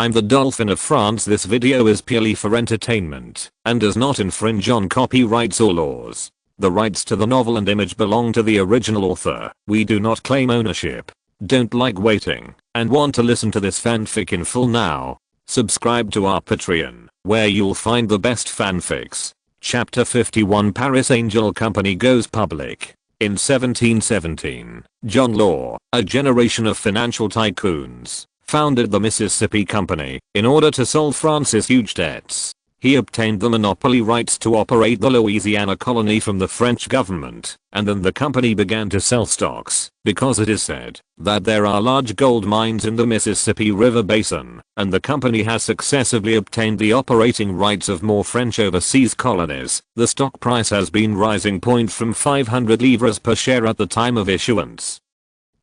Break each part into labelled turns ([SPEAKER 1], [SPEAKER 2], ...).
[SPEAKER 1] I'm the Dolphin of France. This video is purely for entertainment and does not infringe on copyrights or laws. The rights to the novel and image belong to the original author. We do not claim ownership. Don't like waiting and want to listen to this fanfic in full now? Subscribe to our Patreon, where you'll find the best fanfics. Chapter 51 Paris Angel Company goes public. In 1717, John Law, a generation of financial tycoons, founded the Mississippi Company in order to solve France's huge debts. He obtained the monopoly rights to operate the Louisiana colony from the French government, and then the company began to sell stocks, because it is said that there are large gold mines in the Mississippi River Basin, and the company has successively obtained the operating rights of more French overseas colonies. The stock price has been rising from 500 livres per share at the time of issuance.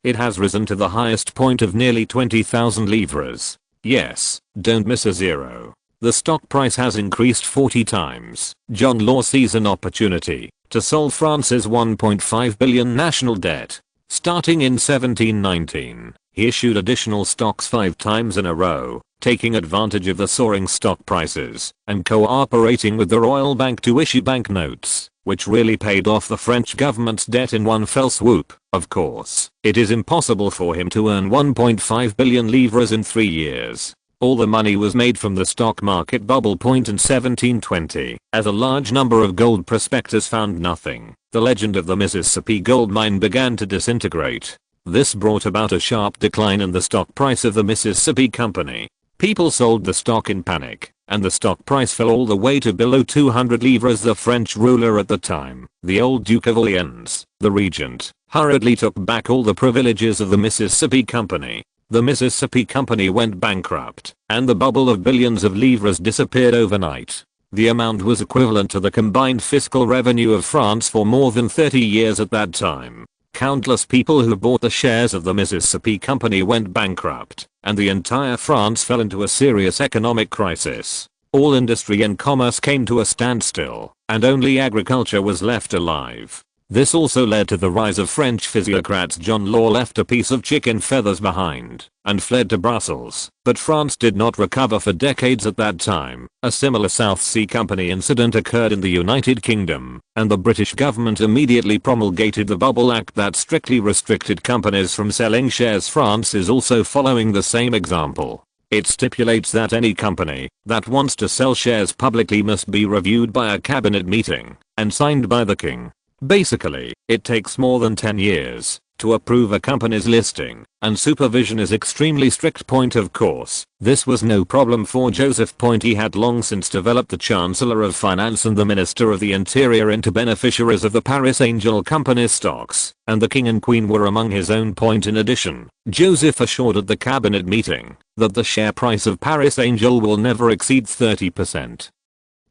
[SPEAKER 1] It has risen to the highest point of nearly 20,000 livres. Yes, don't miss a zero. The stock price has increased 40 times. John Law sees an opportunity to solve France's 1.5 billion national debt. Starting in 1719, he issued additional stocks 5 times in a row, taking advantage of the soaring stock prices and cooperating with the Royal Bank to issue banknotes, which really paid off the French government's debt in one fell swoop. Of course, it is impossible for him to earn 1.5 billion livres in 3 years. All the money was made from the stock market bubble point in 1720, as a large number of gold prospectors found nothing. The legend of the Mississippi gold mine began to disintegrate. This brought about a sharp decline in the stock price of the Mississippi Company. People sold the stock in panic, and the stock price fell all the way to below 200 livres. The French ruler at the time, the old Duke of Orleans, the regent, hurriedly took back all the privileges of the Mississippi Company. The Mississippi Company went bankrupt, and the bubble of billions of livres disappeared overnight. The amount was equivalent to the combined fiscal revenue of France for more than 30 years at that time. Countless people who bought the shares of the Mississippi Company went bankrupt, and the entire France fell into a serious economic crisis. All industry and commerce came to a standstill, and only agriculture was left alive. This also led to the rise of French physiocrats. John Law left a piece of chicken feathers behind and fled to Brussels, but France did not recover for decades at that time. A similar South Sea Company incident occurred in the United Kingdom, and the British government immediately promulgated the Bubble Act that strictly restricted companies from selling shares. France is also following the same example. It stipulates that any company that wants to sell shares publicly must be reviewed by a cabinet meeting and signed by the king. Basically, it takes more than 10 years to approve a company's listing, and supervision is extremely strict. Of course, this was no problem for Joseph. He had long since developed the Chancellor of Finance and the Minister of the Interior into beneficiaries of the Paris Angel Company's stocks, and the King and Queen were among his own. In addition, Joseph assured at the cabinet meeting that the share price of Paris Angel will never exceed 30%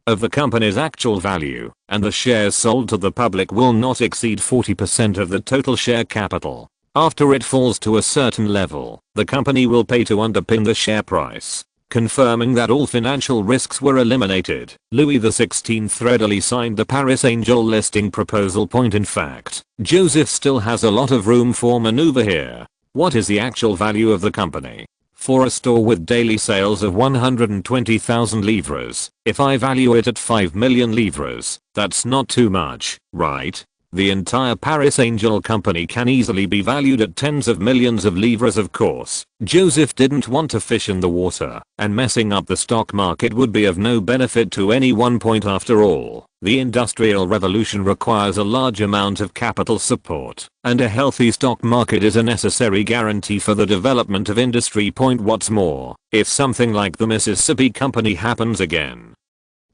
[SPEAKER 1] of the company's actual value, and the shares sold to the public will not exceed 40% of the total share capital. After it falls to a certain level, the company will pay to underpin the share price, confirming that all financial risks were eliminated. Louis XVI readily signed the Paris Angel listing proposal. In fact, Joseph still has a lot of room for maneuver here. What is the actual value of the company? For a store with daily sales of 120,000 livres, if I value it at 5 million livres, that's not too much, right? The entire Paris Angel Company can easily be valued at tens of millions of livres. Of course, Joseph didn't want to fish in the water, and messing up the stock market would be of no benefit to anyone. After all, the Industrial Revolution requires a large amount of capital support, and a healthy stock market is a necessary guarantee for the development of industry. What's more, if something like the Mississippi Company happens again,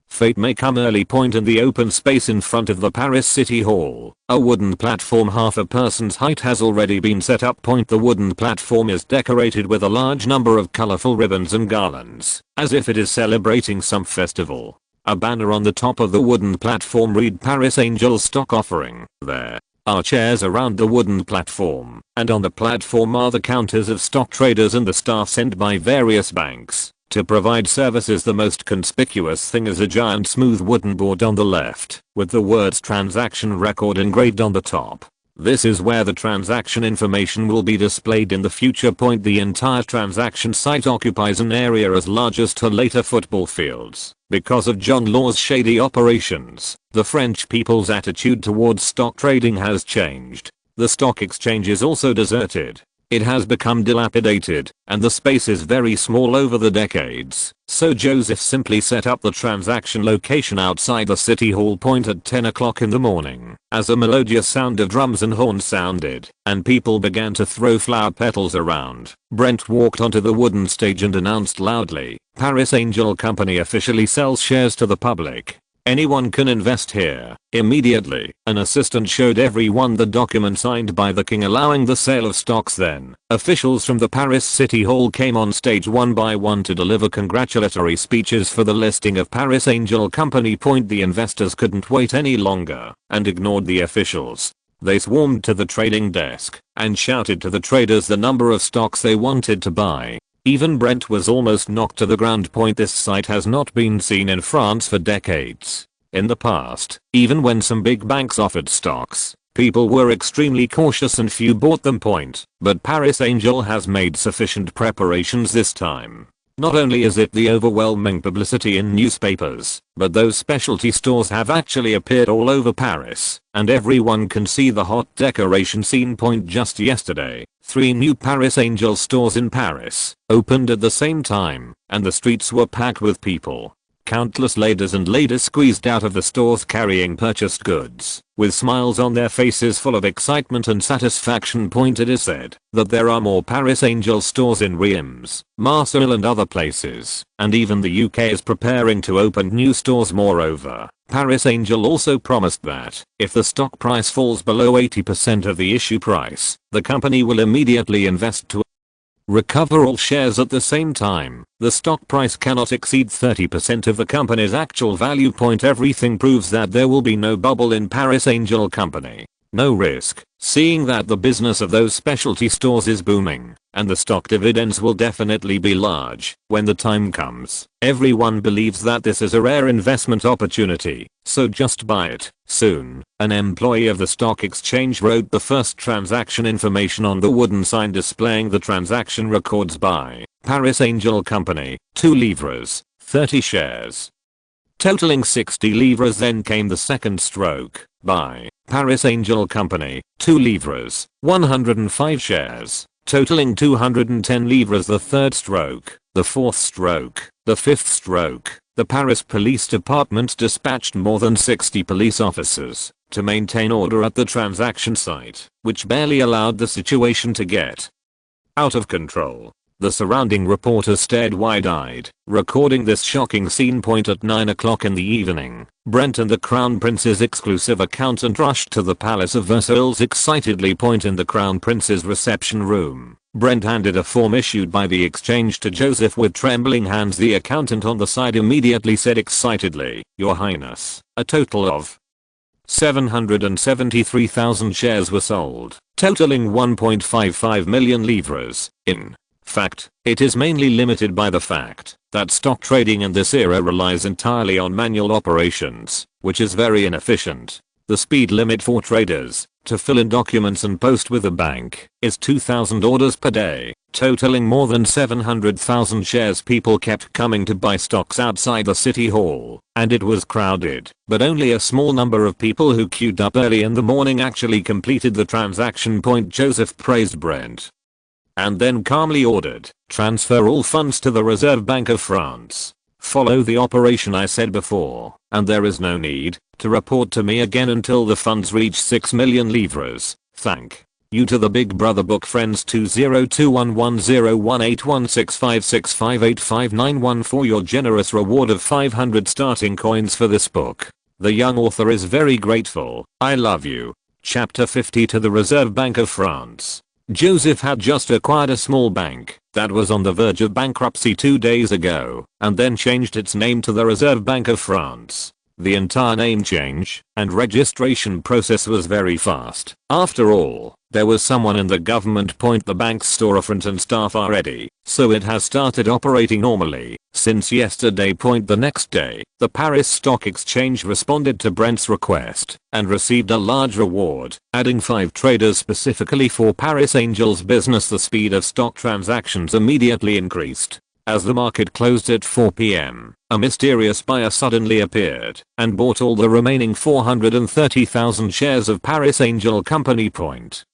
[SPEAKER 1] fate may come early. In the open space in front of the Paris City Hall, a wooden platform half a person's height has already been set up. The wooden platform is decorated with a large number of colorful ribbons and garlands, as if it is celebrating some festival. A banner on the top of the wooden platform reads Paris Angel Stock Offering. There are chairs around the wooden platform, and on the platform are the counters of stock traders and the staff sent by various banks to provide services. The most conspicuous thing is a giant smooth wooden board on the left, with the words transaction record engraved on the top. This is where the transaction information will be displayed in the future. The entire transaction site occupies an area as large as two later football fields. Because of John Law's shady operations, the French people's attitude towards stock trading has changed. The stock exchange is also deserted. It has become dilapidated, and the space is very small over the decades, so Joseph simply set up the transaction location outside the city hall at 10 o'clock in the morning. As a melodious sound of drums and horns sounded, and people began to throw flower petals around, Brent walked onto the wooden stage and announced loudly, "Paris Angel Company officially sells shares to the public. Anyone can invest here." Immediately, an assistant showed everyone the document signed by the king allowing the sale of stocks. Then, officials from the Paris City Hall came on stage one by one to deliver congratulatory speeches for the listing of Paris Angel Company. The investors couldn't wait any longer and ignored the officials. They swarmed to the trading desk and shouted to the traders the number of stocks they wanted to buy. Even Brent was almost knocked to the ground. This sight has not been seen in France for decades. In the past, even when some big banks offered stocks, people were extremely cautious and few bought them. But Paris Angel has made sufficient preparations this time. Not only is it the overwhelming publicity in newspapers, but those specialty stores have actually appeared all over Paris, and everyone can see the hot decoration scene. Just yesterday, 3 new Paris Angel stores in Paris opened at the same time, and the streets were packed with people. Countless ladies and ladies squeezed out of the stores carrying purchased goods, with smiles on their faces full of excitement and satisfaction. It is said that there are more Paris Angel stores in Reims, Marseille and other places, and even the UK is preparing to open new stores. Moreover, Paris Angel also promised that if the stock price falls below 80% of the issue price, the company will immediately invest to recover all shares at the same time. The stock price cannot exceed 30% of the company's actual value. Everything proves that there will be no bubble in Paris Angel Company. No risk, seeing that the business of those specialty stores is booming, and the stock dividends will definitely be large when the time comes. Everyone believes that this is a rare investment opportunity, so just buy it soon. An employee of the stock exchange wrote the first transaction information on the wooden sign displaying the transaction records by Paris Angel Company, 2 livres, 30 shares. Totaling 60 livres. Then came the second stroke, by Paris Angel Company, 2 livres, 105 shares, totaling 210 livres. The third stroke, the fourth stroke, the fifth stroke. The Paris Police Department dispatched more than 60 police officers to maintain order at the transaction site, which barely allowed the situation to get out of control. The surrounding reporters stared wide-eyed, recording this shocking scene. At 9 o'clock in the evening, Brent and the Crown Prince's exclusive accountant rushed to the Palace of Versailles excitedly. In the Crown Prince's reception room, Brent handed a form issued by the exchange to Joseph with trembling hands. The accountant on the side immediately said excitedly, "Your Highness, a total of 773,000 shares were sold, totaling 1.55 million livres. In fact, it is mainly limited by the fact that stock trading in this era relies entirely on manual operations, which is very inefficient. The speed limit for traders to fill in documents and post with a bank is 2,000 orders per day, totaling more than 700,000 shares. People kept coming to buy stocks outside the city hall, and it was crowded, but only a small number of people who queued up early in the morning actually completed the transaction. Joseph praised Brent and then calmly ordered, "Transfer all funds to the Reserve Bank of France. Follow the operation I said before, and there is no need to report to me again until the funds reach 6 million livres. Thank you to the Big Brother book friends 20211018165658591 for your generous reward of 500 starting coins for this book. The young author is very grateful. I love you." Chapter 50 to the Reserve Bank of France. Joseph had just acquired a small bank that was on the verge of bankruptcy 2 days ago, and then changed its name to the Reserve Bank of France. The entire name change and registration process was very fast. After all, There was someone in the government. The bank's storefront and staff are ready, so it has started operating normally since yesterday. The next day, the Paris Stock Exchange responded to Brent's request and received a large reward, adding 5 traders specifically for Paris Angels business. The speed of stock transactions immediately increased. As the market closed at 4 p.m., a mysterious buyer suddenly appeared and bought all the remaining 430,000 shares of Paris Angel Company.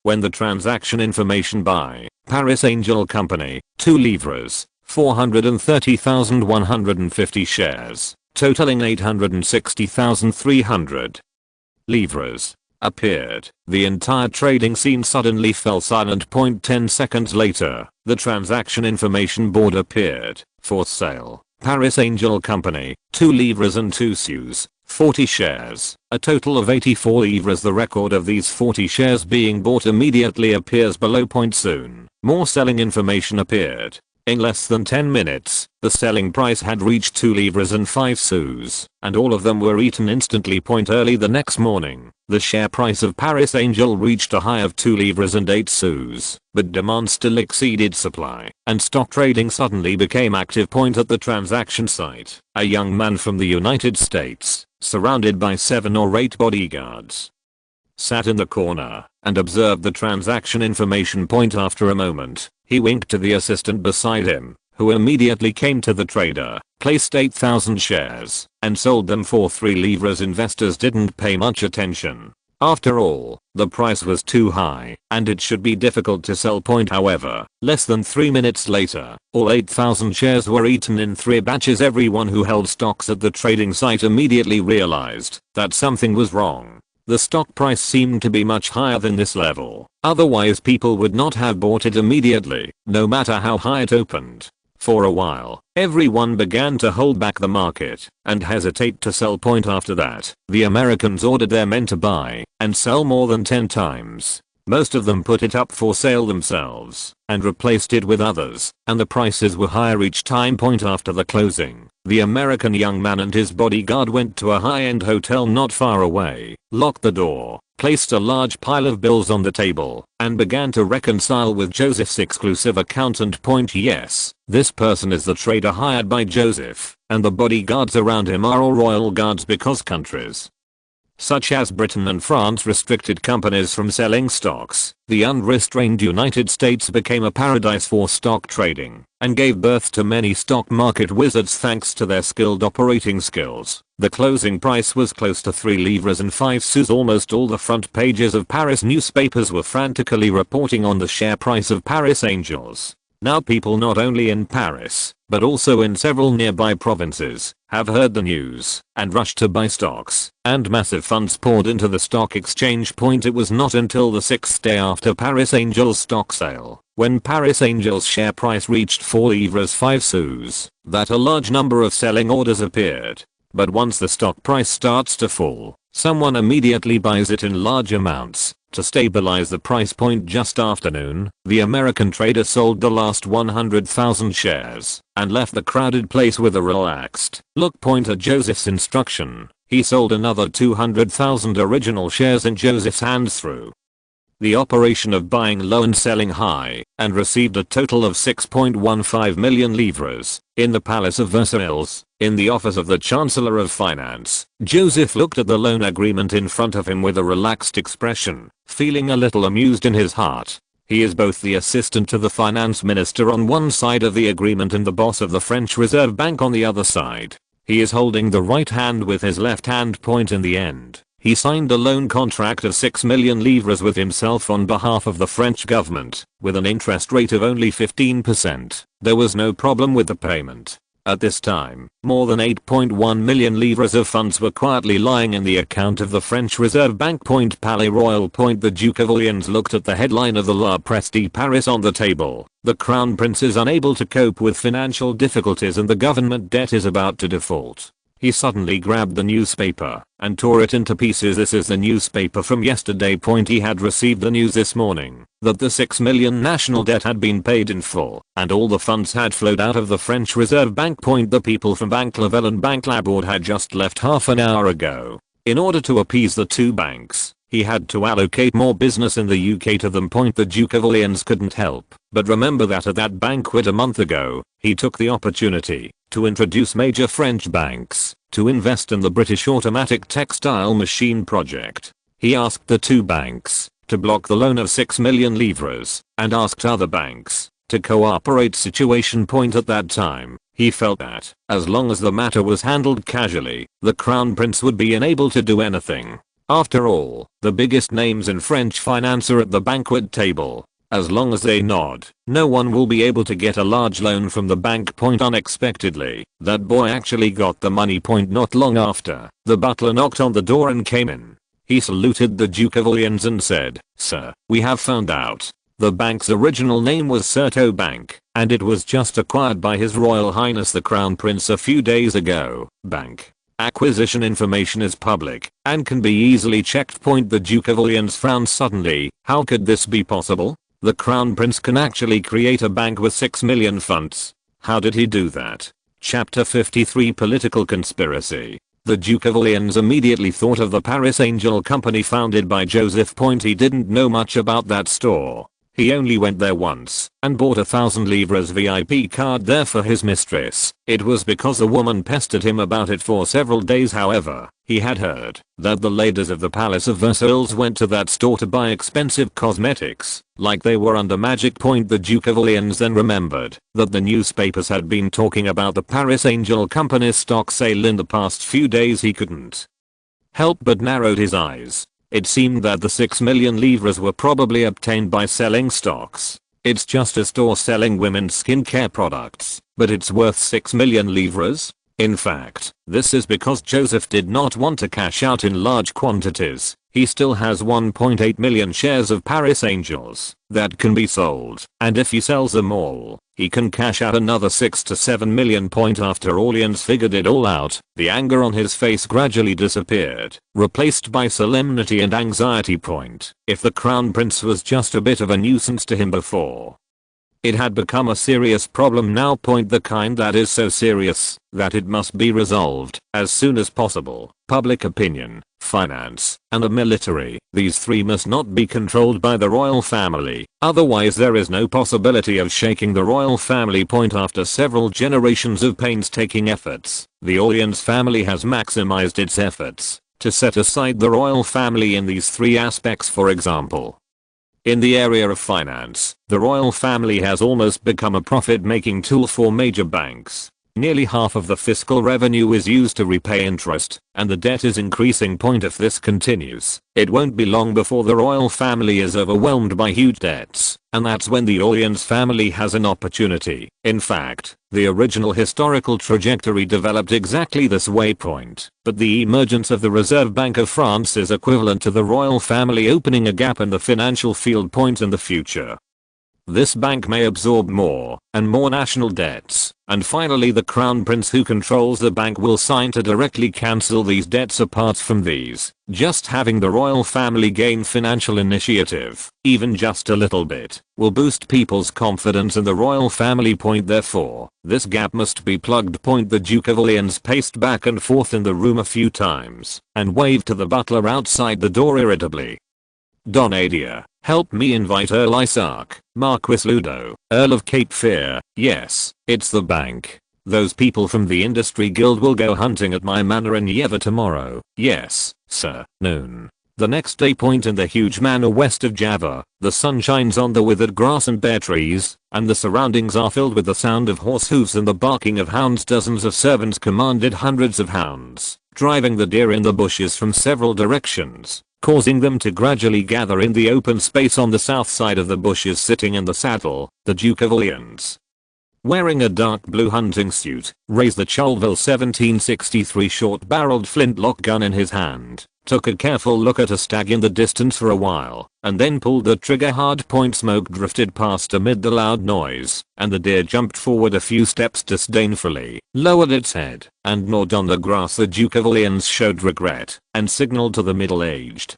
[SPEAKER 1] When the transaction information by Paris Angel Company, 2 livres, 430,150 shares, totaling 860,300 livres, appeared, the entire trading scene suddenly fell silent. 10 seconds later, the transaction information board appeared, for sale, Paris Angel Company, 2 livres and 2 sous, 40 shares, a total of 84 livres. The record of these 40 shares being bought immediately appears below. Soon, more selling information appeared. In less than 10 minutes, the selling price had reached 2 livres and 5 sous, and all of them were eaten instantly. Early the next morning, the share price of Paris Angel reached a high of 2 livres and 8 sous, but demand still exceeded supply, and stock trading suddenly became active. At the transaction site, a young man from the United States, surrounded by 7 or 8 bodyguards, sat in the corner and observed the transaction information. After a moment, he winked to the assistant beside him, who immediately came to the trader, placed 8,000 shares, and sold them for 3 livres. Investors didn't pay much attention. After all, the price was too high, and it should be difficult to sell. However, less than 3 minutes later, all 8,000 shares were eaten in 3 batches. Everyone who held stocks at the trading site immediately realized that something was wrong. The stock price seemed to be much higher than this level, otherwise people would not have bought it immediately, no matter how high it opened. For a while, everyone began to hold back the market and hesitate to sell. After that, the Americans ordered their men to buy and sell more than 10 times. Most of them put it up for sale themselves and replaced it with others, and the prices were higher each time. After the closing, the American young man and his bodyguard went to a high-end hotel not far away, locked the door, placed a large pile of bills on the table, and began to reconcile with Joseph's exclusive accountant. Yes, this person is the trader hired by Joseph, and the bodyguards around him are all royal guards because countries such as Britain and France restricted companies from selling stocks. The unrestrained United States became a paradise for stock trading and gave birth to many stock market wizards thanks to their skilled operating skills. The closing price was close to 3 livres and 5 sous. Almost all the front pages of Paris newspapers were frantically reporting on the share price of Paris Angels. Now people not only in Paris, but also in several nearby provinces, have heard the news and rushed to buy stocks, and massive funds poured into the stock exchange. It was not until the 6th day after Paris Angel's stock sale, when Paris Angel's share price reached 4 livres 5 sous, that a large number of selling orders appeared. But once the stock price starts to fall, someone immediately buys it in large amounts to stabilize the price. Just after noon, the American trader sold the last 100,000 shares and left the crowded place with a relaxed look. At Joseph's instruction, he sold another 200,000 original shares in Joseph's hands through the operation of buying low and selling high, and received a total of 6.15 million livres in the Palace of Versailles. In the office of the Chancellor of Finance, Joseph looked at the loan agreement in front of him with a relaxed expression, feeling a little amused in his heart. He is both the assistant to the finance minister on one side of the agreement and the boss of the French Reserve Bank on the other side. He is holding the right hand with his left hand. In the end, he signed a loan contract of 6 million livres with himself on behalf of the French government, with an interest rate of only 15%. There was no problem with the payment. At this time, more than 8.1 million livres of funds were quietly lying in the account of the French Reserve Bank. Palais Royal. The Duke of Orleans looked at the headline of the La Presse de Paris on the table. The Crown Prince is unable to cope with financial difficulties and the government debt is about to default. He suddenly grabbed the newspaper and tore it into pieces. This is the newspaper from yesterday. He had received the news this morning that the 6 million national debt had been paid in full and all the funds had flowed out of the French Reserve Bank. The people from Banque Laval and Banque Laborde had just left half an hour ago. In order to appease the two banks, He had to allocate more business in the UK to them. The Duke of Orleans couldn't help but remember that at that banquet a month ago, he took the opportunity to introduce major French banks to invest in the British automatic textile machine project. He asked the two banks to block the loan of 6 million livres and asked other banks to cooperate. Situation point at that time, he felt that as long as the matter was handled casually, the Crown Prince would be unable to do anything. After all, the biggest names in French finance are at the banquet table. As long as they nod, no one will be able to get a large loan from the bank. Unexpectedly, that boy actually got the money. Not long after, the butler knocked on the door and came in. He saluted the Duke of Orleans and said, "Sir, we have found out. The bank's original name was Certo Bank, and it was just acquired by His Royal Highness the Crown Prince a few days ago. Bank acquisition information is public and can be easily checked." The Duke of Orleans frowned suddenly. How could this be possible? The Crown Prince can actually create a bank with 6 million funds. How did he do that? Chapter 53 Political Conspiracy. The Duke of Orleans immediately thought of the Paris Angel Company founded by Joseph. He didn't know much about that store. He only went there once and bought a 1,000 livres VIP card there for his mistress. It was because the woman pestered him about it for several days. However, he had heard that the ladies of the Palace of Versailles went to that store to buy expensive cosmetics, like they were under magic. The Duke of Orleans then remembered that the newspapers had been talking about the Paris Angel Company's stock sale in the past few days. He couldn't help but narrowed his eyes. It seemed that the 6 million livres were probably obtained by selling stocks. It's just a store selling women's skincare products, but it's worth 6 million livres? In fact, this is because Joseph did not want to cash out in large quantities. He still has 1.8 million shares of Paris Angels that can be sold, and if he sells them all, he can cash out another 6 to 7 million. After Orleans figured it all out, the anger on his face gradually disappeared, replaced by solemnity and anxiety. If the Crown Prince was just a bit of a nuisance to him before, it had become a serious problem now. The kind that is so serious that it must be resolved as soon as possible. Public opinion, finance, and the military. These three must not be controlled by the royal family, otherwise there is no possibility of shaking the royal family. After several generations of painstaking efforts, the Orleans family has maximized its efforts to set aside the royal family in these three aspects. For example, in the area of finance, the royal family has almost become a profit-making tool for major banks. Nearly half of the fiscal revenue is used to repay interest, and the debt is increasing. If this continues, it won't be long before the royal family is overwhelmed by huge debts, and that's when the Orleans family has an opportunity. In fact, the original historical trajectory developed exactly this way. But the emergence of the Reserve Bank of France is equivalent to the royal family opening a gap in the financial field. In the future, this bank may absorb more and more national debts, and finally the Crown Prince who controls the bank will sign to directly cancel these debts. Apart from these, just having the royal family gain financial initiative, even just a little bit, will boost people's confidence in the royal family. Therefore, this gap must be plugged. The Duke of Orleans paced back and forth in the room a few times and waved to the butler outside the door irritably. "Donadia, help me invite Earl Isaac, Marquis Ludo, Earl of Cape Fear." "Yes, it's the bank. Those people from the industry guild will go hunting at my manor in Yeva tomorrow." "Yes, sir." Noon. The next day. In the huge manor west of Java, the sun shines on the withered grass and bare trees, and the surroundings are filled with the sound of horse hooves and the barking of hounds. Dozens of servants commanded hundreds of hounds, driving the deer in the bushes from several directions, causing them to gradually gather in the open space on the south side of the bushes. Sitting in the saddle, the Duke of Orleans, wearing a dark blue hunting suit, raised the Charleville 1763 short-barreled flintlock gun in his hand, took a careful look at a stag in the distance for a while, and then pulled the trigger hard. Smoke drifted past amid the loud noise, and the deer jumped forward a few steps disdainfully, lowered its head, and gnawed on the grass. The Duke of Orleans showed regret and signaled to the middle-aged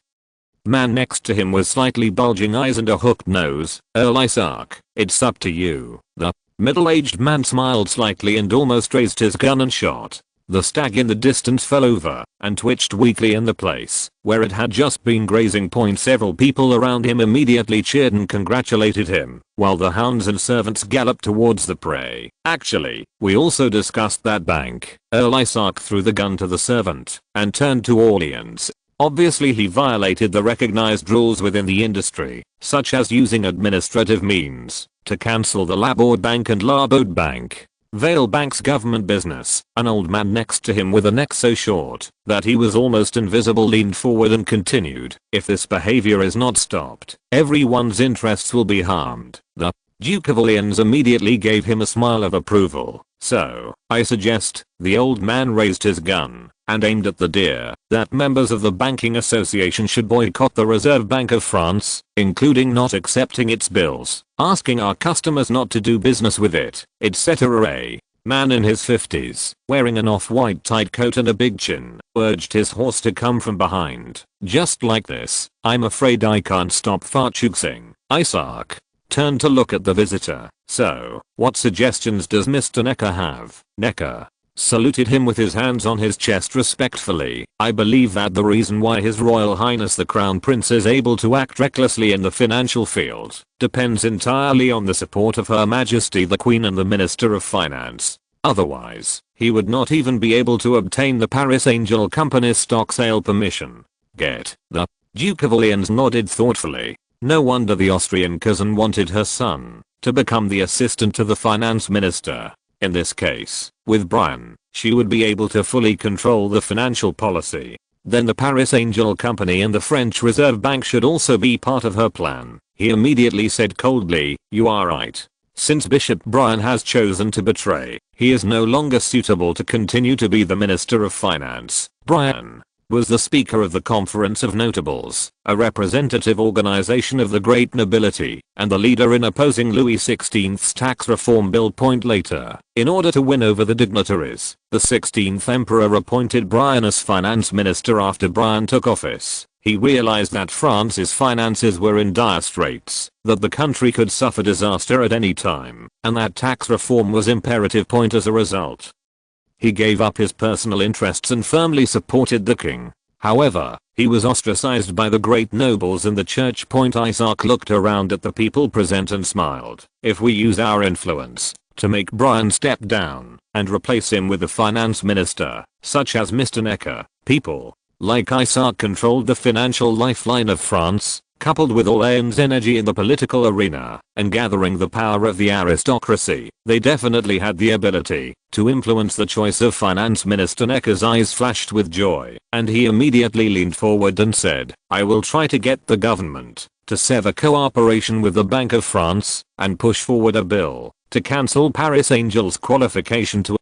[SPEAKER 1] man next to him with slightly bulging eyes and a hooked nose. "Earl Isaac, it's up to you." The middle-aged man smiled slightly and almost raised his gun and shot. The stag in the distance fell over and twitched weakly in the place where it had just been grazing. Several people around him immediately cheered and congratulated him, while the hounds and servants galloped towards the prey. Actually, we also discussed that bank. Earl Isaac threw the gun to the servant and turned to audience. Obviously he violated the recognized rules within the industry, such as using administrative means to cancel the Laborde Bank and Laborde Bank. Vale Bank's government business. An old man next to him with a neck so short that he was almost invisible leaned forward and continued, "If this behavior is not stopped, everyone's interests will be harmed." The Duke of Orleans immediately gave him a smile of approval. "So, I suggest," the old man raised his gun and aimed at the deer, "that members of the banking association should boycott the Reserve Bank of France, including not accepting its bills, asking our customers not to do business with it, etc." A man in his 50s, wearing an off-white tight coat and a big chin, urged his horse to come from behind. "Just like this, I'm afraid I can't stop fartchoosing." Isaac turned to look at the visitor. "So, what suggestions does Mr. Necker have?" Necker saluted him with his hands on his chest respectfully. "I believe that the reason why His Royal Highness the Crown Prince is able to act recklessly in the financial field depends entirely on the support of Her Majesty the Queen and the Minister of Finance. Otherwise, he would not even be able to obtain the Paris Angel Company's stock sale permission. Get." The Duke of Orleans nodded thoughtfully. No wonder the Austrian cousin wanted her son to become the assistant to the finance minister. In this case, with Brian, she would be able to fully control the financial policy. Then the Paris Angel Company and the French Reserve Bank should also be part of her plan. He immediately said coldly, "You are right. Since Bishop Brian has chosen to betray, he is no longer suitable to continue to be the Minister of Finance." Brian was the Speaker of the Conference of Notables, a representative organization of the great nobility, and the leader in opposing Louis XVI's tax reform bill. Later, in order to win over the dignitaries, the 16th Emperor appointed Brian as finance minister. After Brian took office, he realized that France's finances were in dire straits, that the country could suffer disaster at any time, and that tax reform was imperative. As a result, he gave up his personal interests and firmly supported the king. However, he was ostracized by the great nobles in the church. Isaac looked around at the people present and smiled. "If we use our influence to make Brian step down and replace him with a finance minister, such as Mr. Necker, people like Isaac controlled the financial lifeline of France, coupled with Orleans' energy in the political arena and gathering the power of the aristocracy, they definitely had the ability to influence the choice of finance minister." Necker's eyes flashed with joy, and he immediately leaned forward and said, "I will try to get the government to sever cooperation with the Bank of France and push forward a bill to cancel Paris Angel's qualification to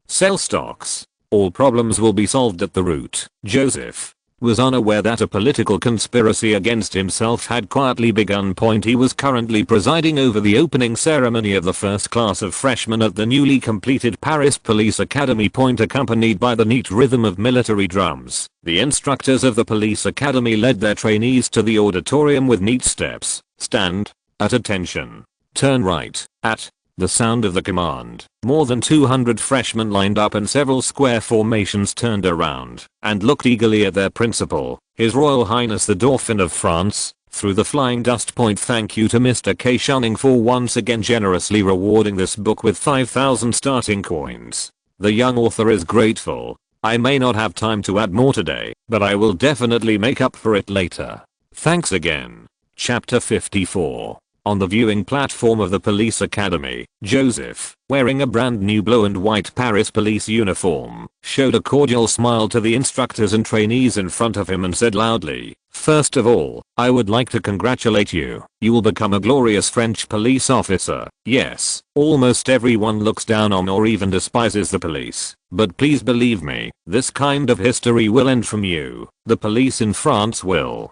[SPEAKER 1] sell stocks. All problems will be solved at the root." Joseph was unaware that a political conspiracy against himself had quietly begun. He was currently presiding over the opening ceremony of the first class of freshmen at the newly completed Paris Police Academy. Accompanied by the neat rhythm of military drums, the instructors of the police academy led their trainees to the auditorium with neat steps. "Stand. At attention. Turn right." At the sound of the command, more than 200 freshmen lined up in several square formations, turned around and looked eagerly at their principal, His Royal Highness the Dauphin of France, through the flying dust. Thank you to Mr. K. Shunning for once again generously rewarding this book with 5,000 starting coins. The young author is grateful. I may not have time to add more today, but I will definitely make up for it later. Thanks again. Chapter 54. On the viewing platform of the police academy, Joseph, wearing a brand new blue and white Paris police uniform, showed a cordial smile to the instructors and trainees in front of him and said loudly, "First of all, I would like to congratulate you. You will become a glorious French police officer." Yes, almost everyone looks down on or even despises the police, but please believe me, this kind of history will end from you. The police in France will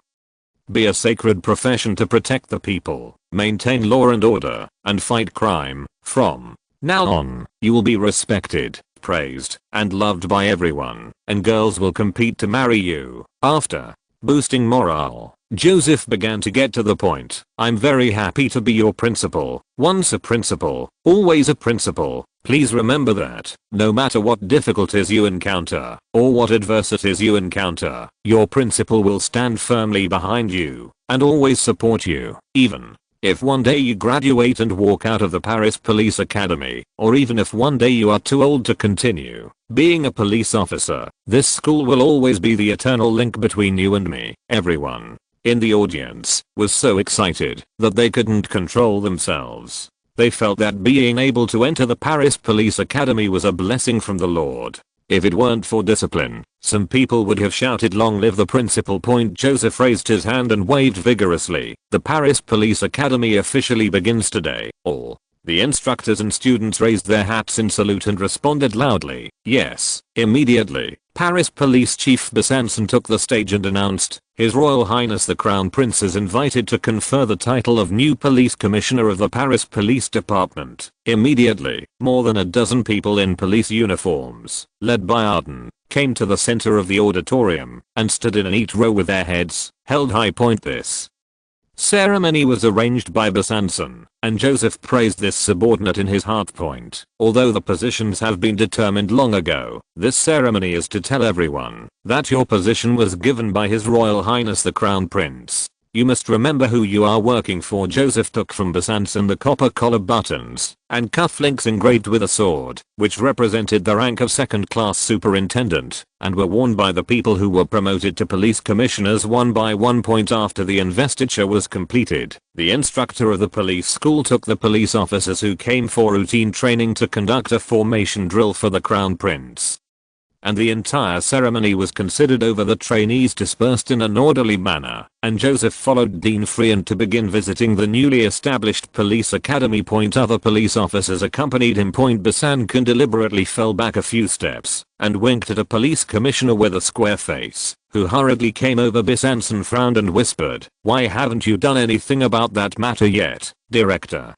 [SPEAKER 1] be a sacred profession to protect the people, maintain law and order, and fight crime. From now on, you will be respected, praised, and loved by everyone, and girls will compete to marry you. After boosting morale, Joseph began to get to the point. "I'm very happy to be your principal. Once a principal, always a principal. Please remember that, no matter what difficulties you encounter, or what adversities you encounter, your principal will stand firmly behind you, and always support you, even if one day you graduate and walk out of the Paris Police Academy, or even if one day you are too old to continue being a police officer, this school will always be the eternal link between you and me. Everyone in the audience was so excited that they couldn't control themselves. They felt that being able to enter the Paris Police Academy was a blessing from the Lord. If it weren't for discipline, some people would have shouted "Long live the principal." Joseph raised his hand and waved vigorously. The Paris Police Academy officially begins today. All the instructors and students raised their hats in salute and responded loudly, "Yes." Immediately, Paris Police Chief Besançon took the stage and announced, "His Royal Highness the Crown Prince is invited to confer the title of new Police Commissioner of the Paris Police Department." Immediately, more than a dozen people in police uniforms, led by Arden, came to the center of the auditorium and stood in a neat row with their heads held high. This ceremony was arranged by Besançon, and Joseph praised this subordinate in his heart. Although the positions have been determined long ago, this ceremony is to tell everyone that your position was given by His Royal Highness the Crown Prince. You must remember who you are working for. Joseph took from Besançon the copper collar buttons and cufflinks engraved with a sword, which represented the rank of second-class superintendent, and were worn by the people who were promoted to police commissioners one by one. After the investiture was completed, the instructor of the police school took the police officers who came for routine training to conduct a formation drill for the Crown Prince. And the entire ceremony was considered over. The trainees dispersed in an orderly manner, and Joseph followed Dean Friant to begin visiting the newly established police academy. Other police officers accompanied him. Besançon deliberately fell back a few steps and winked at a police commissioner with a square face, who hurriedly came over. Besançon frowned and whispered, "Why haven't you done anything about that matter yet, Director?"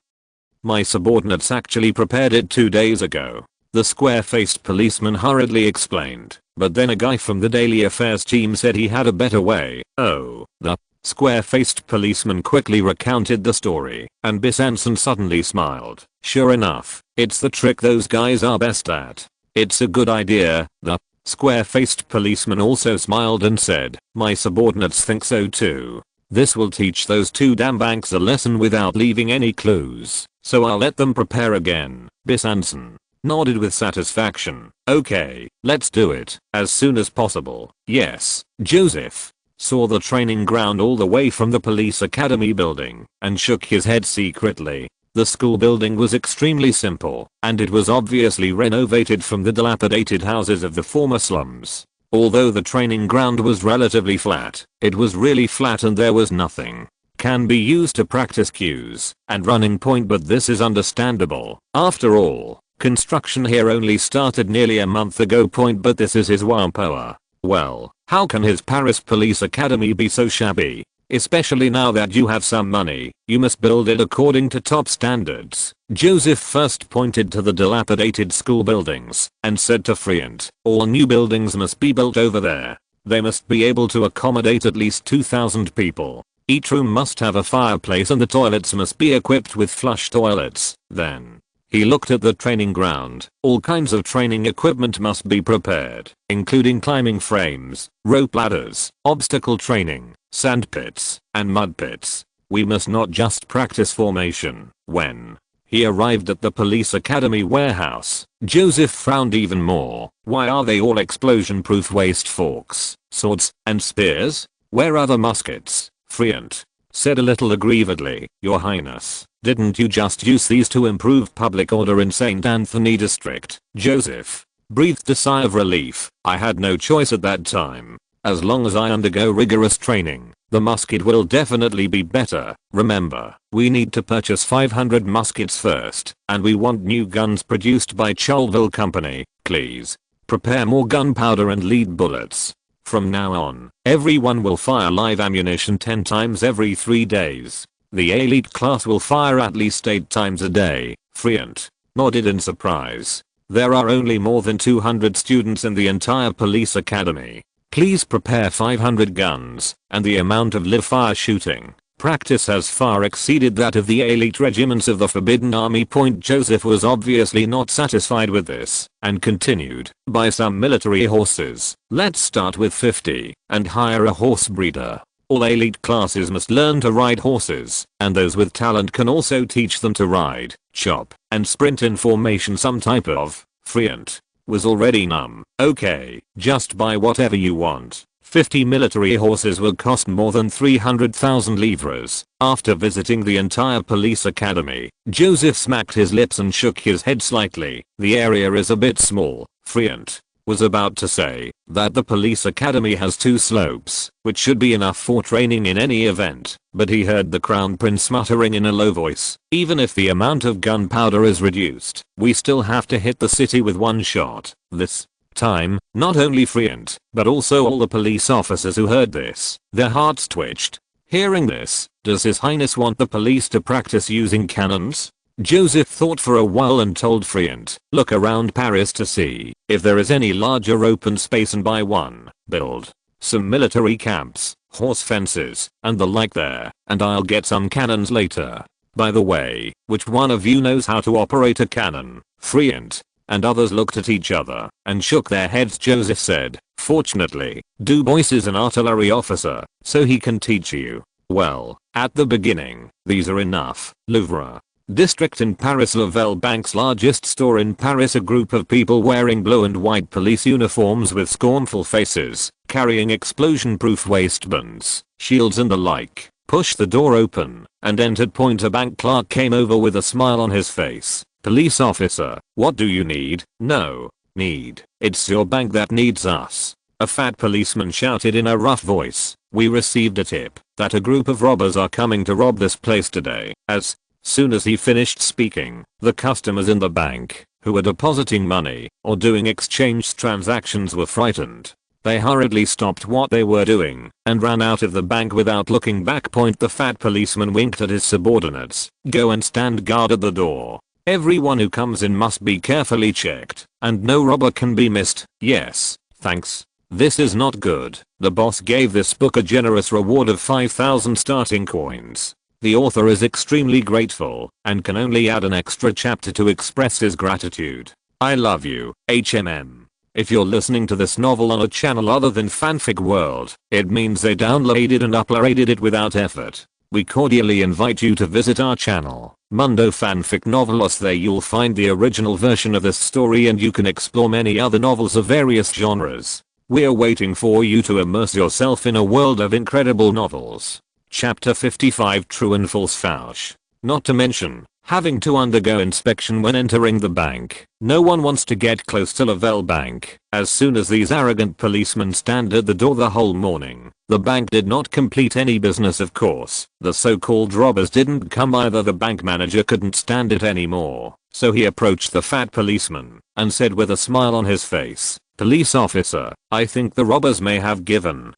[SPEAKER 1] "My subordinates actually prepared it 2 days ago," the square-faced policeman hurriedly explained, but then a guy from the daily affairs team said he had a better way. "Oh." The square-faced policeman quickly recounted the story, and Besançon suddenly smiled. "Sure enough, it's the trick those guys are best at. It's a good idea." The square-faced policeman also smiled and said, "My subordinates think so too. This will teach those two damn banks a lesson without leaving any clues, so I'll let them prepare again." Besançon nodded with satisfaction. "Okay, let's do it, as soon as possible." "Yes." Joseph saw the training ground all the way from the police academy building and shook his head secretly. The school building was extremely simple, and it was obviously renovated from the dilapidated houses of the former slums. Although the training ground was relatively flat, it was really flat and there was nothing can be used to practice cues and running. But this is understandable. After all, construction here only started nearly a month ago. But this is his Wampoa. Well, how can his Paris Police Academy be so shabby? Especially now that you have some money, you must build it according to top standards. Joseph first pointed to the dilapidated school buildings and said to Friant, "All new buildings must be built over there. They must be able to accommodate at least 2,000 people. Each room must have a fireplace and the toilets must be equipped with flush toilets." Then he looked at the training ground. "All kinds of training equipment must be prepared, including climbing frames, rope ladders, obstacle training, sand pits, and mud pits. We must not just practice formation." When he arrived at the police academy warehouse, Joseph frowned even more. "Why are they all explosion-proof waste forks, swords, and spears? Where are the muskets?" Friant said a little aggrievedly, "Your Highness, didn't you just use these to improve public order in St. Anthony district?" Joseph breathed a sigh of relief. "I had no choice at that time. As long as I undergo rigorous training, the musket will definitely be better. Remember, we need to purchase 500 muskets first, and we want new guns produced by Charleville Company. Please prepare more gunpowder and lead bullets. From now on, everyone will fire live ammunition 10 times every 3 days. The elite class will fire at least 8 times a day." Friant nodded in surprise. "There are only more than 200 students in the entire police academy. Please prepare 500 guns, and the amount of live fire shooting Practice has far exceeded that of the elite regiments of the Forbidden Army. Joseph was obviously not satisfied with this, and continued, buy some military horses. Let's start with 50, and hire a horse breeder. All elite classes must learn to ride horses, and those with talent can also teach them to ride, chop, and sprint in formation. Some type of friant was already numb. Okay, just buy whatever you want. 50 military horses will cost more than 300,000 livres. After visiting the entire police academy, Joseph smacked his lips and shook his head slightly. The area is a bit small. Friant was about to say that the police academy has 2 slopes, which should be enough for training in any event, but he heard the crown prince muttering in a low voice, even if the amount of gunpowder is reduced, we still have to hit the city with one shot. This time, not only Friant, but also all the police officers who heard this, their hearts twitched. Hearing this, does His Highness want the police to practice using cannons? Joseph thought for a while and told Friant, look around Paris to see if there is any larger open space and buy one. Build some military camps, horse fences, and the like there, and I'll get some cannons later. By the way, which one of you knows how to operate a cannon? Friant and others looked at each other and shook their heads. Joseph said, fortunately, Dubois is an artillery officer, so he can teach you. Well, at the beginning, these are enough. Louvre district in Paris. Lavelle Bank's largest store in Paris. A group of people wearing blue and white police uniforms with scornful faces, carrying explosion-proof waistbands, shields and the like, pushed the door open and entered. A bank clerk came over with a smile on his face. Police officer, what do you need? No, need. It's your bank that needs us. A fat policeman shouted in a rough voice. We received a tip that a group of robbers are coming to rob this place today. As soon as he finished speaking, the customers in the bank, who were depositing money or doing exchange transactions, were frightened. They hurriedly stopped what they were doing and ran out of the bank without looking back. The fat policeman winked at his subordinates. Go and stand guard at the door. Everyone who comes in must be carefully checked, and no robber can be missed. Yes, thanks. This is not good. The boss gave this book a generous reward of 5,000 starting coins. The author is extremely grateful and can only add an extra chapter to express his gratitude. I love you, HMM. If you're listening to this novel on a channel other than Fanfic World, it means they downloaded and uploaded it without effort. We cordially invite you to visit our channel, Mundo Fanfic Novelos. There you'll find the original version of this story and you can explore many other novels of various genres. We're waiting for you to immerse yourself in a world of incredible novels. Chapter 55, True and False Fouche. Not to mention, having to undergo inspection when entering the bank. No one wants to get close to Lavelle Bank. As soon as these arrogant policemen stand at the door the whole morning, the bank did not complete any business. Of course, the so-called robbers didn't come either. The bank manager couldn't stand it anymore, so he approached the fat policeman and said with a smile on his face, police officer, I think the robbers may have given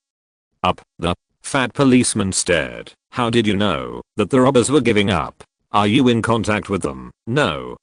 [SPEAKER 1] up. The fat policeman stared. How did you know that the robbers were giving up? Are you in contact with them? No,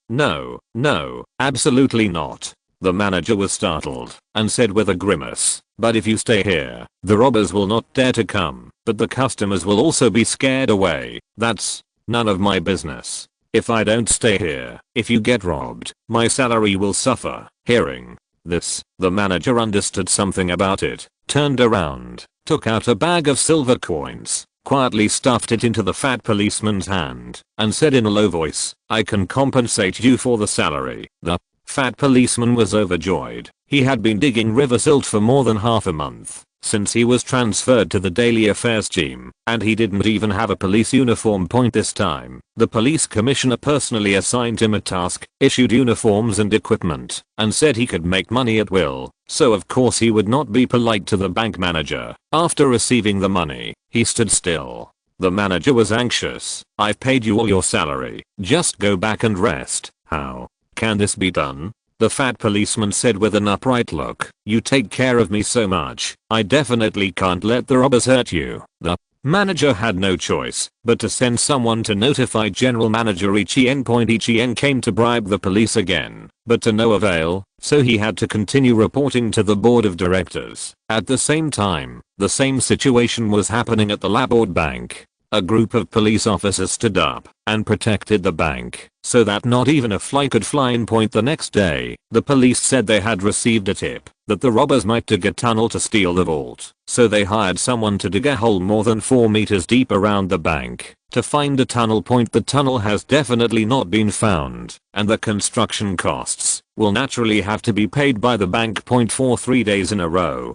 [SPEAKER 1] absolutely not. The manager was startled and said with a grimace, but if you stay here, the robbers will not dare to come, but the customers will also be scared away. That's none of my business. If I don't stay here, if you get robbed, my salary will suffer. Hearing this, the manager understood something about it, turned around, took out a bag of silver coins, quietly stuffed it into the fat policeman's hand, and said in a low voice, I can compensate you for the salary. The fat policeman was overjoyed. He had been digging river silt for more than half a month, since he was transferred to the daily affairs team, and he didn't even have a police uniform. This time, the police commissioner personally assigned him a task, issued uniforms and equipment, and said he could make money at will, so of course he would not be polite to the bank manager. After receiving the money, he stood still. The manager was anxious. I've paid you all your salary, just go back and rest. How can this be done? The fat policeman said with an upright look. You take care of me so much, I definitely can't let the robbers hurt you. The manager had no choice but to send someone to notify General Manager Etienne. Etienne came to bribe the police again, but to no avail, so he had to continue reporting to the board of directors. At the same time, the same situation was happening at the Laborde Bank. a group of police officers stood up and protected the bank so that not even a fly could fly in. The next day, the police said they had received a tip that the robbers might dig a tunnel to steal the vault, so they hired someone to dig a hole more than 4 meters deep around the bank to find a tunnel. The tunnel has definitely not been found, and the construction costs will naturally have to be paid by the bank. For 3 days in a row,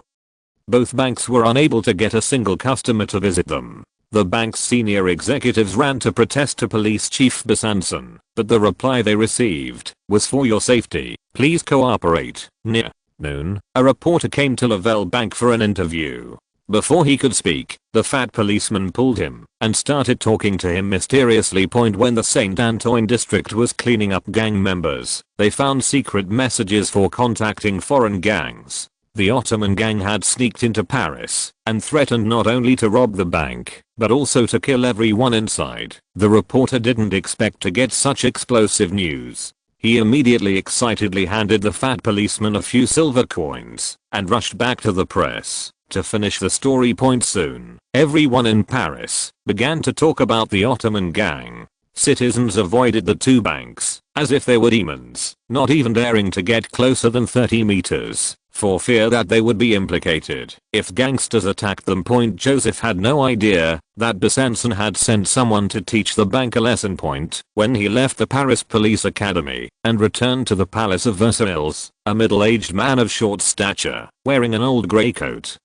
[SPEAKER 1] both banks were unable to get a single customer to visit them. The bank's senior executives ran to protest to Police Chief Besançon, but the reply they received was, "For your safety, please cooperate." Near noon, a reporter came to Lavelle Bank for an interview. Before he could speak, the fat policeman pulled him and started talking to him mysteriously. When the Saint Antoine district was cleaning up gang members, they found secret messages for contacting foreign gangs. The Ottoman gang had sneaked into Paris and threatened not only to rob the bank, but also to kill everyone inside. The reporter didn't expect to get such explosive news. He immediately excitedly handed the fat policeman a few silver coins and rushed back to the press to finish the story. Soon, everyone in Paris began to talk about the Ottoman gang. Citizens avoided the two banks as if they were demons, not even daring to get closer than 30 meters for fear that they would be implicated if gangsters attacked them. Joseph had no idea that Besançon had sent someone to teach the bank a lesson. When he left the Paris Police Academy and returned to the Palace of Versailles, a middle-aged man of short stature, wearing an old grey coat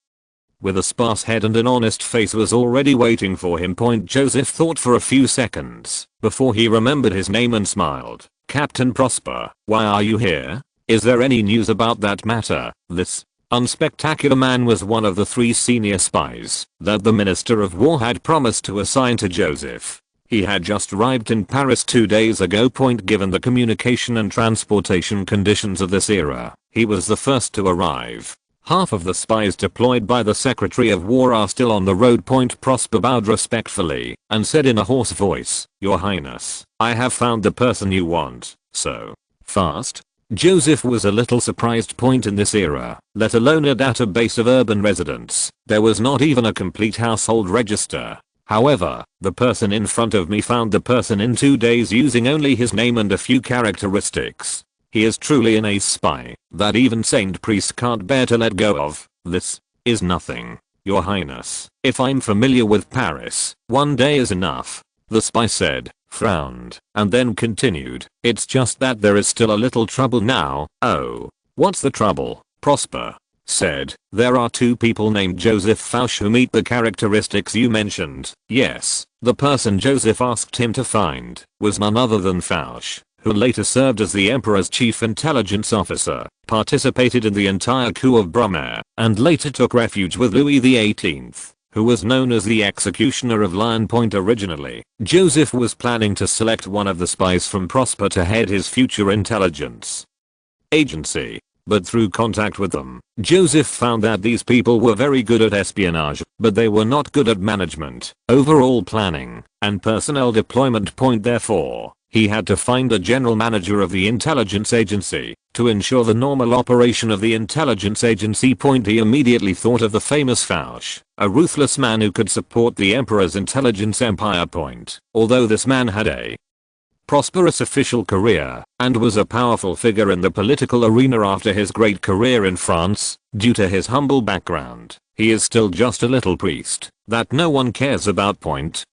[SPEAKER 1] with a sparse head and an honest face, was already waiting for him. Joseph thought for a few seconds before he remembered his name and smiled. "Captain Prosper, why are you here? Is there any news about that matter?" This unspectacular man was one of the 3 senior spies that the Minister of War had promised to assign to Joseph. He had just arrived in Paris 2 days ago. Given the communication and transportation conditions of this era, he was the first to arrive. Half of the spies deployed by the Secretary of War are still on the road. Prosper bowed respectfully and said in a hoarse voice, "Your Highness, I have found the person you want." "So fast?" Joseph was a little surprised. In this era, let alone a database of urban residents, there was not even a complete household register. However, the person in front of me found the person in 2 days using only his name and a few characteristics. He is truly an ace spy that even saint priests can't bear to let go of. "This is nothing, Your Highness. If I'm familiar with Paris, 1 day is enough," the spy said, frowned, and then continued, "It's just that there is still a little trouble now." "Oh, what's the trouble?" Prosper said. "There are 2 people named Joseph Fouche who meet the characteristics you mentioned." Yes, the person Joseph asked him to find was none other than Fouche, who later served as the Emperor's chief intelligence officer, participated in the entire coup of Brumaire, and later took refuge with Louis XVIII, who was known as the executioner of Lion Point originally. Joseph was planning to select one of the spies from Prosper to head his future intelligence agency, but through contact with them, Joseph found that these people were very good at espionage, but they were not good at management, overall planning, and personnel deployment. Therefore, he had to find a general manager of the intelligence agency to ensure the normal operation of the intelligence agency. He immediately thought of the famous Fouche, a ruthless man who could support the Emperor's intelligence empire. Although this man had a prosperous official career and was a powerful figure in the political arena after his great career in France, due to his humble background, he is still just a little priest that no one cares about.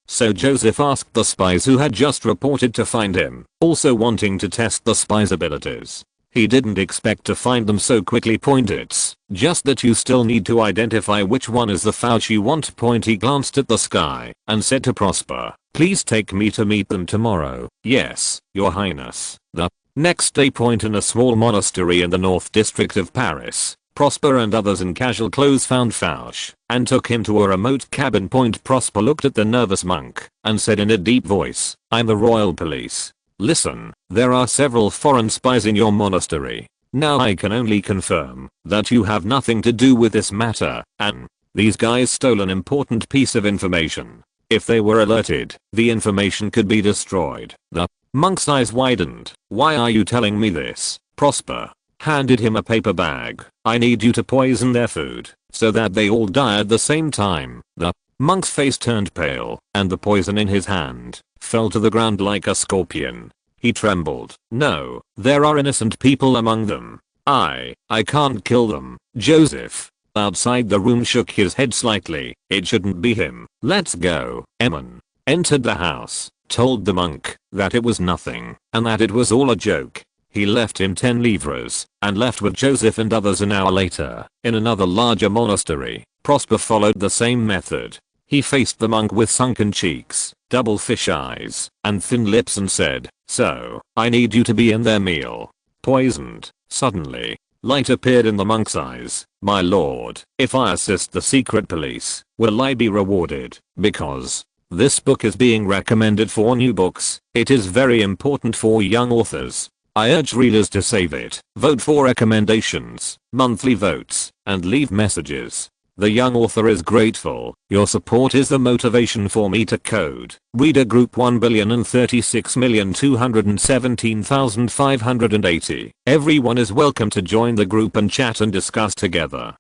[SPEAKER 1] So Joseph asked the spies who had just reported to find him, also wanting to test the spies' abilities. He didn't expect to find them so quickly. It's just that you still need to identify which one is the Fouche you want. He glanced at the sky and said to Prosper, "Please take me to meet them tomorrow." "Yes, Your Highness." The next day, in a small monastery in the North District of Paris, Prosper and others in casual clothes found Fouche and took him to a remote cabin. Prosper looked at the nervous monk and said in a deep voice, "I'm the royal police. Listen, there are several foreign spies in your monastery. Now I can only confirm that you have nothing to do with this matter, and these guys stole an important piece of information. If they were alerted, the information could be destroyed." The monk's eyes widened. "Why are you telling me this?" Prosper handed him a paper bag. "I need you to poison their food so that they all die at the same time." The Monk's face turned pale, and the poison in his hand fell to the ground like a scorpion. He trembled. No, there are innocent people among them. I can't kill them. Joseph, outside the room, shook his head slightly. It shouldn't be him. Let's go. Eamon entered the house, told the monk that it was nothing, and that it was all a joke. He left him 10 livres, and left with Joseph and others an hour later, in another larger monastery. Prosper followed the same method. He faced the monk with sunken cheeks, double fish eyes, and thin lips and said, "So, I need you to be in their meal." Poisoned. Suddenly, light appeared in the monk's eyes. "My lord, if I assist the secret police, will I be rewarded? Because this book is being recommended for new books. It is very important for young authors. I urge readers to save it, vote for recommendations, monthly votes, and leave messages. The young author is grateful. Your support is the motivation for me to code." Reader group 1,036,217,580. Everyone is welcome to join the group and chat and discuss together.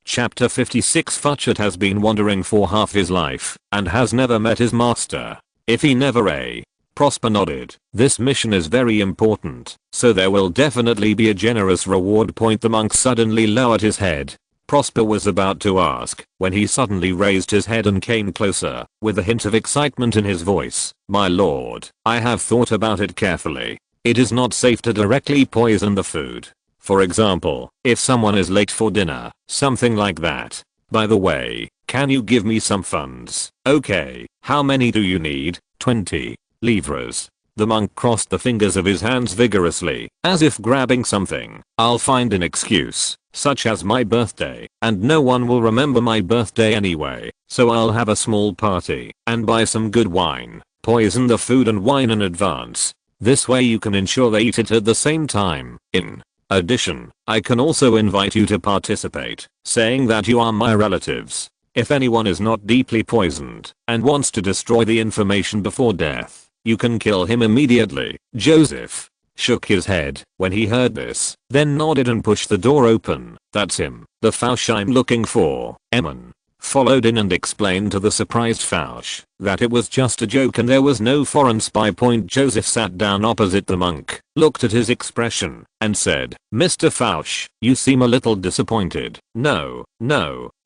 [SPEAKER 1] Chapter 56. Futchet has been wandering for half his life and has never met his master. If he never Prosper nodded. This mission is very important, so there will definitely be a generous reward point. The monk suddenly lowered his head. Prosper was about to ask when he suddenly raised his head and came closer, with a hint of excitement in his voice. "My lord, I have thought about it carefully. It is not safe to directly poison the food. For example, if someone is late for dinner, something like that. By the way, can you give me some funds?" "Okay, how many do you need?" 20 livres. The monk crossed the fingers of his hands vigorously, as if grabbing something. "I'll find an excuse, such as my birthday, and no one will remember my birthday anyway, so I'll have a small party and buy some good wine. Poison the food and wine in advance. This way you can ensure they eat it at the same time. In addition, I can also invite you to participate, saying that you are my relatives. If anyone is not deeply poisoned and wants to destroy the information before death, you can kill him immediately." Joseph shook his head when he heard this, then nodded and pushed the door open. "That's him, the Fouche I'm looking for." Eamon followed in and explained to the surprised Fouche that it was just a joke and there was no foreign spy point. Joseph sat down opposite the monk, looked at his expression, and said, "Mr. Fouche, you seem a little disappointed." No,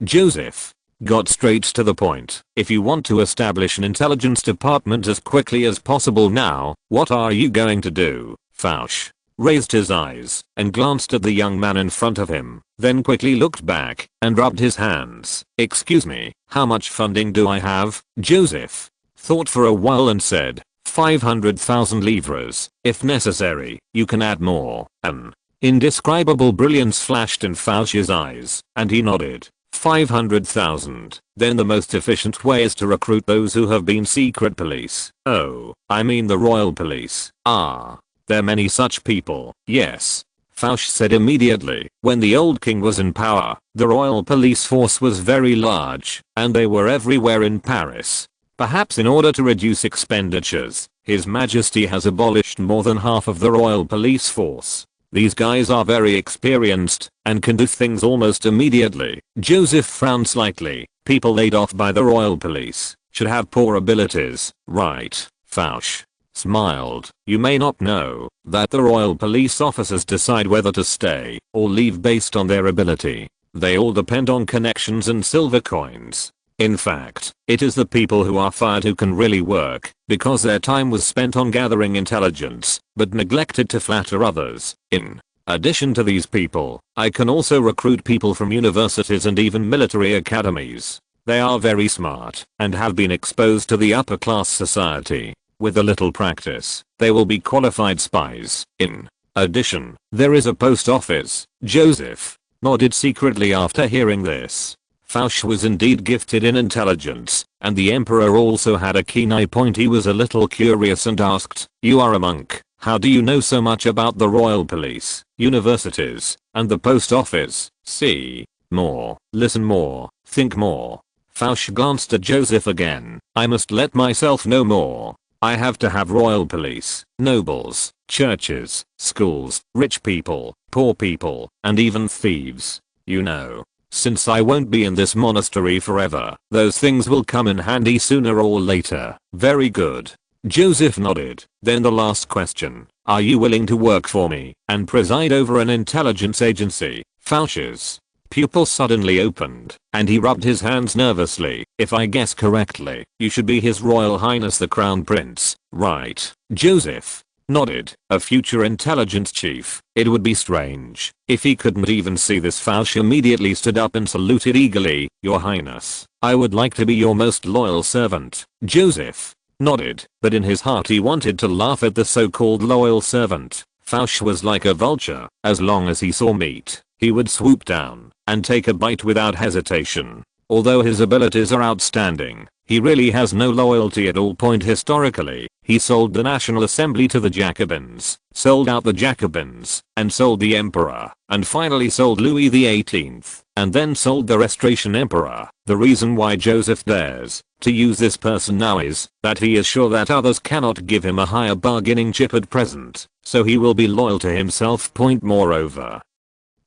[SPEAKER 1] Joseph got straight to the point. "If you want to establish an intelligence department as quickly as possible now, what are you going to do?" Fouche raised his eyes and glanced at the young man in front of him, then quickly looked back and rubbed his hands. "Excuse me, how much funding do I have?" Joseph thought for a while and said, 500,000 livres. If necessary, you can add more." An indescribable brilliance flashed in Fouche's eyes, and he nodded. 500,000. "Then the most efficient way is to recruit those who have been secret police." "Oh, I mean the royal police." "Ah, there are many such people." "Yes," Fouche said immediately. "When the old king was in power, the royal police force was very large, and they were everywhere in Paris. Perhaps in order to reduce expenditures, His Majesty has abolished more than half of the royal police force. These guys are very experienced and can do things almost immediately." Joseph frowned slightly. "People laid off by the royal police should have poor abilities, right?" Fouche smiled. "You may not know that the royal police officers decide whether to stay or leave based on their ability. They all depend on connections and silver coins. In fact, it is the people who are fired who can really work, because their time was spent on gathering intelligence, but neglected to flatter others. In addition to these people, I can also recruit people from universities and even military academies. They are very smart and have been exposed to the upper class society. With a little practice, they will be qualified spies. In addition, there is a post office." Joseph nodded secretly after hearing this. Fouche was indeed gifted in intelligence, and the emperor also had a keen eye point. He was a little curious and asked, "You are a monk, how do you know so much about the royal police, universities, and the post office?" "See more, listen more, think more." Fouche glanced at Joseph again. "I must let myself know more. I have to have royal police, nobles, churches, schools, rich people, poor people, and even thieves. You know. Since I won't be in this monastery forever, those things will come in handy sooner or later. Very good. Joseph nodded. Then the last question. Are you willing to work for me and preside over an intelligence agency? Flourishes pupil suddenly opened, and he rubbed his hands nervously. If I guess correctly, you should be His Royal Highness the Crown Prince, right? Joseph nodded. A future intelligence chief. It would be strange if he couldn't even see this. Flourishes immediately stood up and saluted eagerly. Your Highness, I would like to be your most loyal servant. Joseph nodded, but in his heart he wanted to laugh at the so-called loyal servant. Flourishes was like a vulture. As long as he saw meat, he would swoop down and take a bite without hesitation. Although his abilities are outstanding, he really has no loyalty at all. Historically, he sold the National Assembly to the Jacobins, sold out the Jacobins, and sold the Emperor, and finally sold Louis XVIII, and then sold the Restoration Emperor. The reason why Joseph dares to use this person now is that he is sure that others cannot give him a higher bargaining chip at present, so he will be loyal to himself. Moreover,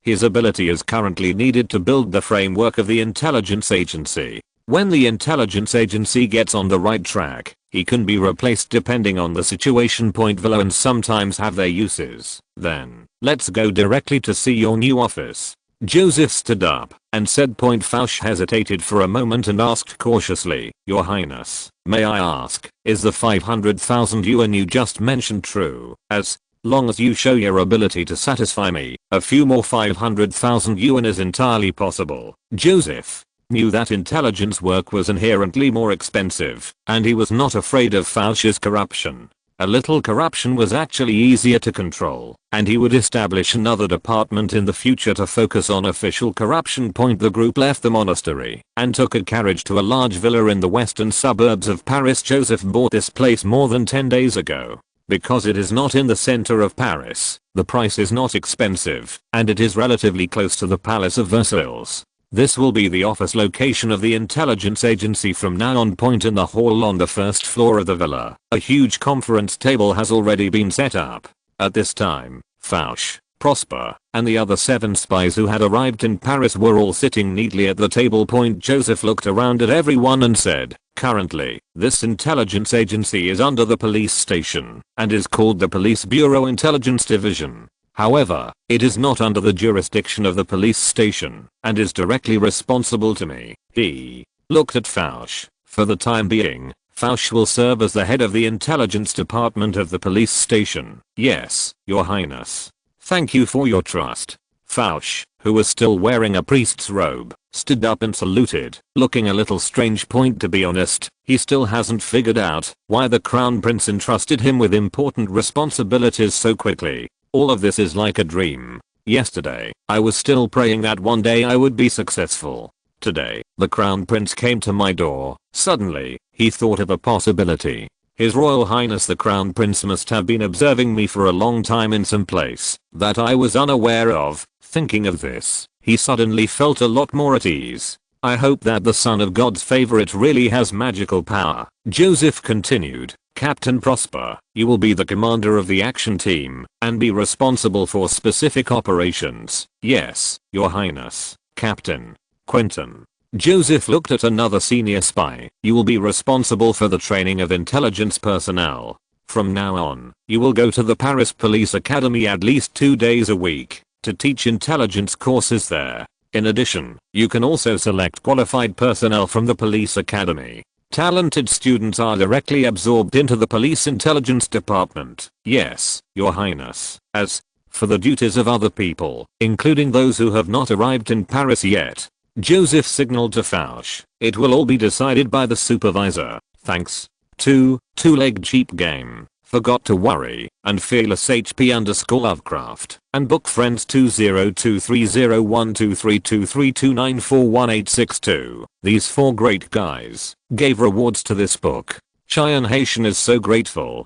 [SPEAKER 1] his ability is currently needed to build the framework of the intelligence agency. When the intelligence agency gets on the right track, he can be replaced depending on the situation. Villains sometimes have their uses. Then, let's go directly to see your new office. Joseph stood up and said. Flourishes hesitated for a moment and asked cautiously, Your Highness, may I ask, is the 500,000 yuan you just mentioned true? As long as you show your ability to satisfy me, a few more 500,000 yuan is entirely possible. Joseph knew that intelligence work was inherently more expensive, and he was not afraid of Flourishes' corruption. A little corruption was actually easier to control, and he would establish another department in the future to focus on official corruption. The group left the monastery and took a carriage to a large villa in the western suburbs of Paris. Joseph bought this place more than 10 days ago. Because it is not in the center of Paris, the price is not expensive, and it is relatively close to the Palace of Versailles. This will be the office location of the intelligence agency from now on. In the hall on the first floor of the villa, a huge conference table has already been set up. At this time, Flourishes, Prosper, and the other 7 spies who had arrived in Paris were all sitting neatly at the table. Joseph looked around at everyone and said, currently, this intelligence agency is under the police station and is called the Police Bureau Intelligence Division. However, it is not under the jurisdiction of the police station and is directly responsible to me. He looked at Flourishes. For the time being, Flourishes will serve as the head of the intelligence department of the police station. Yes, Your Highness. Thank you for your trust. Flourishes, who was still wearing a priest's robe, stood up and saluted, looking a little strange. To be honest, he still hasn't figured out why the Crown Prince entrusted him with important responsibilities so quickly. All of this is like a dream. Yesterday, I was still praying that one day I would be successful. Today, the Crown Prince came to my door. Suddenly, he thought of a possibility. His Royal Highness the Crown Prince must have been observing me for a long time in some place that I was unaware of. Thinking of this, he suddenly felt a lot more at ease. I hope that the son of God's favorite really has magical power. Joseph continued, Captain Prosper, you will be the commander of the action team and be responsible for specific operations. Yes, Your Highness. Captain Quentin. Joseph looked at another senior spy. You will be responsible for the training of intelligence personnel. From now on, you will go to the Paris Police Academy at least 2 days a week to teach intelligence courses there. In addition, you can also select qualified personnel from the police academy. Talented students are directly absorbed into the police intelligence department. Yes, Your Highness. As for the duties of other people, including those who have not arrived in Paris yet, Joseph signaled to Flourishes, it will all be decided by the supervisor. Thanks. Two-leg cheap game. Forgot to worry, and fearless HP_Lovecraft, and book friends 20230123232941862. These 4 great guys gave rewards to this book. Cheyenne Haitian is so grateful.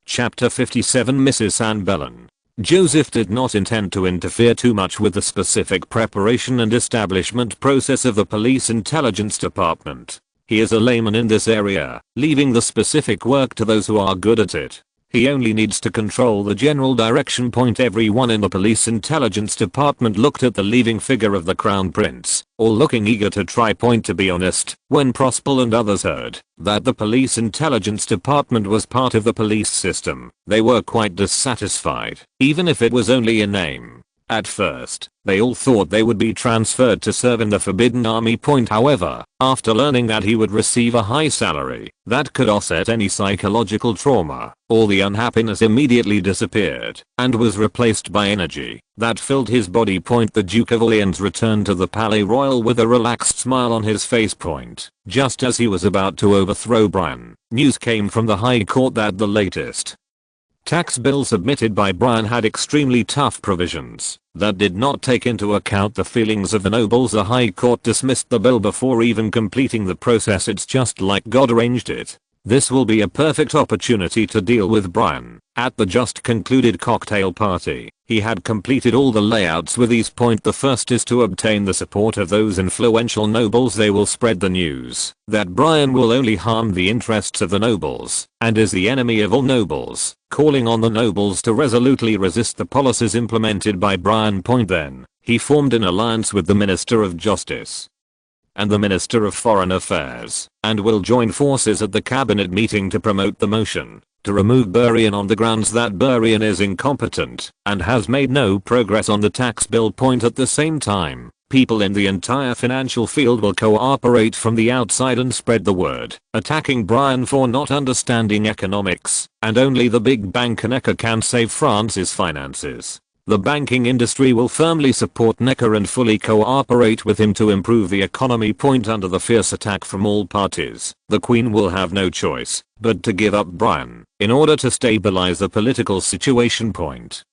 [SPEAKER 1] Chapter 57 Mrs. Anne Bellon. Joseph did not intend to interfere too much with the specific preparation and establishment process of the police intelligence department. He is a layman in this area, leaving the specific work to those who are good at it. He only needs to control the general direction point. Everyone in the police intelligence department looked at the leaving figure of the crown prince, all looking eager to try point. To be honest, when Prospel and others heard that the police intelligence department was part of the police system, they were quite dissatisfied, even if it was only in name. At first, they all thought they would be transferred to serve in the Forbidden Army. However, after learning that he would receive a high salary that could offset any psychological trauma, all the unhappiness immediately disappeared and was replaced by energy that filled his body. The Duke of Orleans returned to the Palais Royal with a relaxed smile on his face. Just as he was about to overthrow Brian, news came from the High Court that the latest tax bill submitted by Brian had extremely tough provisions that did not take into account the feelings of the nobles. The High Court dismissed the bill before even completing the process. It's just like God arranged it. This will be a perfect opportunity to deal with Brian. At the just concluded cocktail party, he had completed all the layouts with ease. The first is to obtain the support of those influential nobles. They will spread the news that Brian will only harm the interests of the nobles and is the enemy of all nobles, calling on the nobles to resolutely resist the policies implemented by Brian. Then, he formed an alliance with the Minister of Justice and the Minister of Foreign Affairs, and will join forces at the cabinet meeting to promote the motion to remove Brian on the grounds that Brian is incompetent and has made no progress on the tax bill. At the same time, people in the entire financial field will cooperate from the outside and spread the word, attacking Brian for not understanding economics, and only the big bank Necker can save France's finances. The banking industry will firmly support Necker and fully cooperate with him to improve the economy. Under the fierce attack from all parties, the Queen will have no choice but to give up Brian in order to stabilize the political situation.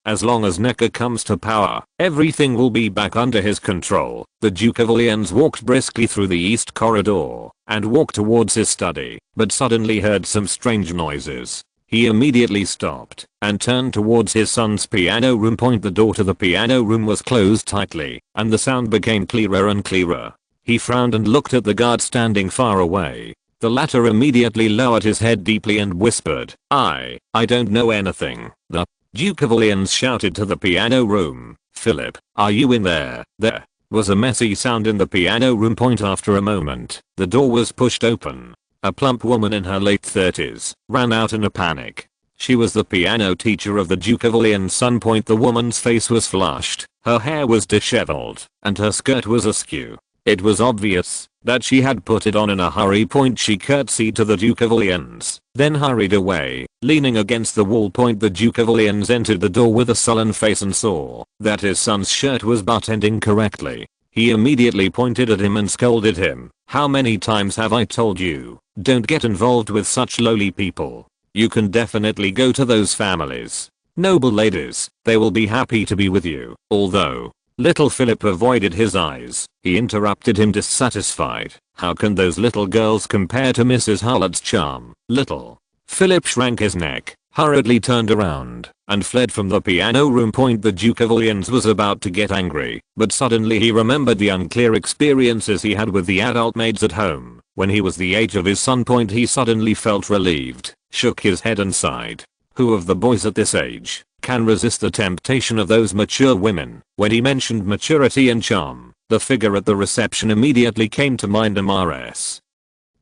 [SPEAKER 1] As long as Necker comes to power, everything will be back under his control. The Duke of Orleans walked briskly through the east corridor and walked towards his study, but suddenly heard some strange noises. He immediately stopped and turned towards his son's piano room. The door to the piano room was closed tightly, and the sound became clearer and clearer. He frowned and looked at the guard standing far away. The latter immediately lowered his head deeply and whispered, I don't know anything." The Duke of Orleans shouted to the piano room, "Philip, are you in there?" There was a messy sound in the piano room. After a moment, the door was pushed open. A plump woman in her late 30s ran out in a panic. She was the piano teacher of the Duke of Orleans' son. The woman's face was flushed, her hair was disheveled, and her skirt was askew. It was obvious that she had put it on in a hurry. She curtsied to the Duke of Orleans, then hurried away, leaning against the wall. The Duke of Orleans entered the door with a sullen face and saw that his son's shirt was buttoned incorrectly. He immediately pointed at him and scolded him. "How many times have I told you, don't get involved with such lowly people? You can definitely go to those families. Noble ladies, they will be happy to be with you." Although little Philip avoided his eyes, he interrupted him dissatisfied. "How can those little girls compare to Mrs. Hulot's charm?" Little Philip shrank his neck, hurriedly turned around, and fled from the piano room. The Duke of Orleans was about to get angry, but suddenly he remembered the unclear experiences he had with the adult maids at home when he was the age of his son. He suddenly felt relieved, shook his head and sighed. Who of the boys at this age can resist the temptation of those mature women? When he mentioned maturity and charm, the figure at the reception immediately came to mind. Amares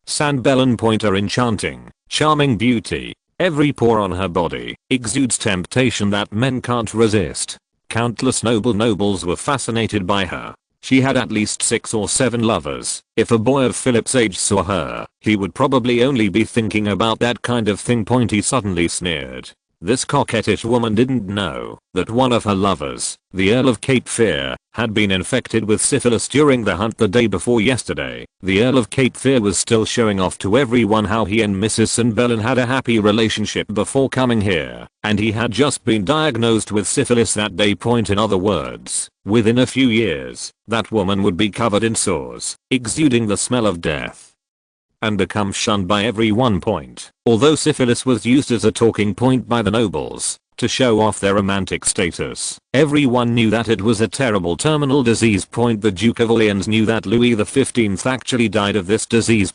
[SPEAKER 1] Sanbellen. Her enchanting, charming beauty, every pore on her body, exudes temptation that men can't resist. Countless nobles were fascinated by her. She had at least 6 or 7 lovers. If a boy of Philip's age saw her, he would probably only be thinking about that kind of thing. He suddenly sneered. This coquettish woman didn't know that one of her lovers, the Earl of Cape Fear, had been infected with syphilis during the hunt the day before yesterday. The Earl of Cape Fear was still showing off to everyone how he and Mrs. Sanbellen had a happy relationship before coming here, and he had just been diagnosed with syphilis that day. In other words, within a few years, that woman would be covered in sores, exuding the smell of death, and become shunned by everyone. Although syphilis was used as a talking point by the nobles to show off their romantic status, everyone knew that it was a terrible terminal disease. The Duke of Orleans knew that Louis XV actually died of this disease.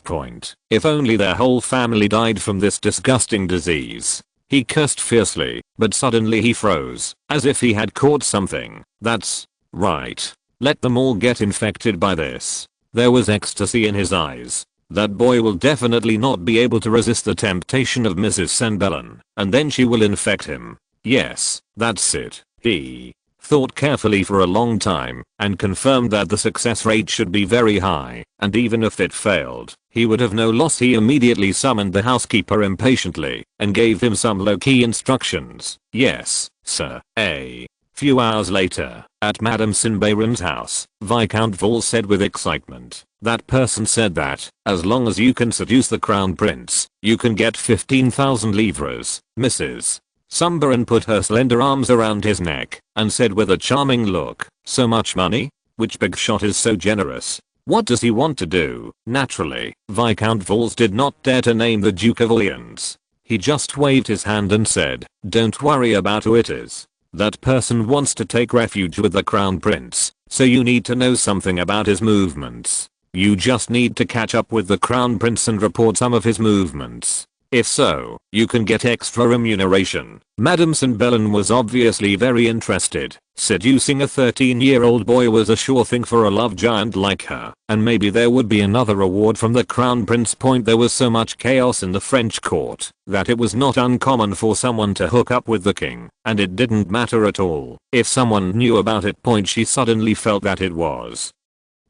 [SPEAKER 1] If only their whole family died from this disgusting disease, He cursed fiercely, but suddenly he froze, as if he had caught something. That's right. Let them all get infected by this. There was ecstasy in his eyes. That boy will definitely not be able to resist the temptation of Mrs. Sanbellon, and then she will infect him. Yes, that's it. He thought carefully for a long time and confirmed that the success rate should be very high, and even if it failed, he would have no loss. He immediately summoned the housekeeper impatiently and gave him some low-key instructions. Yes, sir. A few hours later, at Madame Sinbairon's house, Viscount Val said with excitement, "That person said that, as long as you can seduce the Crown Prince, you can get 15,000 livres, Mrs. Sunbaron put her slender arms around his neck and said with a charming look, "So much money? Which big shot is so generous? What does he want to do?" Naturally, Viscount Valls did not dare to name the Duke of Orleans. He just waved his hand and said, "Don't worry about who it is. That person wants to take refuge with the Crown Prince, so you need to know something about his movements. You just need to catch up with the Crown Prince and report some of his movements. If so, you can get extra remuneration." Madame Sanbellon was obviously very interested. Seducing a 13-year-old boy was a sure thing for a love giant like her, and maybe there would be another reward from the Crown Prince. There was so much chaos in the French court that it was not uncommon for someone to hook up with the king, and it didn't matter at all if someone knew about it. She suddenly felt that it was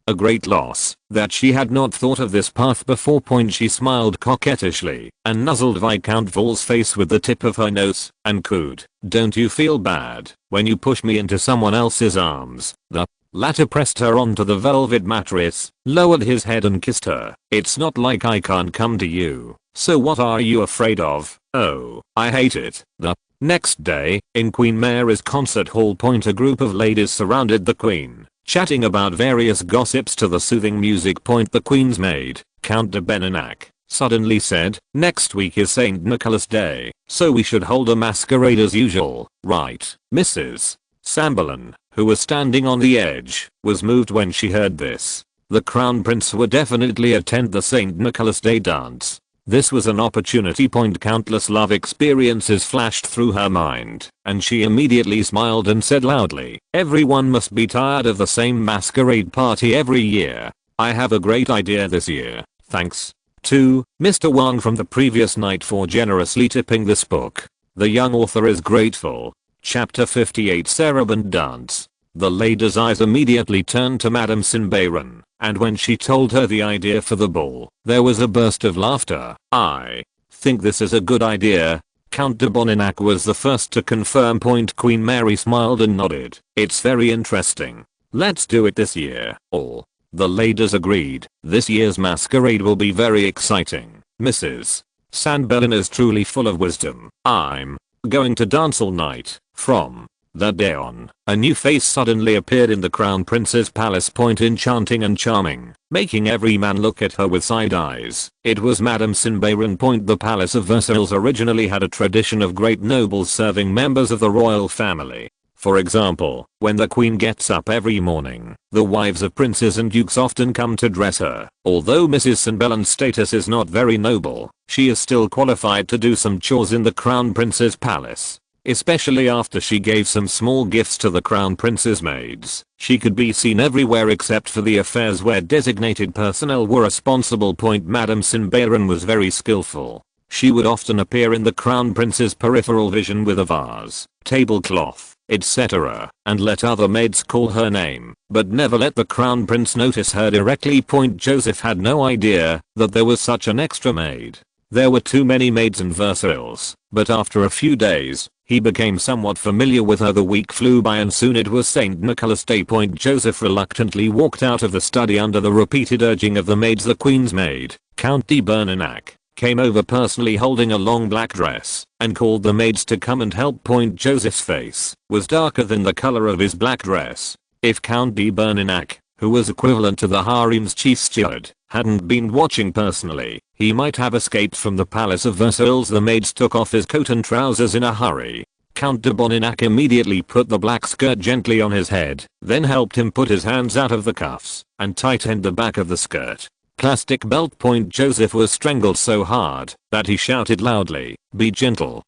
[SPEAKER 1] a great loss that she had not thought of this path before. She smiled coquettishly and nuzzled Viscount Val's face with the tip of her nose and cooed, "Don't you feel bad when you push me into someone else's arms?" The latter pressed her onto the velvet mattress, lowered his head and kissed her. "It's not like I can't come to you, so what are you afraid of?" "Oh, I hate it." The next day, in Queen Mary's concert hall, a group of ladies surrounded the Queen, chatting about various gossips to the soothing music. The Queen's maid, Count de Beninac, suddenly said, "Next week is St. Nicholas Day, so we should hold a masquerade as usual, right?" Mrs. Sanbellon, who was standing on the edge, was moved when she heard this. The Crown Prince would definitely attend the St. Nicholas Day dance. This was an opportunity. Countless love experiences flashed through her mind, and she immediately smiled and said loudly, "Everyone must be tired of the same masquerade party every year. I have a great idea this year. Thanks to Mr. Wang from the previous night for generously tipping this book. The young author is grateful." Chapter 58 Saraband Dance. The lady's eyes immediately turned to Madame Sinbairon, and when she told her the idea for the ball, there was a burst of laughter. "I think this is a good idea." Count de Boninac was the first to confirm. Queen Mary smiled and nodded. "It's very interesting. Let's do it this year." All the ladies agreed. This year's masquerade will be very exciting. Mrs. Sanbellon is truly full of wisdom. "I'm going to dance all night." From that day on, a new face suddenly appeared in the Crown Prince's palace. Enchanting and charming, making every man look at her with side eyes. It was Madame Sinbairon. The Palace of Versailles originally had a tradition of great nobles serving members of the royal family. For example, when the Queen gets up every morning, the wives of princes and dukes often come to dress her. Although Mrs. Sanbellon's status is not very noble, she is still qualified to do some chores in the Crown Prince's palace. Especially after she gave some small gifts to the Crown Prince's maids. She could be seen everywhere except for the affairs where designated personnel were responsible. Madame Sinbairon was very skillful. She would often appear in the Crown Prince's peripheral vision with a vase, tablecloth, etc., and let other maids call her name, but never let the Crown Prince notice her directly. Joseph had no idea that there was such an extra maid. There were too many maids in Versailles, but after a few days, he became somewhat familiar with her. The week flew by and soon it was St. Nicholas Day. Joseph reluctantly walked out of the study under the repeated urging of the maids. The Queen's maid, Count de Beninac, came over personally holding a long black dress and called the maids to come and help. Joseph's face was darker than the color of his black dress. If Count de Beninac, who was equivalent to the harem's chief steward, hadn't been watching personally, he might have escaped from the Palace of Versailles. The maids took off his coat and trousers in a hurry. Count de Beninac immediately put the black skirt gently on his head, then helped him put his hands out of the cuffs and tightened the back of the skirt. plastic belt. Joseph was strangled so hard that he shouted loudly, be gentle,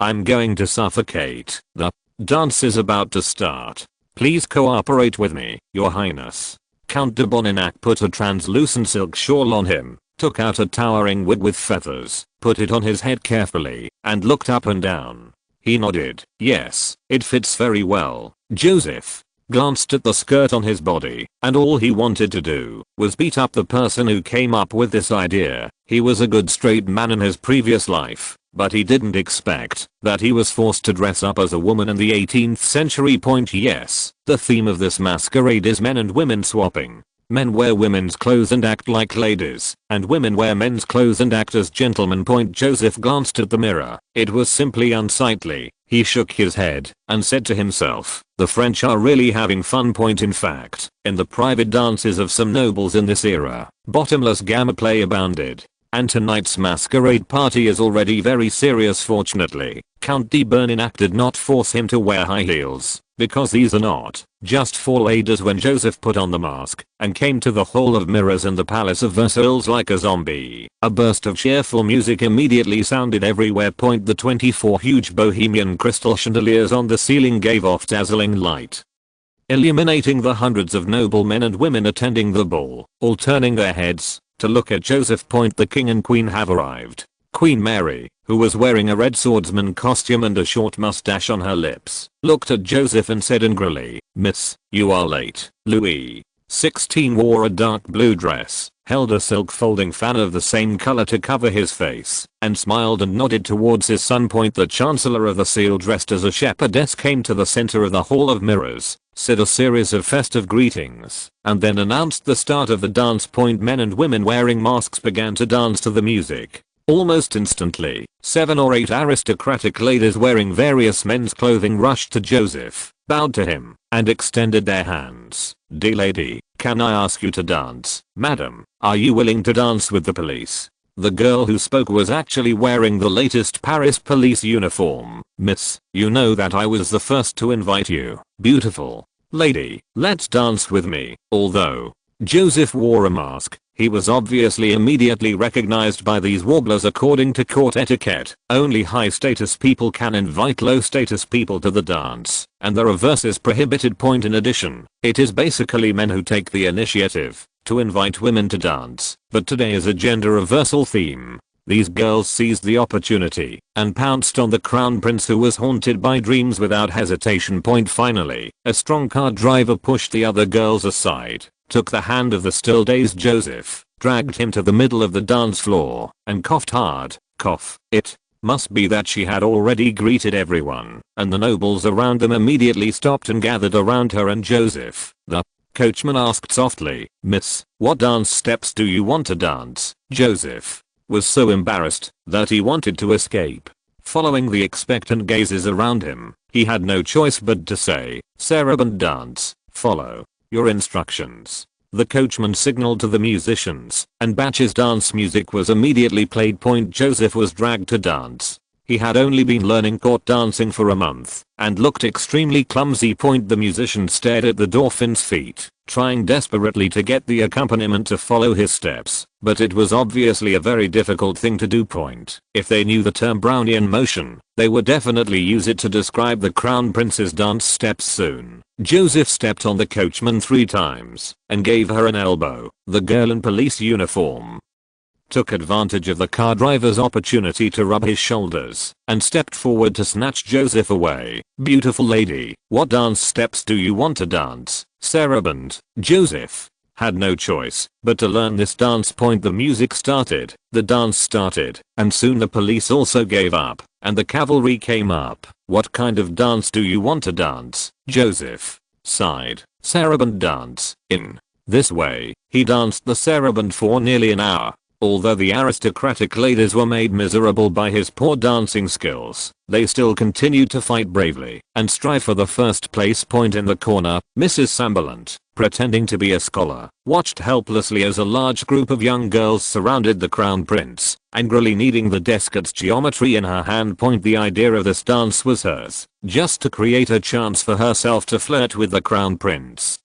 [SPEAKER 1] I'm going to suffocate. The dance is about to start. Please cooperate with me, Your Highness. Count de Boninac put a translucent silk shawl on him, took out a towering wig with feathers, put it on his head carefully, and looked up and down. He nodded. Yes, it fits very well. Joseph glanced at the skirt on his body, and all he wanted to do was beat up the person who came up with this idea. He was a good straight man in his previous life, but he didn't expect that he was forced to dress up as a woman in the 18th century. Yes, the theme of this masquerade is men and women swapping. Men wear women's clothes and act like ladies, and women wear men's clothes and act as gentlemen. Joseph glanced at the mirror. It was simply unsightly. He shook his head and said to himself, the French are really having fun. In fact, in the private dances of some nobles in this era, bottomless gamma play abounded. And tonight's masquerade party is already very serious. Fortunately, Count de Boninac did not force him to wear high heels, because these are not just for ladies. When Joseph put on the mask and came to the Hall of Mirrors in the Palace of Versailles like a zombie, a burst of cheerful music immediately sounded everywhere. The 24 huge bohemian crystal chandeliers on the ceiling gave off dazzling light, illuminating the hundreds of noble men and women attending the ball, all turning their heads to look at Joseph. The king and queen have arrived. Queen Mary, who was wearing a red swordsman costume and a short mustache on her lips, looked at Joseph and said angrily, Miss, you are late. Louis XVI wore a dark blue dress, held a silk folding fan of the same color to cover his face, and smiled and nodded towards his son. The Chancellor of the Seal, dressed as a shepherdess, came to the center of the Hall of Mirrors, said a series of festive greetings, and then announced the start of the dance. Men and women wearing masks began to dance to the music. Almost instantly, 7 or 8 aristocratic ladies wearing various men's clothing rushed to Joseph, bowed to him, and extended their hands. Dear lady, can I ask you to dance? Madam, are you willing to dance with the police? The girl who spoke was actually wearing the latest Paris police uniform. Miss, you know that I was the first to invite you. Beautiful lady, let's dance with me. Although Joseph wore a mask, he was obviously immediately recognized by these warblers. According to court etiquette, only high status people can invite low status people to the dance, and the reverse is prohibited. In addition, it is basically men who take the initiative to invite women to dance, but today is a gender reversal theme. These girls seized the opportunity and pounced on the crown prince, who was haunted by dreams without hesitation. Finally, a strong car driver pushed the other girls aside, took the hand of the still dazed Joseph, dragged him to the middle of the dance floor, and coughed hard. Cough. It must be that she had already greeted everyone, and the nobles around them immediately stopped and gathered around her and Joseph. The coachman asked softly, Miss, what dance steps do you want to dance? Joseph was so embarrassed that he wanted to escape. Following the expectant gazes around him, he had no choice but to say, saraband dance, follow your instructions. The coachman signaled to the musicians, and Batch's dance music was immediately played. Joseph was dragged to dance. He had only been learning court dancing for a month, and looked extremely clumsy. The musician stared at the Dauphin's feet, trying desperately to get the accompaniment to follow his steps, but it was obviously a very difficult thing to do. If they knew the term Brownian motion, they would definitely use it to describe the crown prince's dance steps soon. Joseph stepped on the coachman 3 times, and gave her an elbow. The girl in police uniform took advantage of the car driver's opportunity to rub his shoulders, and stepped forward to snatch Joseph away. Beautiful lady, what dance steps do you want to dance? Saraband. Joseph had no choice but to learn this dance. The music started, the dance started, and soon the police also gave up, and the cavalry came up. What kind of dance do you want to dance? Joseph sighed. Saraband dance. In this way, he danced the saraband for nearly an hour. Although the aristocratic ladies were made miserable by his poor dancing skills, they still continued to fight bravely and strive for the first place. In the corner, Mrs. Sambalant, pretending to be a scholar, watched helplessly as a large group of young girls surrounded the crown prince, angrily kneading the desket's geometry in her hand. The idea of this dance was hers, just to create a chance for herself to flirt with the crown prince.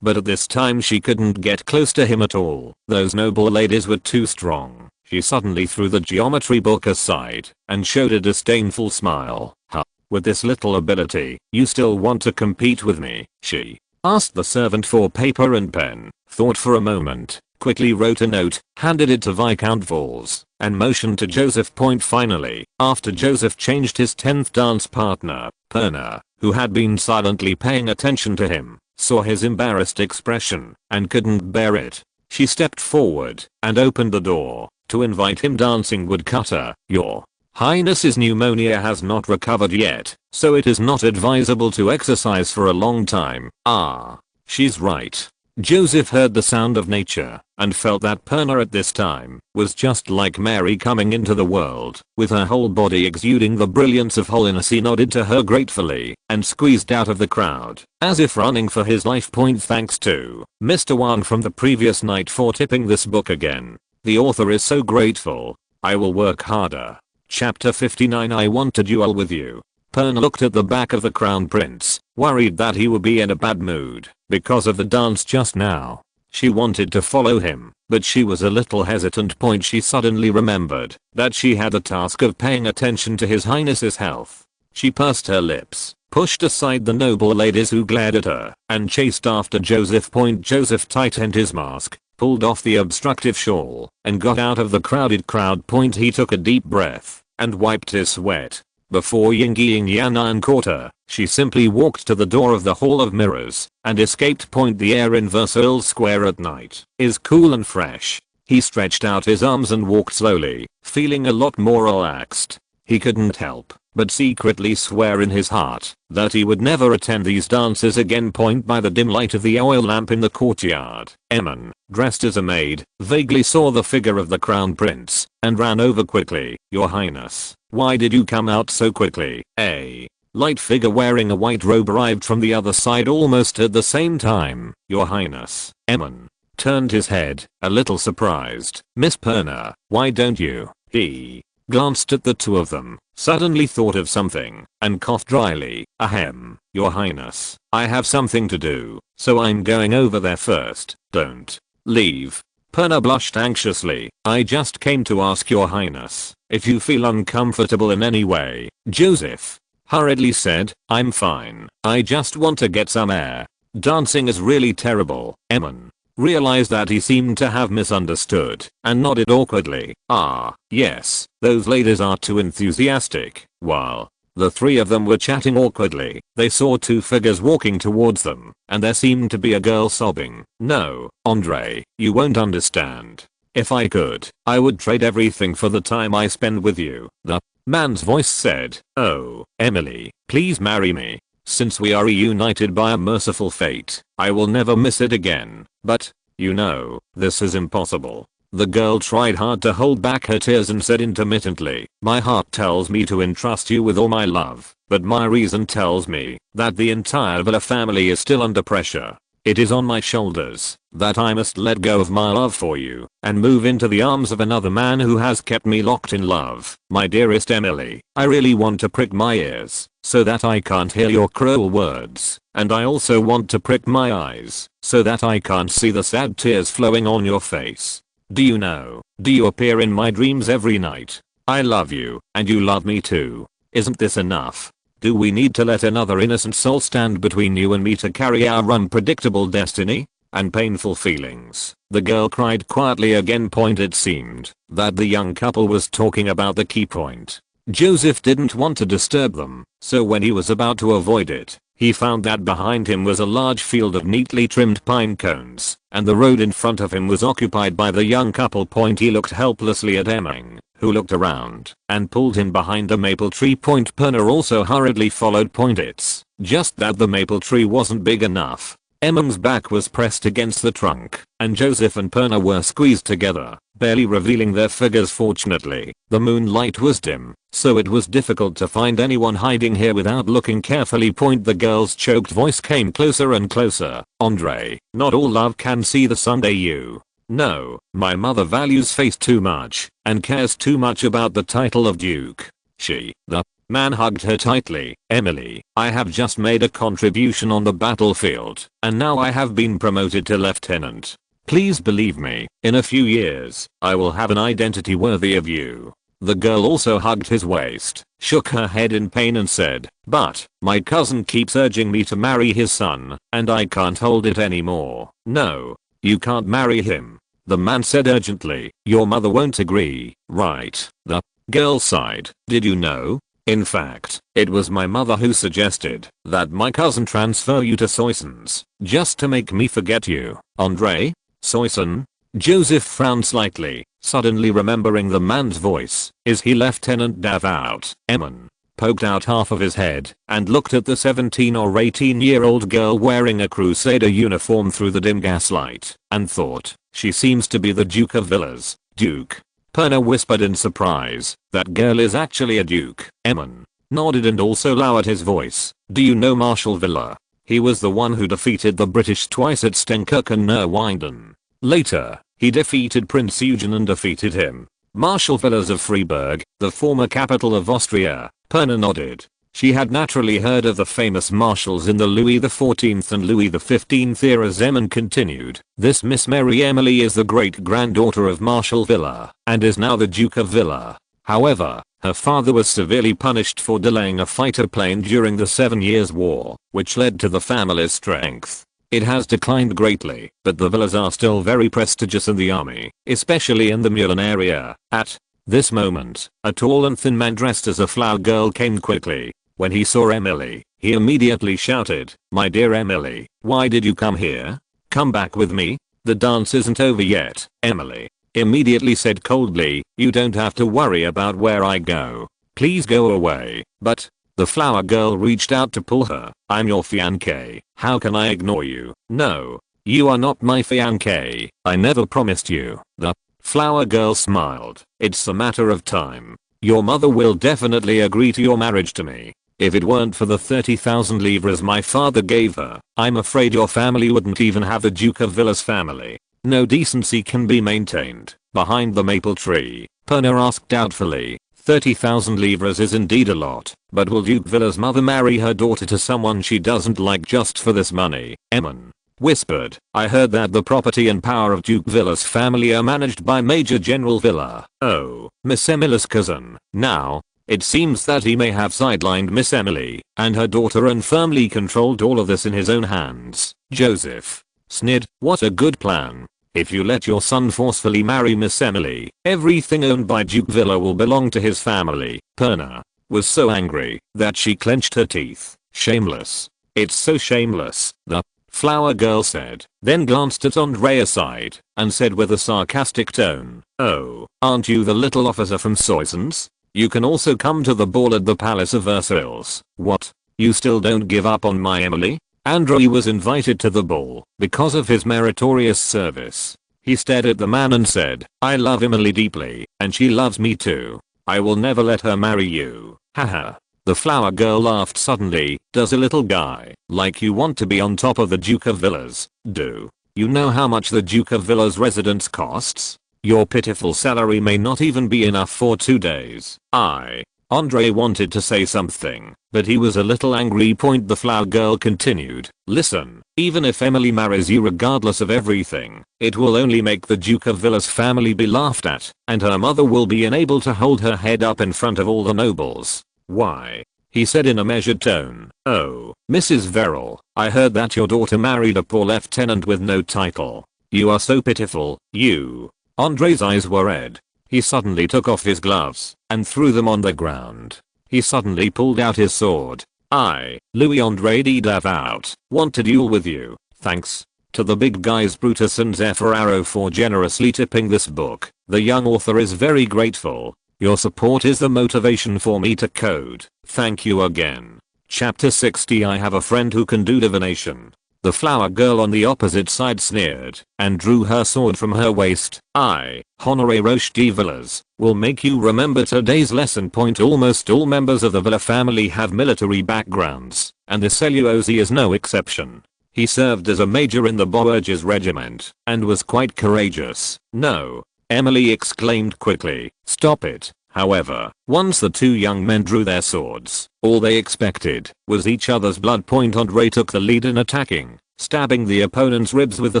[SPEAKER 1] but at this time she couldn't get close to him at all. Those noble ladies were too strong. She suddenly threw the geometry book aside and showed a disdainful smile. Huh. With this little ability, you still want to compete with me? She asked the servant for paper and pen, thought for a moment, quickly wrote a note, handed it to Viscount Valls, and motioned to Joseph. Finally, after Joseph changed his 10th dance partner, Perna, who had been silently paying attention to him, saw his embarrassed expression and couldn't bear it. She stepped forward and opened the door to invite him. Dancing woodcutter, Your Highness's pneumonia has not recovered yet, so it is not advisable to exercise for a long time. Ah, she's right. Joseph heard the sound of nature and felt that Perna at this time was just like Mary coming into the world, with her whole body exuding the brilliance of holiness. He nodded to her gratefully and squeezed out of the crowd, as if running for his life. Thanks to Mr. Wang from the previous night for tipping this book again. The author is so grateful. I will work harder. Chapter 59. I want to duel with you. Perna looked at the back of the Crown Prince, worried that he would be in a bad mood because of the dance just now. She wanted to follow him, but she was a little hesitant. She suddenly remembered that she had the task of paying attention to His Highness's health. She pursed her lips, pushed aside the noble ladies who glared at her, and chased after Joseph. Joseph tightened his mask, pulled off the obstructive shawl, and got out of the crowded crowd. He took a deep breath and wiped his sweat. Before Ying Yan caught her, she simply walked to the door of the Hall of Mirrors and escaped. The air in Versailles Square at night is cool and fresh. He stretched out his arms and walked slowly, feeling a lot more relaxed. He couldn't help but secretly swear in his heart that he would never attend these dances again. By the dim light of the oil lamp in the courtyard, Emma, dressed as a maid, vaguely saw the figure of the Crown Prince and ran over quickly. Your Highness, why did you come out so quickly? A light figure wearing a white robe arrived from the other side almost at the same time. Your Highness. Emma turned his head, a little surprised. Miss Perna, why don't you? He glanced at the two of them, suddenly thought of something, and coughed dryly. Ahem, Your Highness, I have something to do, so I'm going over there first. Don't leave. Perna blushed anxiously. I just came to ask Your Highness if you feel uncomfortable in any way. Joseph hurriedly said, I'm fine. I just want to get some air. Dancing is really terrible. Emma realized that he seemed to have misunderstood and nodded awkwardly. Ah, yes, those ladies are too enthusiastic. While the three of them were chatting awkwardly, they saw two figures walking towards them, and there seemed to be a girl sobbing. No, Andre, you won't understand. If I could, I would trade everything for the time I spend with you. The man's voice said, oh, Emily, please marry me. Since we are reunited by a merciful fate, I will never miss it again. But, you know, this is impossible. The girl tried hard to hold back her tears and said intermittently, my heart tells me to entrust you with all my love, but my reason tells me that the entire Villa family is still under pressure. It is on my shoulders that I must let go of my love for you and move into the arms of another man who has kept me locked in love. My dearest Emily, I really want to prick my ears so that I can't hear your cruel words, and I also want to prick my eyes so that I can't see the sad tears flowing on your face. Do you know? Do you appear in my dreams every night? I love you, and you love me too. Isn't this enough? Do we need to let another innocent soul stand between you and me to carry our unpredictable destiny and painful feelings? The girl cried quietly again. It seemed that the young couple was talking about the key point. Joseph didn't want to disturb them, so when he was about to avoid it, he found that behind him was a large field of neatly trimmed pine cones, and the road in front of him was occupied by the young couple. He looked helplessly at Emma, who looked around and pulled him behind a maple tree. Perna also hurriedly followed. It's just that the maple tree wasn't big enough. Emma's back was pressed against the trunk, and Joseph and Perna were squeezed together, barely revealing their figures. Fortunately, the moonlight was dim, so it was difficult to find anyone hiding here without looking carefully. The girl's choked voice came closer and closer. Andre, not all love can see the Sunday you. No, my mother values faith too much and cares too much about the title of Duke. She, the Man hugged her tightly. Emily, I have just made a contribution on the battlefield, and now I have been promoted to lieutenant. Please believe me, in a few years, I will have an identity worthy of you. The girl also hugged his waist, shook her head in pain and said, but, my cousin keeps urging me to marry his son, and I can't hold it anymore. No, you can't marry him. The man said urgently, your mother won't agree, right? The girl sighed. Did you know? In fact, it was my mother who suggested that my cousin transfer you to Soissons, just to make me forget you. Andre? Soissons? Joseph frowned slightly, suddenly remembering the man's voice. Is he Lieutenant Davout? Eamon poked out half of his head and looked at the 17 or 18-year-old girl wearing a crusader uniform through the dim gaslight and thought, she seems to be the Duke of Villars. Duke? Perna whispered in surprise, that girl is actually a duke. Eamon nodded and also lowered his voice. Do you know Marshal Villars? He was the one who defeated the British twice at Stenkirk and Neerwinden. Later, he defeated Prince Eugen and defeated him. Marshal Villars of Freiburg, the former capital of Austria. Perna nodded. She had naturally heard of the famous marshals in the Louis XIV and Louis XV eras. Eamon continued. This Miss Mary Emily is the great-granddaughter of Marshal Villars, and is now the Duke of Villars. However, her father was severely punished for delaying a fighter plane during the 7 Years' War, which led to the family's strength. It has declined greatly, but the Villars are still very prestigious in the army, especially in the Milan area. At this moment, a tall and thin man dressed as a flower girl came quickly. When he saw Emily, he immediately shouted, my dear Emily, why did you come here? Come back with me? The dance isn't over yet. Emily immediately said coldly, you don't have to worry about where I go. Please go away. But the flower girl reached out to pull her. I'm your fiancé. How can I ignore you? No, you are not my fiancé. I never promised you. The flower girl smiled. It's a matter of time. Your mother will definitely agree to your marriage to me. If it weren't for the 30,000 livres my father gave her, I'm afraid your family wouldn't even have the Duke of Villars family. No decency can be maintained. Behind the maple tree, Perna asked doubtfully, 30,000 livres is indeed a lot, but will Duke Villars' mother marry her daughter to someone she doesn't like just for this money? Eamon whispered, I heard that the property and power of Duke Villars' family are managed by Major General Villars. Oh, Miss Emily's cousin. Now, it seems that he may have sidelined Miss Emily and her daughter and firmly controlled all of this in his own hands. Joseph sneered, what a good plan. If you let your son forcefully marry Miss Emily, everything owned by Duke Villars will belong to his family. Perna was so angry that she clenched her teeth. Shameless. It's so shameless. The flower girl said, then glanced at Andre aside and said with a sarcastic tone, oh, aren't you the little officer from Soissons? You can also come to the ball at the Palace of Versailles. What? You still don't give up on my Emily? Andre was invited to the ball because of his meritorious service. He stared at the man and said, I love Emily deeply, and she loves me too. I will never let her marry you. Haha. The flower girl laughed suddenly. Does a little guy like you want to be on top of the Duke of Villars? Do you know how much the Duke of Villars' residence costs? Your pitiful salary may not even be enough for 2 days. Andre wanted to say something, but he was a little angry. The flower girl continued, listen, even if Emily marries you regardless of everything, it will only make the Duke of Villars' family be laughed at, and her mother will be unable to hold her head up in front of all the nobles. Why? He said in a measured tone. Oh, Mrs. Verrill, I heard that your daughter married a poor lieutenant with no title. You are so pitiful, you. Andre's eyes were red. He suddenly took off his gloves and threw them on the ground. He suddenly pulled out his sword. I, Louis-André de Davout, want to duel with you. Thanks to the big guys Brutus and Zeffiraro for generously tipping this book. The young author is very grateful. Your support is the motivation for me to code. Thank you again. Chapter 60. I have a friend who can do divination. The flower girl on the opposite side sneered and drew her sword from her waist. I, Honoré Roche de Villars, will make you remember today's lesson. Almost all members of the Villars family have military backgrounds, and the Celluosi is no exception. He served as a major in the Bourges regiment and was quite courageous. No, Emily exclaimed quickly. Stop it. However, once the two young men drew their swords, all they expected was each other's blood. Andre took the lead in attacking, stabbing the opponent's ribs with the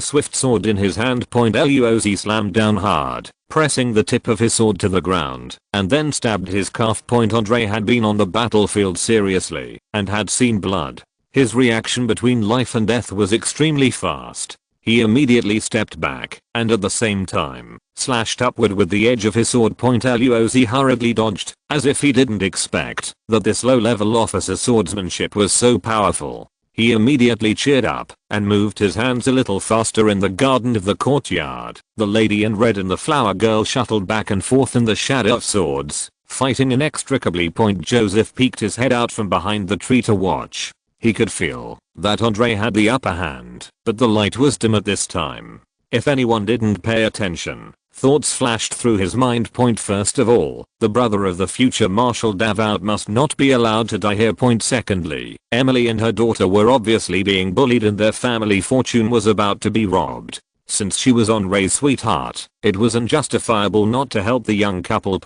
[SPEAKER 1] swift sword in his hand. Luozi slammed down hard, pressing the tip of his sword to the ground, and then stabbed his calf. Andre had been on the battlefield seriously, and had seen blood. His reaction between life and death was extremely fast. He immediately stepped back, and at the same time, slashed upward with the edge of his sword. Luozi hurriedly dodged, as if he didn't expect that this low-level officer's swordsmanship was so powerful. He immediately cheered up, and moved his hands a little faster in the garden of the courtyard. The lady in red and the flower girl shuttled back and forth in the shadow of swords, fighting inextricably. Joseph peeked his head out from behind the tree to watch. He could feel that Andre had the upper hand, but the light was dim at this time. If anyone didn't pay attention, thoughts flashed through his mind. First of all, the brother of the future Marshal Davout must not be allowed to die here. Secondly, Emily and her daughter were obviously being bullied and their family fortune was about to be robbed. Since she was Andre's sweetheart, it was unjustifiable not to help the young couple.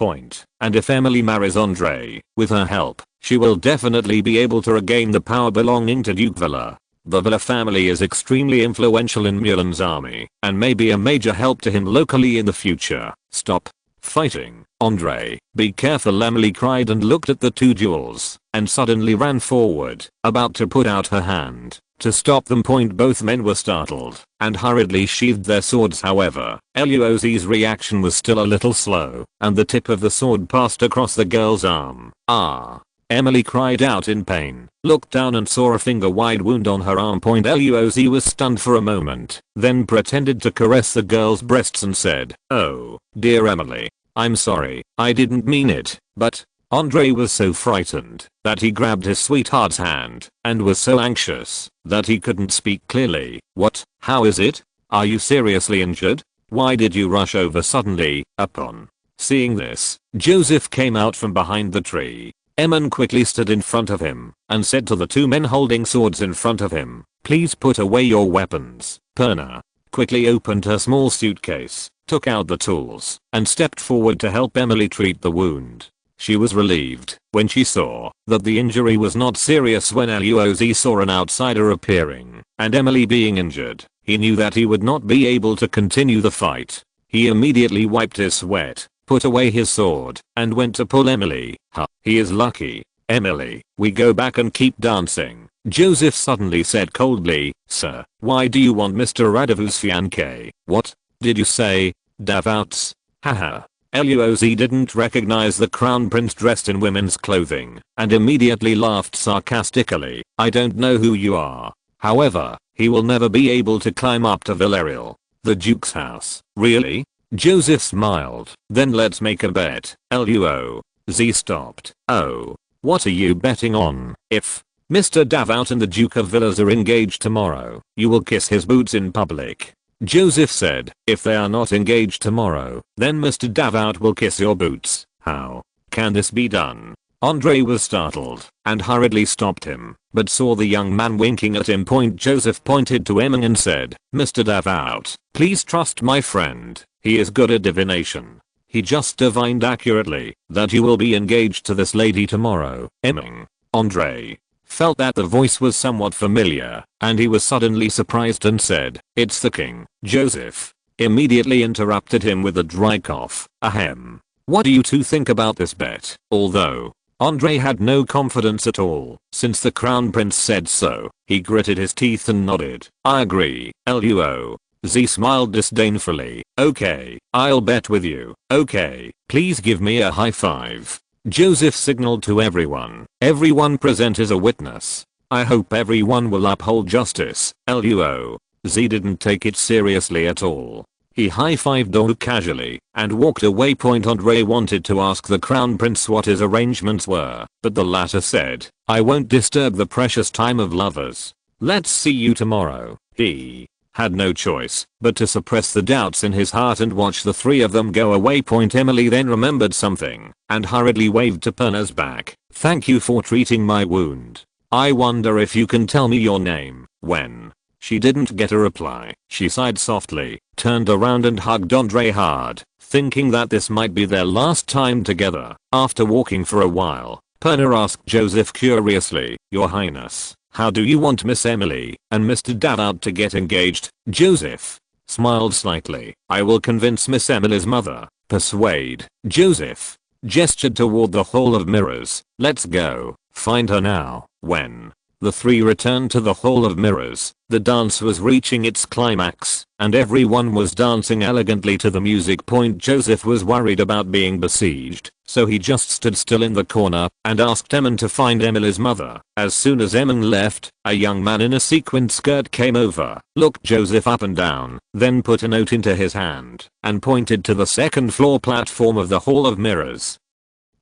[SPEAKER 1] And if Emily marries Andre, with her help, she will definitely be able to regain the power belonging to Duke Villa. The Villa family is extremely influential in Mulan's army, and may be a major help to him locally in the future. Stop fighting, Andre. Be careful, Emily cried and looked at the two jewels, and suddenly ran forward, about to put out her hand to stop them. Both men were startled, and hurriedly sheathed their swords. However, Luozi's reaction was still a little slow, and the tip of the sword passed across the girl's arm. Ah! Emily cried out in pain, looked down and saw a finger-wide wound on her arm. Luozi was stunned for a moment, then pretended to caress the girl's breasts and said, "Oh, dear Emily, I'm sorry, I didn't mean it, but..." Andre was so frightened that he grabbed his sweetheart's hand, and was so anxious that he couldn't speak clearly. "What? How is it? Are you seriously injured? Why did you rush over suddenly?" Upon seeing this, Joseph came out from behind the tree. Emin quickly stood in front of him, and said to the two men holding swords in front of him, "Please put away your weapons." Perna quickly opened her small suitcase, took out the tools, and stepped forward to help Emily treat the wound. She was relieved when she saw that the injury was not serious. When Luozi saw an outsider appearing, and Emily being injured, he knew that he would not be able to continue the fight. He immediately wiped his sweat, put away his sword, and went to pull Emily. He is lucky. "Emily, we go back and keep dancing," Joseph suddenly said coldly. "Sir, why do you want Mr. Radovou's fiancée?" "What did you say? Davout's?" Haha. Luozi didn't recognize the crown prince dressed in women's clothing, and immediately laughed sarcastically. "I don't know who you are. However, he will never be able to climb up to Villarreal, the Duke's house." "Really?" Joseph smiled. "Then let's make a bet." Luozi stopped. "Oh, what are you betting on?" "If Mr. Davout and the Duke of Villas are engaged tomorrow, you will kiss his boots in public." Joseph said, "If they are not engaged tomorrow, then Mr. Davout will kiss your boots." "How can this be done?" Andre was startled, and hurriedly stopped him, but saw the young man winking at him. Joseph pointed to Emin and said, "Mr. Davout, please trust my friend, he is good at divination. He just divined accurately that you will be engaged to this lady tomorrow." Emin. Andre felt that the voice was somewhat familiar, and he was suddenly surprised and said, "It's the king." Joseph immediately interrupted him with a dry cough. "Ahem. What do you two think about this bet?" Although Andre had no confidence at all, since the crown prince said so, he gritted his teeth and nodded. "I agree." Luozi smiled disdainfully. "Okay, I'll bet with you." "Okay, please give me a high five." Joseph signaled to everyone. "Everyone present as a witness. I hope everyone will uphold justice." Luozi didn't take it seriously at all. He high-fived Dauphin casually, and walked away. Andre wanted to ask the crown prince what his arrangements were, but the latter said, "I won't disturb the precious time of lovers. Let's see you tomorrow." He had no choice but to suppress the doubts in his heart and watch the three of them go away. Emily then remembered something, and hurriedly waved to Perna's back. "Thank you for treating my wound. I wonder if you can tell me your name." When she didn't get a reply, she sighed softly, turned around and hugged Andre hard. Thinking that this might be their last time together, after walking for a while, Perna asked Joseph curiously, "Your Highness, how do you want Miss Emily and Mr. Davant to get engaged?" Joseph smiled slightly. "I will convince Miss Emily's mother. Persuade." Joseph gestured toward the Hall of Mirrors. "Let's go find her now." When the three returned to the Hall of Mirrors, the dance was reaching its climax, and everyone was dancing elegantly to the music. Joseph was worried about being besieged, so he just stood still in the corner and asked Emmon to find Emily's mother. As soon as Emmon left, a young man in a sequined skirt came over, looked Joseph up and down, then put a note into his hand and pointed to the second floor platform of the Hall of Mirrors.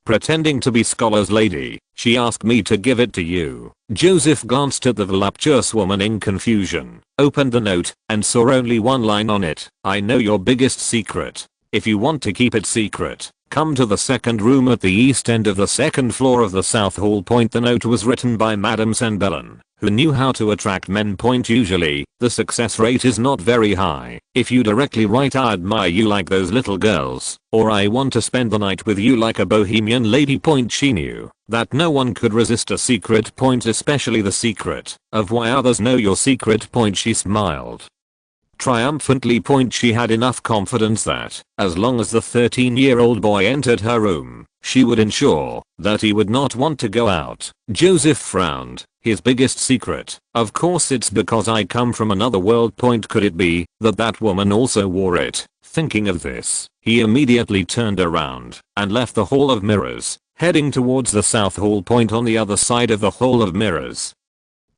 [SPEAKER 1] Pretending to be Scholar's lady, she asked me to give it to you. Joseph glanced at the voluptuous woman in confusion, opened the note, and saw only one line on it. "I know your biggest secret. If you want to keep it secret, come to the second room at the east end of the second floor of the South Hall." The note was written by Madame Sembellon, who knew how to attract men. Usually, the success rate is not very high. If you directly write "I admire you like those little girls," or "I want to spend the night with you like a bohemian lady," she knew that no one could resist a secret, especially the secret of why others know your secret. She smiled triumphantly. She had enough confidence that, as long as the 13-year-old boy entered her room, she would ensure that he would not want to go out. Joseph frowned. "His biggest secret? Of course it's because I come from another world. Could it be that that woman also wore it?" Thinking of this, he immediately turned around and left the Hall of Mirrors, heading towards the South Hall. On the other side of the Hall of Mirrors,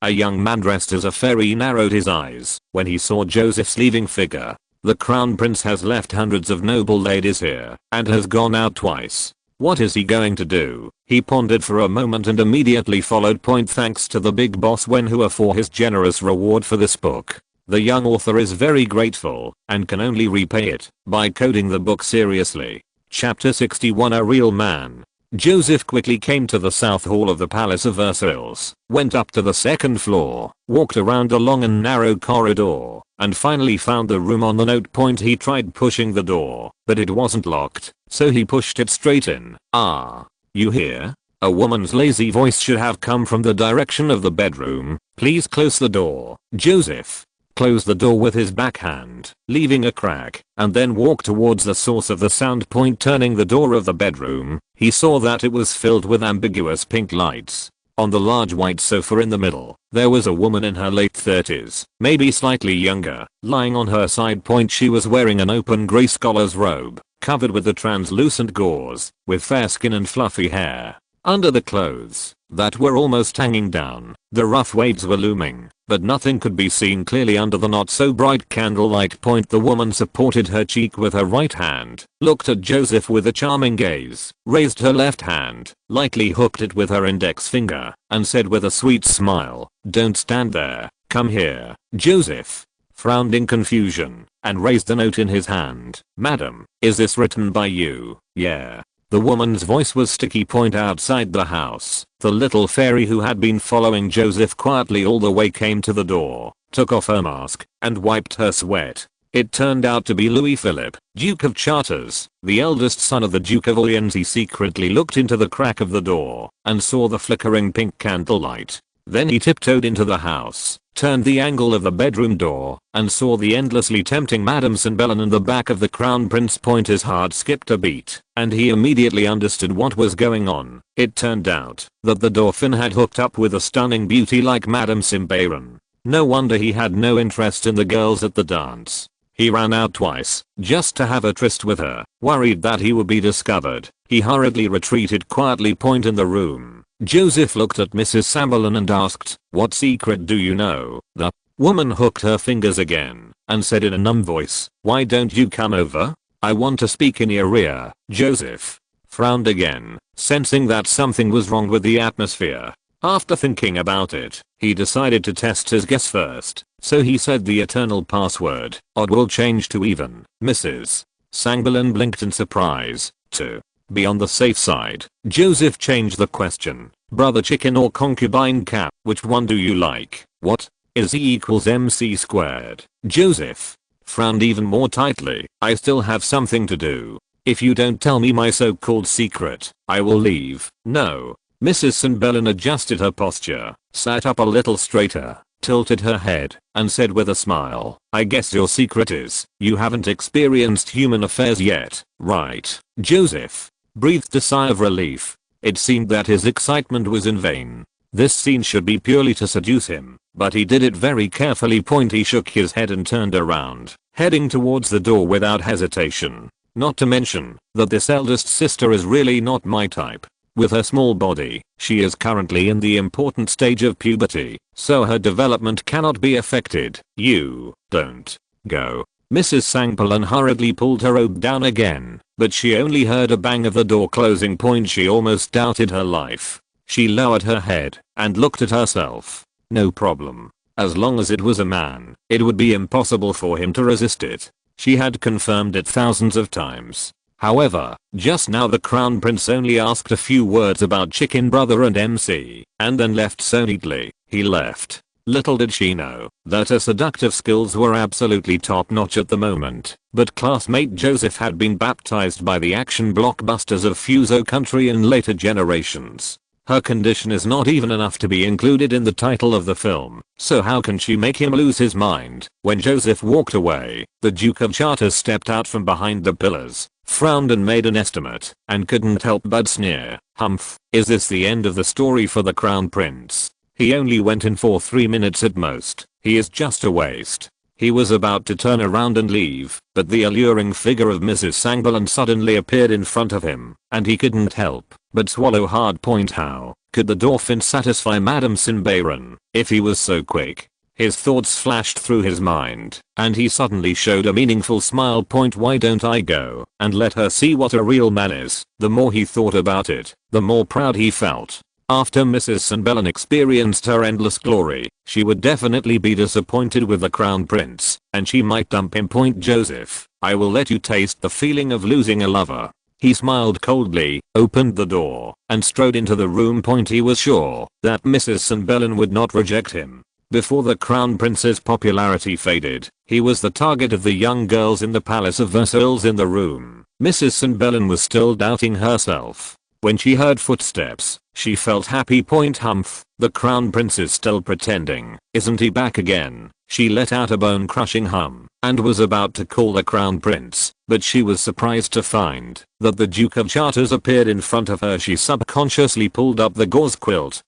[SPEAKER 1] a young man dressed as a fairy narrowed his eyes when he saw Joseph's leaving figure. "The Crown Prince has left hundreds of noble ladies here and has gone out twice. What is he going to do?" He pondered for a moment and immediately followed. Thanks to the big boss Wenhua for his generous reward for this book. The young author is very grateful and can only repay it by coding the book seriously. Chapter 61 A Real Man. Joseph quickly came to the South Hall of the Palace of Versailles, went up to the second floor, walked around a long and narrow corridor, and finally found the room on the note. He tried pushing the door, but it wasn't locked, so he pushed it straight in. "Ah, you here?" A woman's lazy voice should have come from the direction of the bedroom. "Please close the door." Joseph closed the door with his backhand, leaving a crack, and then walked towards the source of the sound. Turning the door of the bedroom, he saw that it was filled with ambiguous pink lights. On the large white sofa in the middle, there was a woman in her late 30s, maybe slightly younger, lying on her side. She was wearing an open grey scholar's robe, covered with the translucent gauze, with fair skin and fluffy hair. Under the clothes that were almost hanging down, the rough waves were looming, but nothing could be seen clearly under the not so bright candlelight. The woman supported her cheek with her right hand, looked at Joseph with a charming gaze, raised her left hand, lightly hooked it with her index finger, and said with a sweet smile, "Don't stand there, come here." Joseph frowned in confusion and raised the note in his hand. "Madam, is this written by you?" "Yeah." The woman's voice was sticky. Outside the house, the little fairy who had been following Joseph quietly all the way came to the door, took off her mask, and wiped her sweat. It turned out to be Louis Philippe, Duke of Chartres, the eldest son of the Duke of Orleans. He secretly looked into the crack of the door and saw the flickering pink candlelight. Then he tiptoed into the house, turned the angle of the bedroom door, and saw the endlessly tempting Madame Sembellon in the back of the Crown Prince. His heart skipped a beat, and he immediately understood what was going on. It turned out that the Dauphin had hooked up with a stunning beauty like Madame Sembellon. No wonder he had no interest in the girls at the dance. He ran out twice, just to have a tryst with her. Worried that he would be discovered, he hurriedly retreated quietly. In the room, Joseph looked at Mrs. Sembellon and asked, "What secret do you know?" The woman hooked her fingers again and said in a numb voice, "Why don't you come over? I want to speak in your ear." Joseph frowned again, sensing that something was wrong with the atmosphere. After thinking about it, he decided to test his guess first, so he said the eternal password. "Odd will change to even." Mrs. Sembellon blinked in surprise. To be on the safe side, Joseph changed the question. "Brother chicken or concubine cat, which one do you like?" "What is E equals MC squared?" Joseph frowned even more tightly. I still have something to do. If you don't tell me my so-called secret, I will leave. No. Mrs. St. Bellin adjusted her posture, sat up a little straighter, tilted her head, and said with a smile, I guess your secret is, you haven't experienced human affairs yet, right? Joseph breathed a sigh of relief. It seemed that his excitement was in vain. This scene should be purely to seduce him, but he did it very carefully. He shook his head and turned around, heading towards the door without hesitation. Not to mention that this eldest sister is really not my type. With her small body, she is currently in the important stage of puberty, so her development cannot be affected. You don't go. Mrs. St. Bellin hurriedly pulled her robe down again, but she only heard a bang of the door closing. She almost doubted her life. She lowered her head and looked at herself. No problem. As long as it was a man, it would be impossible for him to resist it. She had confirmed it thousands of times. However, just now the Crown Prince only asked a few words about Chicken Brother and MC, and then left so neatly. He left. Little did she know that her seductive skills were absolutely top-notch at the moment, but classmate Joseph had been baptized by the action blockbusters of Fuso country in later generations. Her condition is not even enough to be included in the title of the film, so how can she make him lose his mind? When Joseph walked away, the Duke of Chartres stepped out from behind the pillars, frowned and made an estimate, and couldn't help but sneer. Humph, is this the end of the story for the Crown Prince? He only went in for 3 minutes at most. He is just a waste. He was about to turn around and leave, but the alluring figure of Mrs. St. Bellin suddenly appeared in front of him, and he couldn't help but swallow hard. How could the Dauphin satisfy Madame St. Bellin if he was so quick? His thoughts flashed through his mind, and he suddenly showed a meaningful smile. Why don't I go and let her see what a real man is? The more he thought about it, the more proud he felt. After Mrs. St. Bellin experienced her endless glory, she would definitely be disappointed with the Crown Prince, and she might dump him. Joseph, I will let you taste the feeling of losing a lover. He smiled coldly, opened the door, and strode into the room. He was sure that Mrs. St. Bellin would not reject him. Before the Crown Prince's popularity faded, he was the target of the young girls in the Palace of Versailles in the room. Mrs. St. Bellin was still doubting herself. When she heard footsteps, she felt happy. Humph, the Crown Prince is still pretending, isn't he back again? She let out a bone-crushing hum, and was about to call the Crown Prince, but she was surprised to find that the Duke of Chartres appeared in front of her. She subconsciously pulled up the gauze quilt.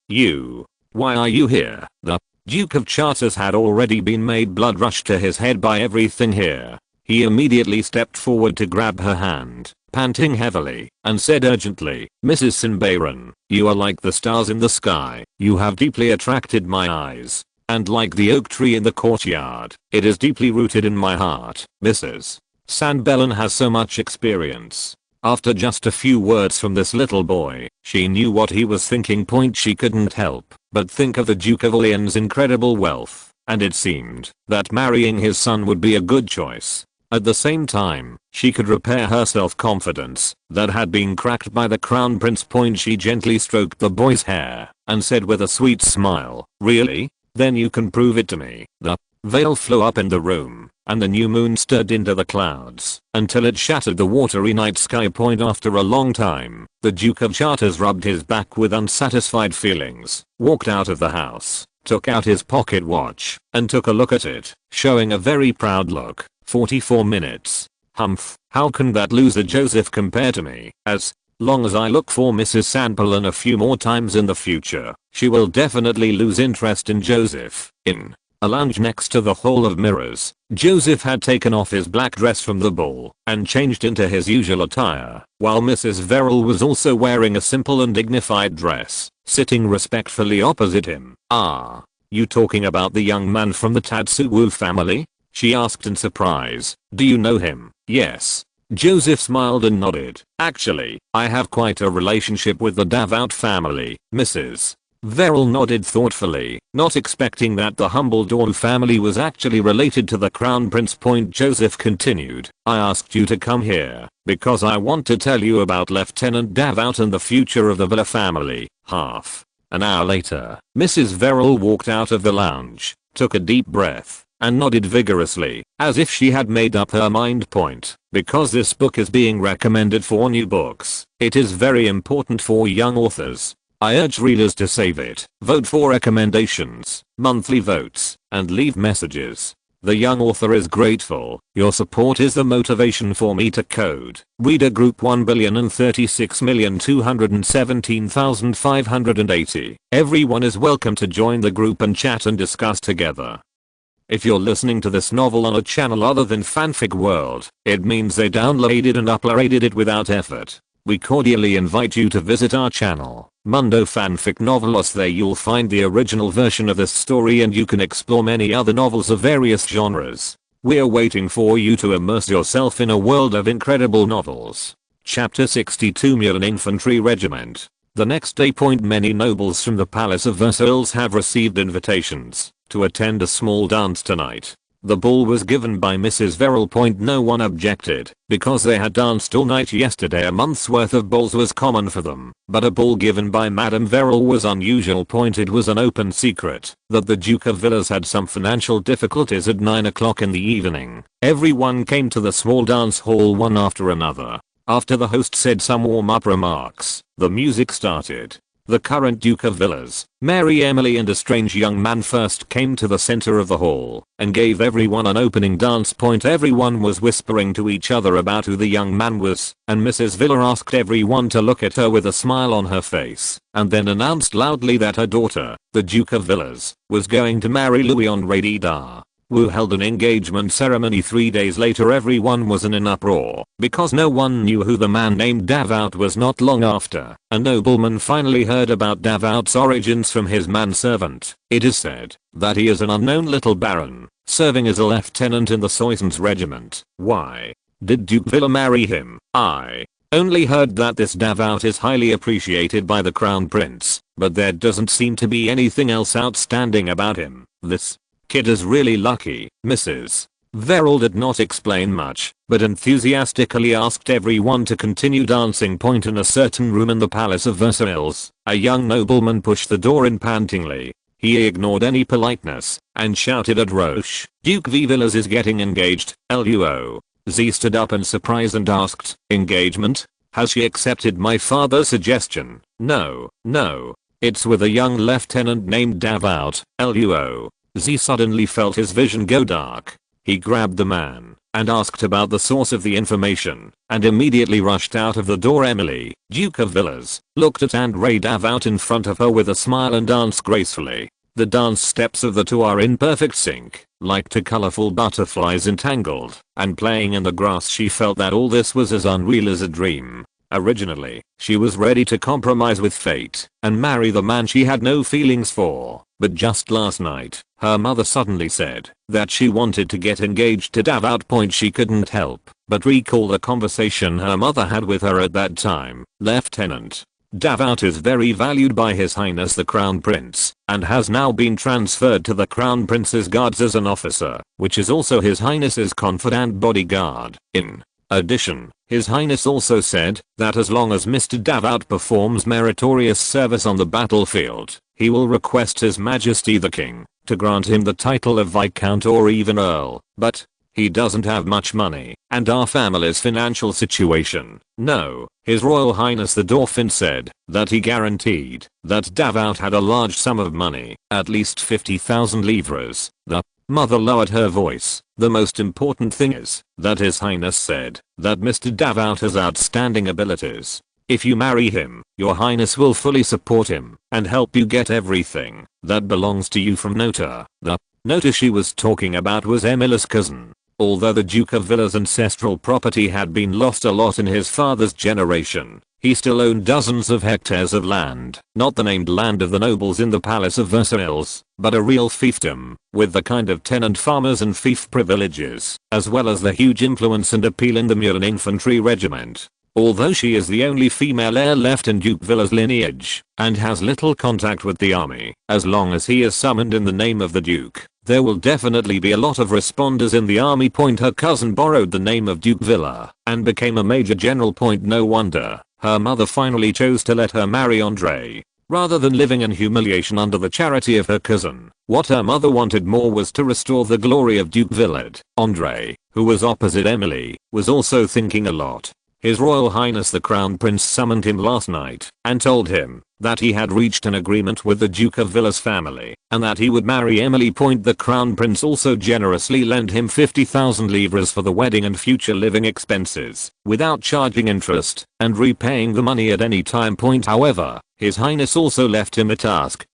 [SPEAKER 1] Why are you here? The Duke of Chartres had already been made. Blood rushed to his head by everything here. He immediately stepped forward to grab her hand, panting heavily, and said urgently, Mrs. St. Bellin, you are like the stars in the sky. You have deeply attracted my eyes. And like the oak tree in the courtyard, it is deeply rooted in my heart. Mrs. St. Bellin has so much experience. After just a few words from this little boy, she knew what he was thinking. She couldn't help but think of the Duke of Orleans' incredible wealth, and it seemed that marrying his son would be a good choice. At the same time, she could repair her self-confidence that had been cracked by the Crown Prince. She gently stroked the boy's hair and said with a sweet smile, really? Then you can prove it to me. The veil flew up in the room, and the new moon stirred into the clouds until it shattered the watery night sky. After a long time, the Duke of Chartres rubbed his back with unsatisfied feelings, walked out of the house, took out his pocket watch, and took a look at it, showing a very proud look. 44 minutes. Humph, how can that loser Joseph compare to me? As long as I look for Mrs. St. Bellin a few more times in the future, she will definitely lose interest in Joseph. In a lounge next to the Hall of Mirrors, Joseph had taken off his black dress from the ball and changed into his usual attire, while Mrs. Verrill was also wearing a simple and dignified dress, sitting respectfully opposite him. Ah, you talking about the young man from the Tatsuwu family? She asked in surprise. Do you know him? Yes. Joseph smiled and nodded. Actually, I have quite a relationship with the Dauphin family. Mrs. Verrill nodded thoughtfully, not expecting that the humble Dauphin family was actually related to the Crown Prince. Joseph continued, I asked you to come here because I want to tell you about Lieutenant Dauphin and the future of the Villa family. Half an hour later, Mrs. Verrill walked out of the lounge, took a deep breath, and nodded vigorously, as if she had made up her mind. Point. Because this book is being recommended for new books, it is very important for young authors. I urge readers to save it, vote for recommendations, monthly votes, and leave messages. The young author is grateful. Your support is the motivation for me to code. Reader group 1,036,217,580. Everyone is welcome to join the group and chat and discuss together. If you're listening to this novel on a channel other than Fanfic World, it means they downloaded and uploaded it without effort. We cordially invite you to visit our channel, Mundo Fanfic Novelos. There you'll find the original version of this story and you can explore many other novels of various genres. We're waiting for you to immerse yourself in a world of incredible novels. Chapter 62 Milan Infantry Regiment. The next day. Many nobles from the Palace of Versailles have received invitations to attend a small dance tonight. The ball was given by Mrs. Verrill. No one objected, because they had danced all night yesterday. A month's worth of balls was common for them, but a ball given by Madame Verrill was unusual. It was an open secret that the Duke of Villars had some financial difficulties. At 9 o'clock in the evening, everyone came to the small dance hall one after another. After the host said some warm-up remarks, the music started. The current Duke of Villars, Mary Emily, and a strange young man first came to the center of the hall and gave everyone an opening dance. Everyone was whispering to each other about who the young man was, and Mrs. Villars asked everyone to look at her with a smile on her face, and then announced loudly that her daughter, the Duke of Villars, was going to marry Louis Henri who held an engagement ceremony 3 days later. Everyone was in an uproar because no one knew who the man named Davout was. Not long after, a nobleman finally heard about Davout's origins from his manservant. It is said that he is an unknown little baron, serving as a lieutenant in the Soissons regiment. Why did Duke Villa marry him? I only heard that this Davout is highly appreciated by the crown prince, but there doesn't seem to be anything else outstanding about him. This kid is really lucky. Mrs. Verrill did not explain much, but enthusiastically asked everyone to continue dancing. In a certain room in the Palace of Versailles, a young nobleman pushed the door in pantingly. He ignored any politeness and shouted at Roche, "Duke V. Villars is getting engaged, LUO. Z stood up in surprise and asked, "Engagement? Has she accepted my father's suggestion?" No. It's with a young lieutenant named Davout, LUO. Z suddenly felt his vision go dark. He grabbed the man and asked about the source of the information and immediately rushed out of the door. Emily, Duke of Villars, looked at André Davout in front of her with a smile and danced gracefully. The dance steps of the two are in perfect sync, like two colorful butterflies entangled and playing in the grass. She felt that all this was as unreal as a dream. Originally, she was ready to compromise with fate and marry the man she had no feelings for, but just last night, her mother suddenly said that she wanted to get engaged to Davout. She couldn't help but recall the conversation her mother had with her at that time. Lieutenant Davout is very valued by His Highness the Crown Prince and has now been transferred to the Crown Prince's guards as an officer, which is also His Highness's confidant bodyguard. In addition, His Highness also said that as long as Mr. Davout performs meritorious service on the battlefield, he will request His Majesty the King to grant him the title of Viscount or even Earl, but he doesn't have much money, and our family's financial situation. No, His Royal Highness the Dauphin said that he guaranteed that Davout had a large sum of money, at least 50,000 livres. The mother lowered her voice. The most important thing is that His Highness said that Mr. Davout has outstanding abilities. If you marry him, your highness will fully support him and help you get everything that belongs to you from Nota. The Nota she was talking about was Emily's cousin. Although the Duke of Villars' ancestral property had been lost a lot in his father's generation, he still owned dozens of hectares of land, not the named land of the nobles in the Palace of Versailles, but a real fiefdom, with the kind of tenant farmers and fief privileges, as well as the huge influence and appeal in the Milan Infantry Regiment. Although she is the only female heir left in Duke Villa's lineage, and has little contact with the army, as long as he is summoned in the name of the Duke, there will definitely be a lot of responders in the army. Her cousin borrowed the name of Duke Villa, and became a major general. No wonder her mother finally chose to let her marry André. rather than living in humiliation under the charity of her cousin. What her mother wanted more was to restore the glory of Duke Villard. Andre, who was opposite Emily, was also thinking a lot. His Royal Highness the Crown Prince summoned him last night and told him that he had reached an agreement with the Duke of Villars family and that he would marry Emily. The Crown Prince also generously lent him 50,000 livres for the wedding and future living expenses without charging interest and repaying the money at any time. However, His Highness also left him a task,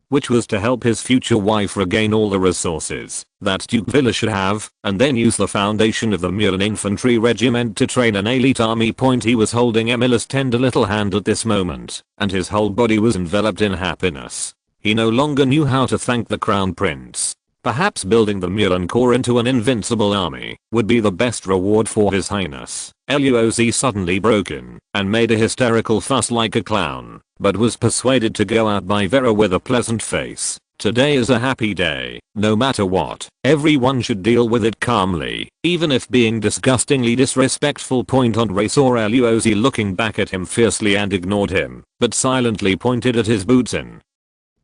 [SPEAKER 1] which was to help his future wife regain all the resources that Duke Villars should have, and then use the foundation of the Milan Infantry Regiment to train an elite army. He was holding Emily's tender little hand at this moment, and his whole body was enveloped in happiness. He no longer knew how to thank the Crown Prince. Perhaps building the Milan Corps into an invincible army would be the best reward for His Highness. Louis suddenly broke in and made a hysterical fuss like a clown, but was persuaded to go out by Vera with a pleasant face. Today is a happy day, no matter what. Everyone should deal with it calmly, even if being disgustingly disrespectful. Andre saw Louis looking back at him fiercely and ignored him, but silently pointed at his boots in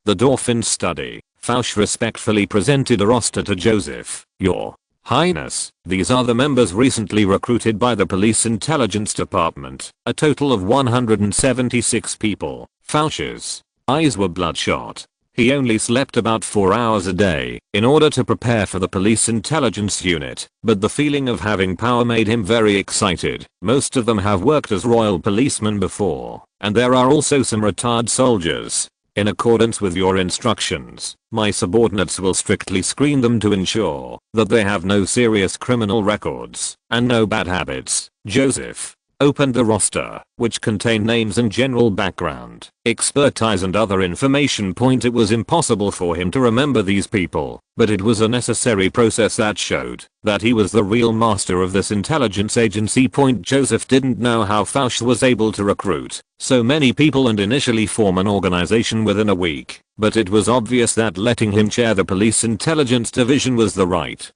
[SPEAKER 1] the Dauphin's study. Fouche respectfully presented a roster to Joseph. Your Highness, these are the members recently recruited by the Police Intelligence Department, a total of 176 people. Fouche's eyes were bloodshot. He only slept about 4 hours a day in order to prepare for the Police Intelligence Unit, but the feeling of having power made him very excited. Most of them have worked as royal policemen before, and there are also some retired soldiers. In accordance with your instructions, my subordinates will strictly screen them to ensure that they have no serious criminal records and no bad habits. Joseph opened the roster, which contained names and general background, expertise and other information. It was impossible for him to remember these people, but it was a necessary process that showed that he was the real master of this intelligence agency. Joseph didn't know how Fouche was able to recruit so many people and initially form an organization within a week, but it was obvious that letting him chair the police intelligence division was the right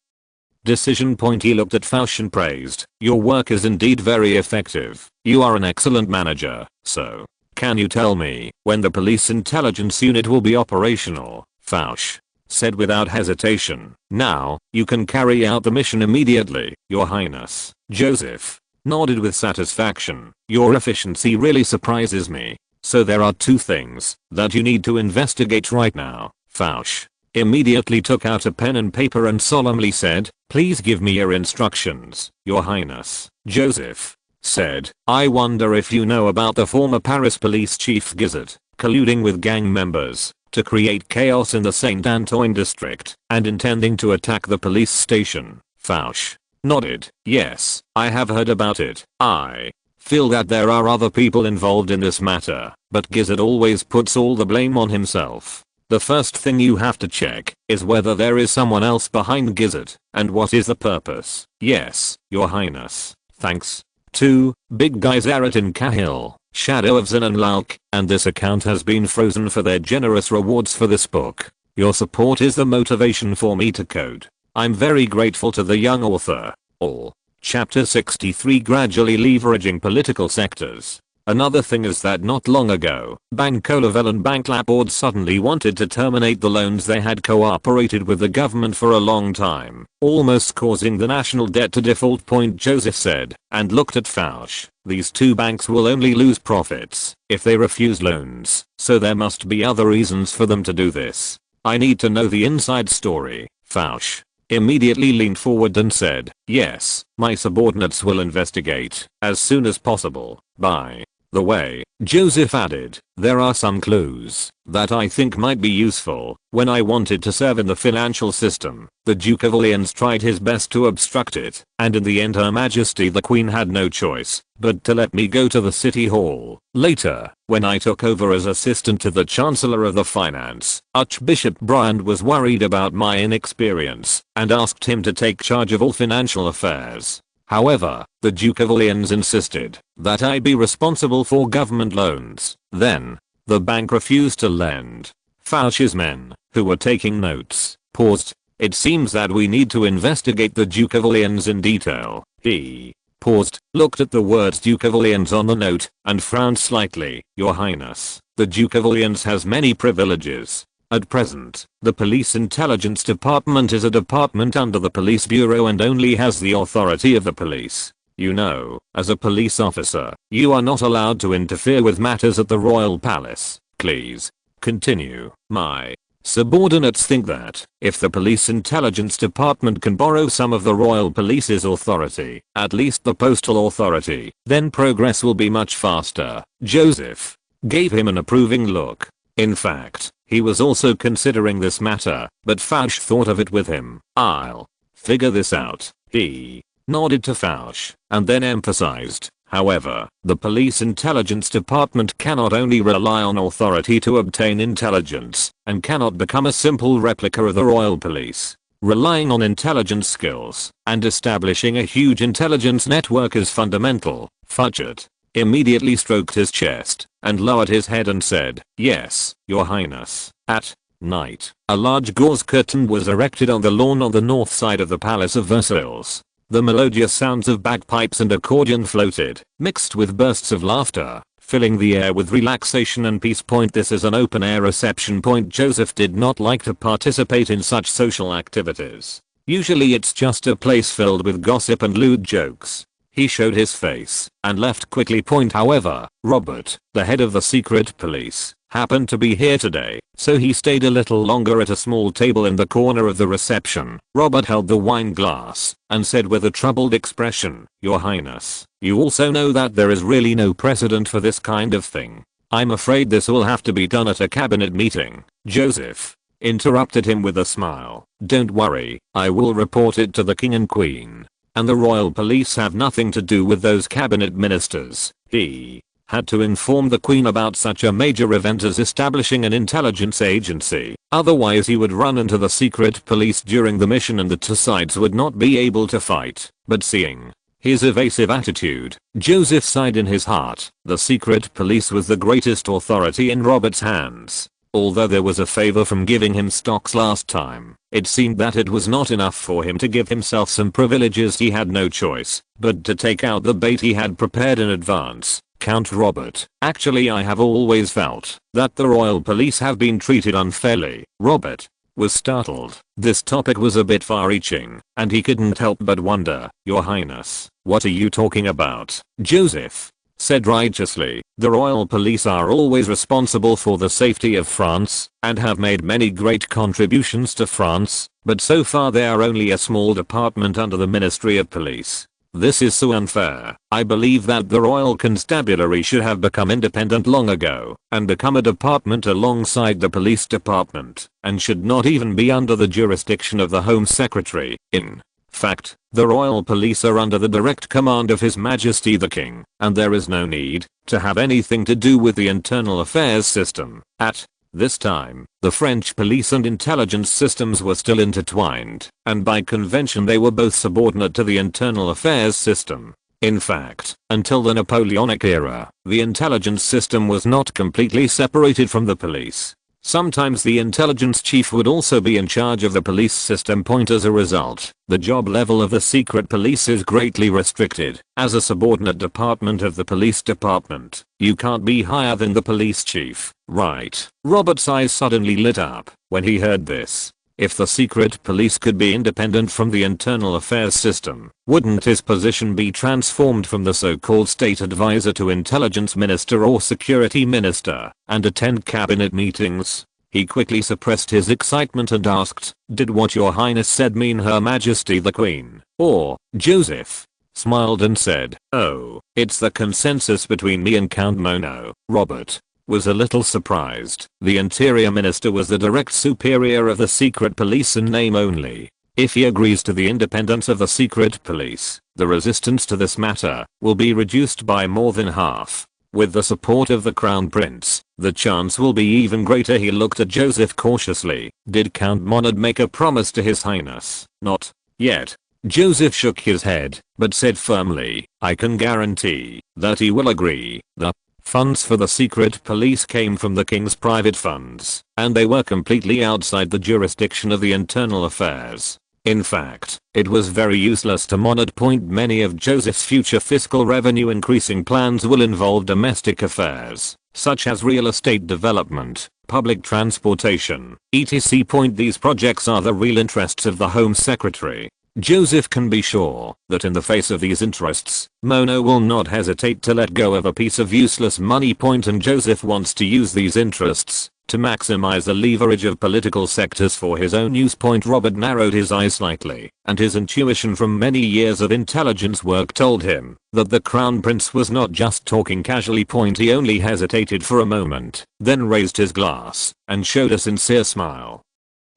[SPEAKER 1] decision. He looked at Fouche and praised, "Your work is indeed very effective. You are an excellent manager. So, can you tell me when the police intelligence unit will be operational?" Fouche said without hesitation, "Now, you can carry out the mission immediately, Your Highness." Joseph nodded with satisfaction. "Your efficiency really surprises me. So there are two things that you need to investigate right now." Fouche immediately took out a pen and paper and solemnly said, "Please give me your instructions, Your Highness." Joseph said, "I wonder if you know about the former Paris police chief Guizot colluding with gang members to create chaos in the Saint Antoine district and intending to attack the police station." Fouche nodded. "Yes, I have heard about it. I feel that there are other people involved in this matter, but Guizot always puts all the blame on himself. The first thing you have to check is whether there is someone else behind Guizot, and what is the purpose." "Yes, Your Highness. Thanks." 2. Big guys Arat in Cahill, Shadow of Zin and Lauk, and this account has been frozen for their generous rewards for this book. Your support is the motivation for me to code. I'm very grateful to the young author. All. Chapter 63 Gradually leveraging political sectors. Another thing is that not long ago, Banco Laval and Bank Lapord suddenly wanted to terminate the loans they had cooperated with the government for a long time, almost causing the national debt to default. Joseph said, and looked at Fouche. "These two banks will only lose profits if they refuse loans, so there must be other reasons for them to do this. I need to know the inside story." Fouche immediately leaned forward and said, "Yes, my subordinates will investigate as soon as possible. By the way," Joseph added, "there are some clues that I think might be useful. When I wanted to serve in the financial system, the Duke of Orleans tried his best to obstruct it, and in the end Her Majesty the Queen had no choice but to let me go to the City Hall. Later, when I took over as assistant to the Chancellor of the Finance, Archbishop Briand was worried about my inexperience and asked him to take charge of all financial affairs. However, the Duke of Orleans insisted that I be responsible for government loans. Then, the bank refused to lend." Fouche's men, who were taking notes, paused. "It seems that we need to investigate the Duke of Orleans in detail." He paused, looked at the words Duke of Orleans on the note, and frowned slightly. "Your Highness, The Duke of Orleans has many privileges. At present, the Police Intelligence Department is a department under the Police Bureau and only has the authority of the police. You know, as a police officer, you are not allowed to interfere with matters at the royal palace. Please continue. My subordinates think that, if the Police Intelligence Department can borrow some of the royal police's authority, at least the postal authority, then progress will be much faster. Joseph gave him an approving look. In fact, he was also considering this matter, but Fouche thought of it with him. I'll figure this out. He nodded to Fouche, and then emphasized, however, the Police Intelligence Department cannot only rely on authority to obtain intelligence, and cannot become a simple replica of the royal police. Relying on intelligence skills and establishing a huge intelligence network is fundamental. Fudget immediately stroked his chest and lowered his head and said, "Yes, Your Highness." At night, a large gauze curtain was erected on the lawn on the north side of the Palace of Versailles. The melodious sounds of bagpipes and accordion floated, mixed with bursts of laughter, filling the air with relaxation and peace. This is an open-air reception. Joseph did not like to participate in such social activities. Usually it's just a place filled with gossip and lewd jokes. He showed his face and left quickly. However, Robert, the head of the secret police, happened to be here today, so he stayed a little longer at a small table in the corner of the reception. Robert held the wine glass and said with a troubled expression, "Your Highness, you also know that there is really no precedent for this kind of thing. I'm afraid this will have to be done at a cabinet meeting." Joseph interrupted him with a smile. "Don't worry, I will report it to the king and queen. And the royal police have nothing to do with those cabinet ministers." He had to inform the queen about such a major event as establishing an intelligence agency, otherwise he would run into the secret police during the mission and the two sides would not be able to fight. But seeing his evasive attitude, Joseph sighed in his heart. The secret police was the greatest authority in Robert's hands. Although there was a favor from giving him stocks last time, it seemed that it was not enough for him to give himself some privileges. He had no choice but to take out the bait he had prepared in advance. "Count Robert, actually I have always felt that the royal police have been treated unfairly." Robert was startled. This topic was a bit far-reaching, and he couldn't help but wonder. "Your Highness, what are you talking about?" Joseph said righteously, "The royal police are always responsible for the safety of France, and have made many great contributions to France, but so far they are only a small department under the Ministry of Police. This is so unfair. I believe that the Royal Constabulary should have become independent long ago, and become a department alongside the police department, and should not even be under the jurisdiction of the Home Secretary. In fact, the royal police are under the direct command of His Majesty the King, and there is no need to have anything to do with the internal affairs system." At this time, the French police and intelligence systems were still intertwined, and by convention they were both subordinate to the internal affairs system. In fact, until the Napoleonic era, the intelligence system was not completely separated from the police. Sometimes the intelligence chief would also be in charge of the police system. As a result, the job level of the secret police is greatly restricted. As a subordinate department of the police department, you can't be higher than the police chief, right? Robert's eyes suddenly lit up when he heard this. If the secret police could be independent from the internal affairs system, wouldn't his position be transformed from the so-called state advisor to intelligence minister or security minister, and attend cabinet meetings? He quickly suppressed his excitement and asked, "Did what your highness said mean Her Majesty the Queen, or?" Joseph smiled and said, "Oh, it's the consensus between me and Count Mono." Robert was a little surprised. The interior minister was the direct superior of the secret police in name only. If he agrees to the independence of the secret police, the resistance to this matter will be reduced by more than half. With the support of the crown prince, the chance will be even greater. He looked at Joseph cautiously. "Did Count Monod make a promise to His Highness?" "Not yet." Joseph shook his head, but said firmly, "I can guarantee that he will agree." The funds for the secret police came from the king's private funds, and they were completely outside the jurisdiction of the internal affairs. In fact, it was very useless to Monod. Many of Joseph's future fiscal revenue increasing plans will involve domestic affairs. such as real estate development, public transportation, etc. These projects are the real interests of the Home Secretary. Joseph can be sure that in the face of these interests, Mono will not hesitate to let go of a piece of useless money. And Joseph wants to use these interests to maximize the leverage of political sectors for his own use. Robert narrowed his eyes slightly, and his intuition from many years of intelligence work told him that the Crown Prince was not just talking casually. He only hesitated for a moment, then raised his glass and showed a sincere smile.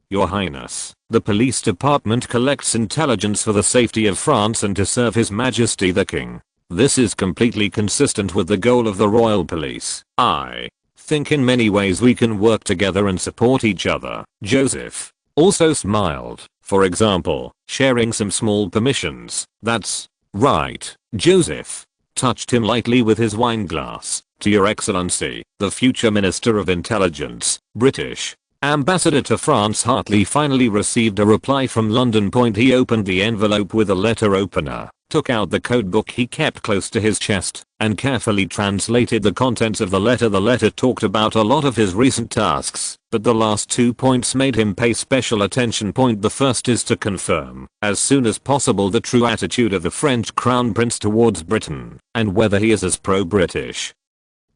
[SPEAKER 1] Your Highness, the police department collects intelligence for the safety of France and to serve His Majesty the King. This is completely consistent with the goal of the royal police. I think in many ways we can work together and support each other. Joseph also smiled, for example, sharing some small permissions. That's right. Joseph touched him lightly with his wine glass. To Your Excellency, the future Minister of Intelligence, British Ambassador to France Hartley finally received a reply from London. He opened the envelope with a letter opener, took out the code book he kept close to his chest, and carefully translated the contents of the letter. The letter talked about a lot of his recent tasks, but the last 2 points made him pay special attention. The first is to confirm, as soon as possible, the true attitude of the French Crown Prince towards Britain, and whether he is as pro-British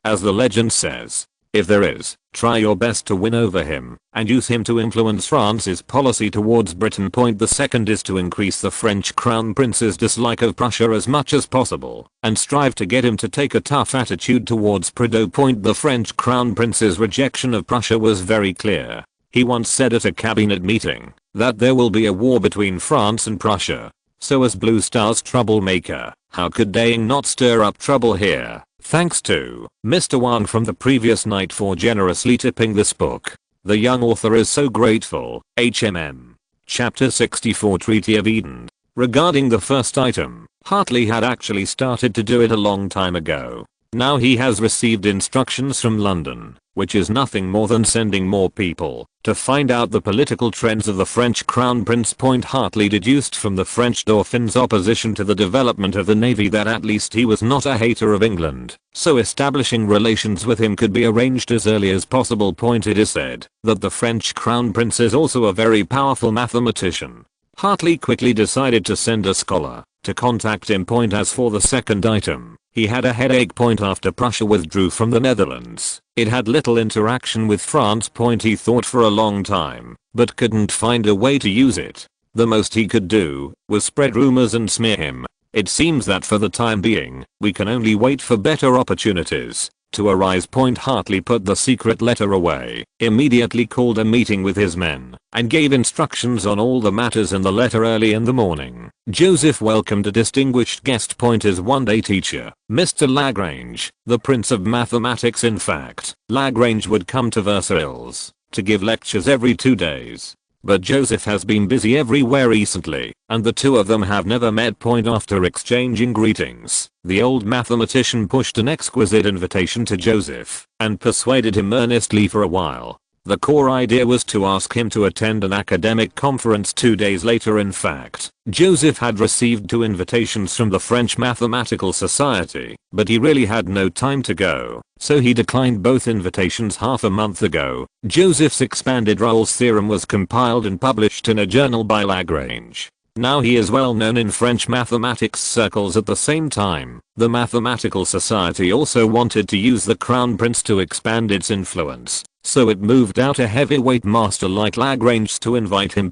[SPEAKER 1] as the legend says. If there is, try your best to win over him, and use him to influence France's policy towards Britain. The second is to increase the French Crown Prince's dislike of Prussia as much as possible, and strive to get him to take a tough attitude towards Prideaux. The French Crown Prince's rejection of Prussia was very clear. He once said at a cabinet meeting that there will be a war between France and Prussia. So as Blue Star's troublemaker, how could Daying not stir up trouble here? Thanks to Mr. Wan from the previous night for generously tipping this book. The young author is so grateful. HMM. Chapter 64 Treaty of Eden. Regarding the first item, Hartley had actually started to do it a long time ago. Now he has received instructions from London, which is nothing more than sending more people to find out the political trends of the French Crown Prince. Hartley deduced from the French Dauphin's opposition to the development of the navy that at least he was not a hater of England, so establishing relations with him could be arranged as early as possible. It is said that the French Crown Prince is also a very powerful mathematician. Hartley quickly decided to send a scholar to contact him. As for the second item, he had a headache. After Prussia withdrew from the Netherlands, it had little interaction with France. He thought for a long time, but couldn't find a way to use it. The most he could do was spread rumors and smear him. It seems that for the time being, we can only wait for better opportunities to arise. Hartley put the secret letter away, immediately called a meeting with his men, and gave instructions on all the matters in the letter early in the morning. Joseph welcomed a distinguished guest. His one-day teacher, Mr. Lagrange, the Prince of Mathematics. In fact, Lagrange would come to Versailles to give lectures every 2 days. But Joseph has been busy everywhere recently, and the two of them have never met. After exchanging greetings, the old mathematician pushed an exquisite invitation to Joseph, and persuaded him earnestly for a while. The core idea was to ask him to attend an academic conference 2 days later. In fact, Joseph had received 2 invitations from the French Mathematical Society, but he really had no time to go, so he declined both invitations half a month ago. Joseph's expanded Rolle's theorem was compiled and published in a journal by Lagrange. Now he is well known in French mathematics circles. At the same time, the Mathematical Society also wanted to use the Crown Prince to expand its influence, so it moved out a heavyweight master like Lagrange to invite him.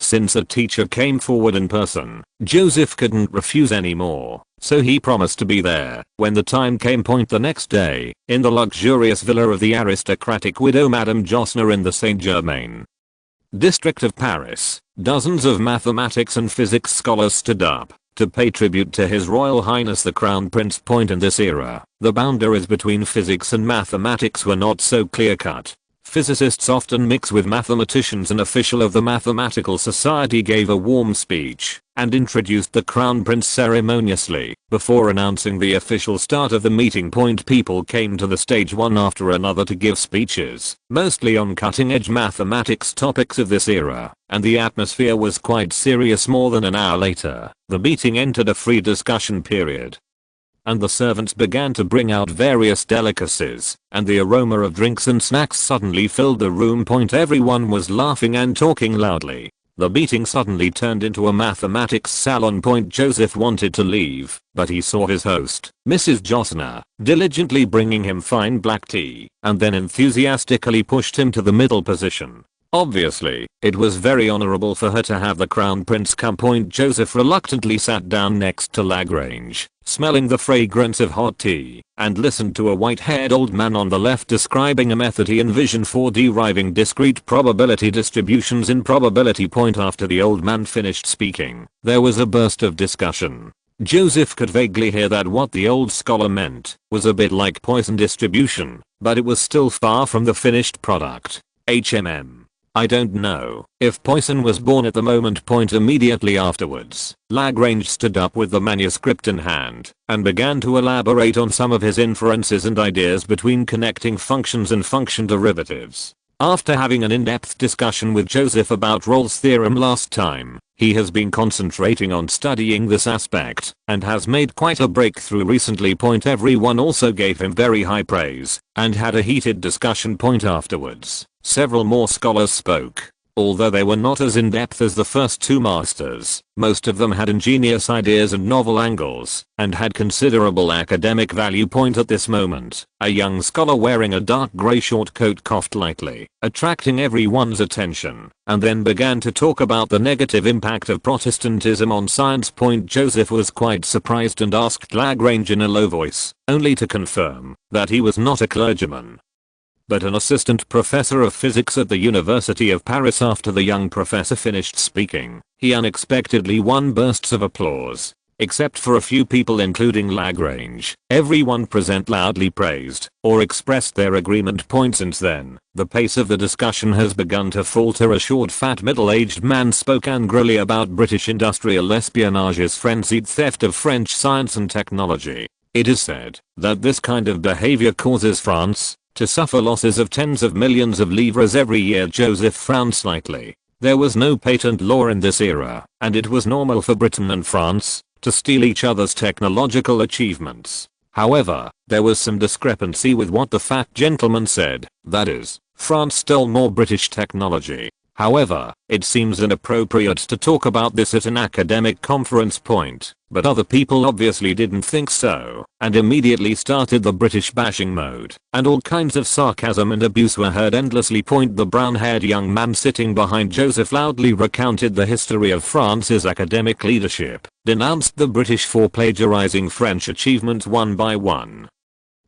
[SPEAKER 1] Since a teacher came forward in person, Joseph couldn't refuse anymore, so he promised to be there when the time came. The next day, in the luxurious villa of the aristocratic widow Madame Josner in the Saint-Germain district of Paris, dozens of mathematics and physics scholars stood up to pay tribute to His Royal Highness the Crown Prince. In this era, the boundaries between physics and mathematics were not so clear-cut. Physicists often mix with mathematicians. An official of the Mathematical Society gave a warm speech and introduced the Crown Prince ceremoniously before announcing the official start of the meeting. People came to the stage one after another to give speeches, mostly on cutting-edge mathematics topics of this era, and the atmosphere was quite serious. More than an hour later, the meeting entered a free discussion period. and the servants began to bring out various delicacies, and the aroma of drinks and snacks suddenly filled the room. Everyone was laughing and talking loudly. The meeting suddenly turned into a mathematics salon. Joseph wanted to leave, but he saw his host, Mrs. Josner, diligently bringing him fine black tea, and then enthusiastically pushed him to the middle position. Obviously, it was very honorable for her to have the crown prince come. Joseph reluctantly sat down next to Lagrange, smelling the fragrance of hot tea, and listened to a white-haired old man on the left describing a method he envisioned for deriving discrete probability distributions in probability. After the old man finished speaking, there was a burst of discussion. Joseph could vaguely hear that what the old scholar meant was a bit like Poisson distribution, but it was still far from the finished product. I don't know if Poisson was born at the moment. Immediately afterwards, Lagrange stood up with the manuscript in hand and began to elaborate on some of his inferences and ideas between connecting functions and function derivatives. After having an in-depth discussion with Joseph about Rolle's theorem last time, he has been concentrating on studying this aspect and has made quite a breakthrough recently. Everyone also gave him very high praise and had a heated discussion. Afterwards, several more scholars spoke. Although they were not as in-depth as the first two masters, most of them had ingenious ideas and novel angles, and had considerable academic value. At this moment, a young scholar wearing a dark grey short coat coughed lightly, attracting everyone's attention, and then began to talk about the negative impact of Protestantism on science. Joseph was quite surprised and asked Lagrange in a low voice, only to confirm that he was not a clergyman, but an assistant professor of physics at the University of Paris. After the young professor finished speaking, he unexpectedly won bursts of applause. Except for a few people including Lagrange, everyone present loudly praised or expressed their agreement. Since then, the pace of the discussion has begun to falter. A short fat middle-aged man spoke angrily about British industrial espionage's frenzied theft of French science and technology. It is said that this kind of behavior causes France to suffer losses of tens of millions of livres every year. Joseph frowned slightly. There was no patent law in this era, and it was normal for Britain and France to steal each other's technological achievements. However, there was some discrepancy with what the fat gentleman said, that is, France stole more British technology. However, it seems inappropriate to talk about this at an academic conference. But other people obviously didn't think so, and immediately started the British bashing mode, and all kinds of sarcasm and abuse were heard endlessly. The brown-haired young man sitting behind Joseph loudly recounted the history of France's academic leadership, denounced the British for plagiarizing French achievements one by one,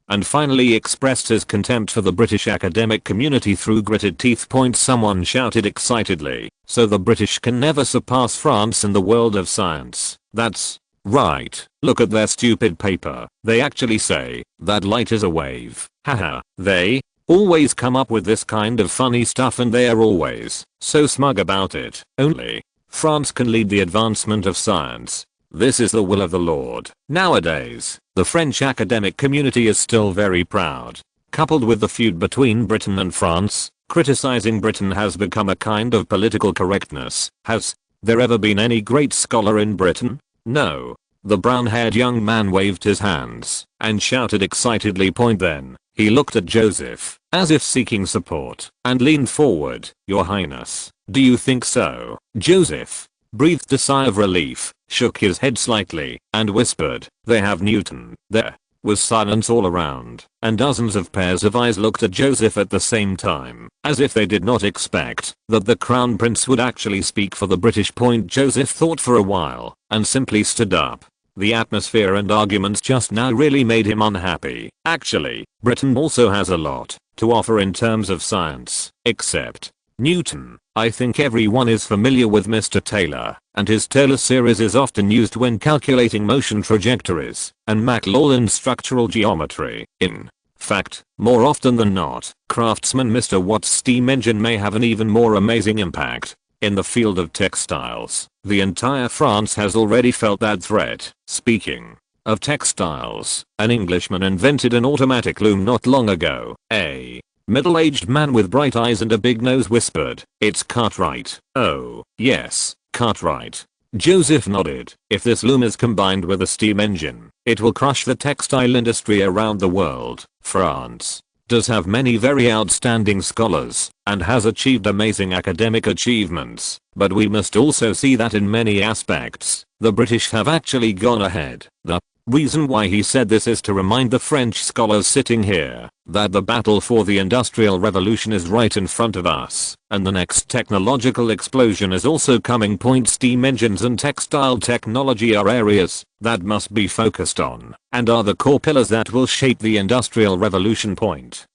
[SPEAKER 1] and finally expressed his contempt for the British academic community through gritted teeth. Someone shouted excitedly, so the British can never surpass France in the world of science. That's right, look at their stupid paper. They actually say that light is a wave. Haha, they always come up with this kind of funny stuff and they are always so smug about it. Only France can lead the advancement of science. This is the will of the Lord. Nowadays, the French academic community is still very proud. Coupled with the feud between Britain and France, criticizing Britain has become a kind of political correctness. Has there ever been any great scholar in Britain? No. The brown-haired young man waved his hands and shouted excitedly. Then, he looked at Joseph, as if seeking support, and leaned forward. Your Highness, do you think so? Joseph breathed a sigh of relief, shook his head slightly, and whispered, they have Newton. There was silence all around, and dozens of pairs of eyes looked at Joseph at the same time, as if they did not expect that the Crown Prince would actually speak for the British. Joseph thought for a while, and simply stood up. The atmosphere and arguments just now really made him unhappy. Actually, Britain also has a lot to offer in terms of science, except Newton. I think everyone is familiar with Mr. Taylor, and his Taylor series is often used when calculating motion trajectories and Maclaurin's structural geometry. In fact, more often than not, craftsman Mr. Watt's steam engine may have an even more amazing impact. In the field of textiles, the entire France has already felt that threat. Speaking of textiles, an Englishman invented an automatic loom not long ago. A middle-aged man with bright eyes and a big nose whispered, it's Cartwright. Oh, yes, Cartwright. Joseph nodded. If this loom is combined with a steam engine, It will crush the textile industry around the world. France does have many very outstanding scholars and has achieved amazing academic achievements, but we must also see that in many aspects, the British have actually gone ahead. The reason why he said this is to remind the French scholars sitting here that the battle for the Industrial Revolution is right in front of us, and the next technological explosion is also coming. Steam engines and textile technology are areas that must be focused on and are the core pillars that will shape the Industrial Revolution.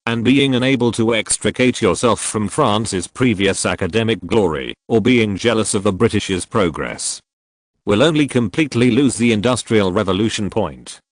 [SPEAKER 1] And being unable to extricate yourself from France's previous academic glory or being jealous of the British's progress will only completely lose the Industrial Revolution.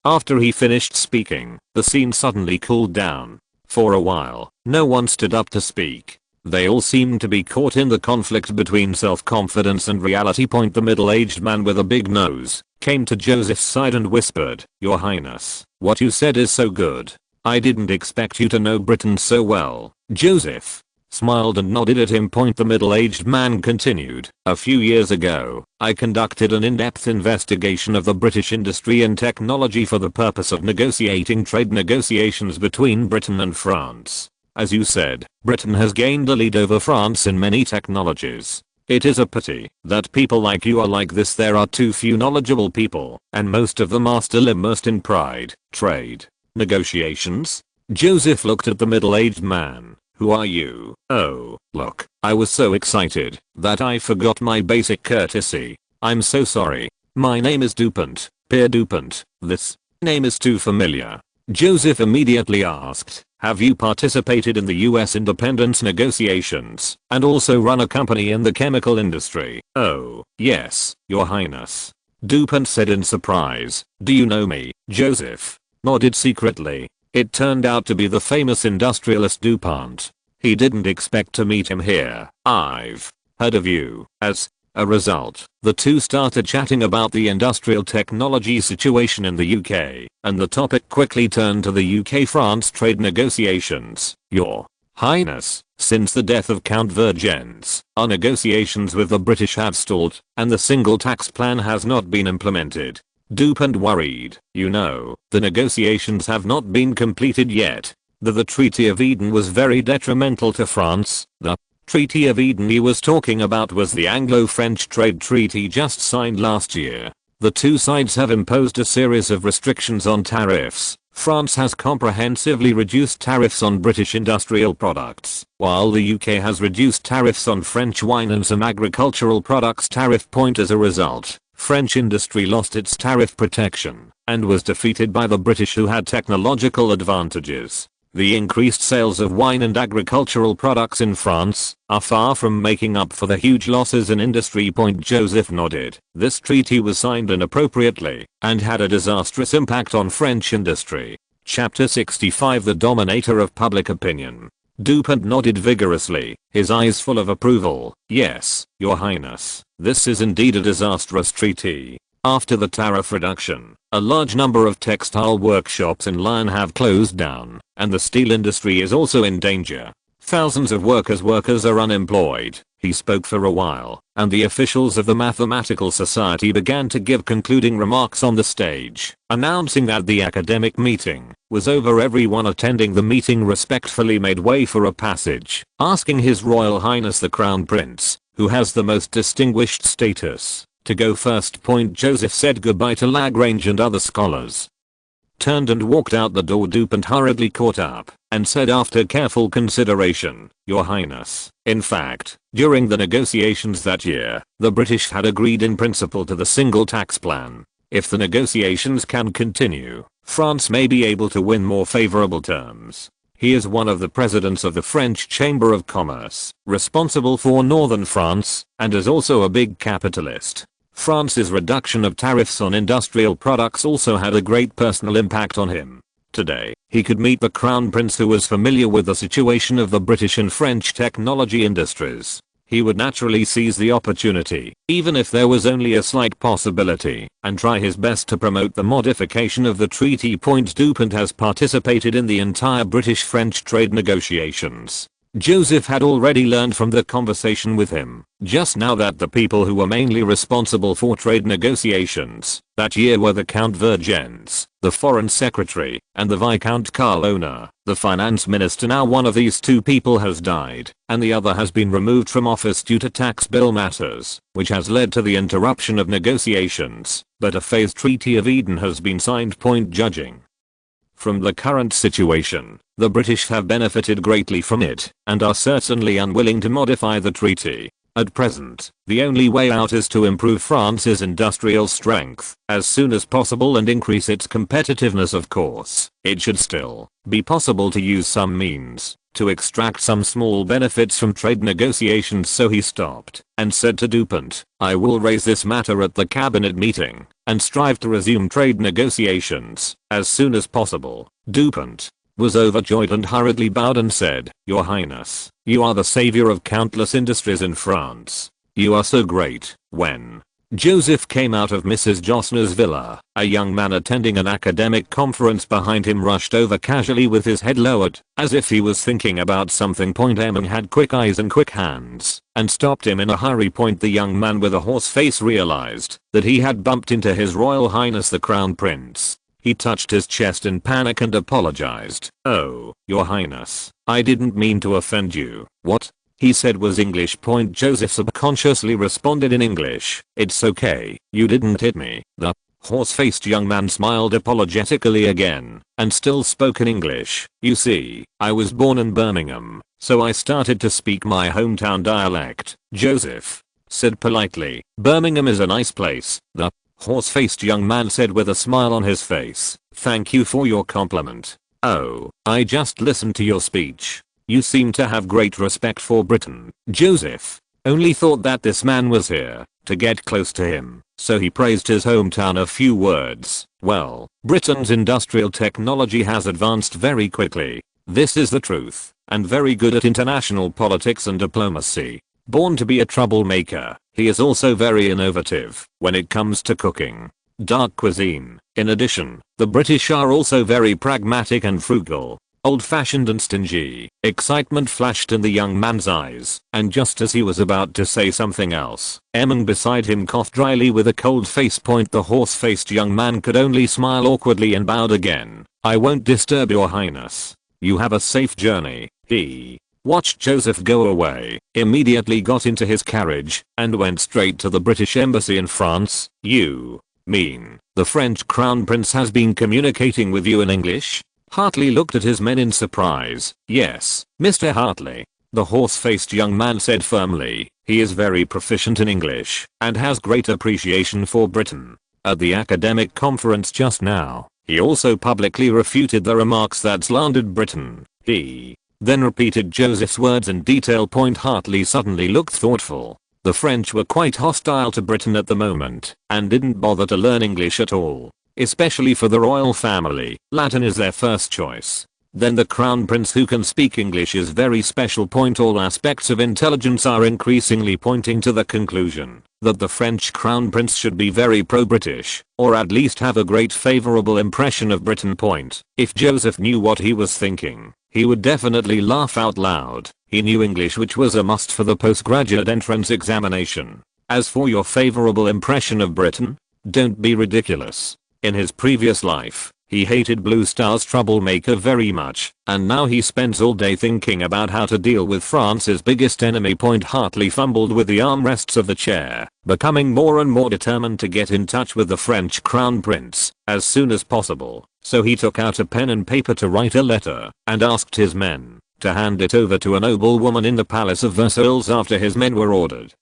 [SPEAKER 1] After he finished speaking, the scene suddenly cooled down. For a while, no one stood up to speak. They all seemed to be caught in the conflict between self-confidence and reality. The middle-aged man with a big nose came to Joseph's side and whispered, "Your Highness, what you said is so good. I didn't expect you to know Britain so well." Joseph smiled and nodded at him. The middle-aged man continued, "A few years ago, I conducted an in-depth investigation of the British industry and technology for the purpose of negotiating trade negotiations between Britain and France. As you said, Britain has gained a lead over France in many technologies. It is a pity that people like you are like this. There are too few knowledgeable people, and most of them are still immersed in pride. Trade negotiations?" Joseph looked at the middle-aged man. "Who are you?" "Oh, look, I was so excited that I forgot my basic courtesy. I'm so sorry. My name is Dupont, Pierre Dupont. This name is too familiar." Joseph immediately asked, "Have you participated in the US independence negotiations and also run a company in the chemical industry?" "Oh, yes, Your Highness," Dupont said in surprise. "Do you know me?" Joseph nodded secretly. It turned out to be the famous industrialist Dupont. He didn't expect to meet him here. "I've heard of you." As a result, the two started chatting about the industrial technology situation in the UK, and the topic quickly turned to the UK-France trade negotiations. "Your Highness, since the death of Count Vergennes, our negotiations with the British have stalled, and the single tax plan has not been implemented." Dupont worried. "You know, the negotiations have not been completed yet. The Treaty of Eden was very detrimental to France." The Treaty of Eden he was talking about was the Anglo-French trade treaty just signed last year. The two sides have imposed a series of restrictions on tariffs. France has comprehensively reduced tariffs on British industrial products, while the UK has reduced tariffs on French wine and some agricultural products. As a result, French industry lost its tariff protection and was defeated by the British, who had technological advantages. The increased sales of wine and agricultural products in France are far from making up for the huge losses in industry. Joseph nodded. This treaty was signed inappropriately and had a disastrous impact on French industry. Chapter 65 The Dominator of Public Opinion. Dupont nodded vigorously, his eyes full of approval. "Yes, Your Highness, this is indeed a disastrous treaty. After the tariff reduction, a large number of textile workshops in Lyon have closed down, and the steel industry is also in danger. Thousands of workers are unemployed." He spoke for a while, and the officials of the Mathematical Society began to give concluding remarks on the stage, announcing that the academic meeting was over. Everyone attending the meeting respectfully made way for a passage, asking His Royal Highness the Crown Prince, who has the most distinguished status, to go first. Joseph said goodbye to Lagrange and other scholars, turned and walked out the door. Dupont hurriedly caught up and said after careful consideration, "Your Highness, in fact, during the negotiations that year, the British had agreed in principle to the single tax plan. If the negotiations can continue, France may be able to win more favorable terms." He is one of the presidents of the French Chamber of Commerce, responsible for northern France, and is also a big capitalist. France's reduction of tariffs on industrial products also had a great personal impact on him. Today, he could meet the Crown Prince, who was familiar with the situation of the British and French technology industries. He would naturally seize the opportunity, even if there was only a slight possibility, and try his best to promote the modification of the treaty. Dupont has participated in the entire British-French trade negotiations. Joseph had already learned from the conversation with him just now that the people who were mainly responsible for trade negotiations that year were the Count Vergennes, the foreign secretary, and the Viscount Colonna, the finance minister. Now one of these two people has died, and the other has been removed from office due to tax bill matters, which has led to the interruption of negotiations, but a phased Treaty of Eden has been signed. Point judging from the current situation, the British have benefited greatly from it, and are certainly unwilling to modify the treaty. At present, the only way out is to improve France's industrial strength as soon as possible and increase its competitiveness. Of course, it should still be possible to use some means to extract some small benefits from trade negotiations. So he stopped and said to Dauphin, "I will raise this matter at the cabinet meeting and strive to resume trade negotiations as soon as possible." Dauphin was overjoyed and hurriedly bowed and said, "Your Highness, you are the savior of countless industries in France. You are so great." When Joseph came out of Mrs. Josner's villa, a young man attending an academic conference behind him rushed over casually with his head lowered, as if he was thinking about something. Eamon had quick eyes and quick hands, and stopped him in a hurry. The young man with a horse face realized that he had bumped into His Royal Highness the Crown Prince. He touched his chest in panic and apologized. "Oh, Your Highness, I didn't mean to offend you." "What?" he said was English. Joseph subconsciously responded in English, "It's okay, you didn't hit me." The horse-faced young man smiled apologetically again, and still spoke in English. "You see, I was born in Birmingham, so I started to speak my hometown dialect." Joseph said politely, "Birmingham is a nice place." The horse-faced young man said with a smile on his face, "Thank you for your compliment. Oh, I just listened to your speech. You seem to have great respect for Britain." Joseph only thought that this man was here to get close to him, so he praised his hometown a few words. "Well, Britain's industrial technology has advanced very quickly. This is the truth, and very good at international politics and diplomacy. Born to be a troublemaker, he is also very innovative when it comes to cooking dark cuisine. In addition, the British are also very pragmatic and frugal, old-fashioned and stingy." Excitement flashed in the young man's eyes, and just as he was about to say something else, Eamon beside him coughed dryly with a cold face. The horse-faced young man could only smile awkwardly and bowed again. "I won't disturb Your Highness. You have a safe journey." He watched Joseph go away, immediately got into his carriage, and went straight to the British embassy in France. "You mean the French Crown Prince has been communicating with you in English?" Hartley looked at his men in surprise. "Yes, Mr. Hartley," the horse-faced young man said firmly. "He is very proficient in English and has great appreciation for Britain." At the academic conference just now, he also publicly refuted the remarks that slandered Britain. He then repeated Joseph's words in detail. Hartley suddenly looked thoughtful. The French were quite hostile to Britain at the moment and didn't bother to learn English at all. Especially for the royal family, Latin is their first choice. Then the Crown Prince who can speak English is very special. All aspects of intelligence are increasingly pointing to the conclusion that the French Crown Prince should be very pro-British, or at least have a great favorable impression of Britain. If Joseph knew what he was thinking, he would definitely laugh out loud. He knew English, which was a must for the postgraduate entrance examination. As for your favorable impression of Britain, don't be ridiculous. In his previous life, he hated Blue Star's troublemaker very much, and now he spends all day thinking about how to deal with France's biggest enemy. Hartley fumbled with the armrests of the chair, becoming more and more determined to get in touch with the French Crown Prince as soon as possible, so he took out a pen and paper to write a letter and asked his men to hand it over to a noblewoman in the Palace of Versailles after his men were ordered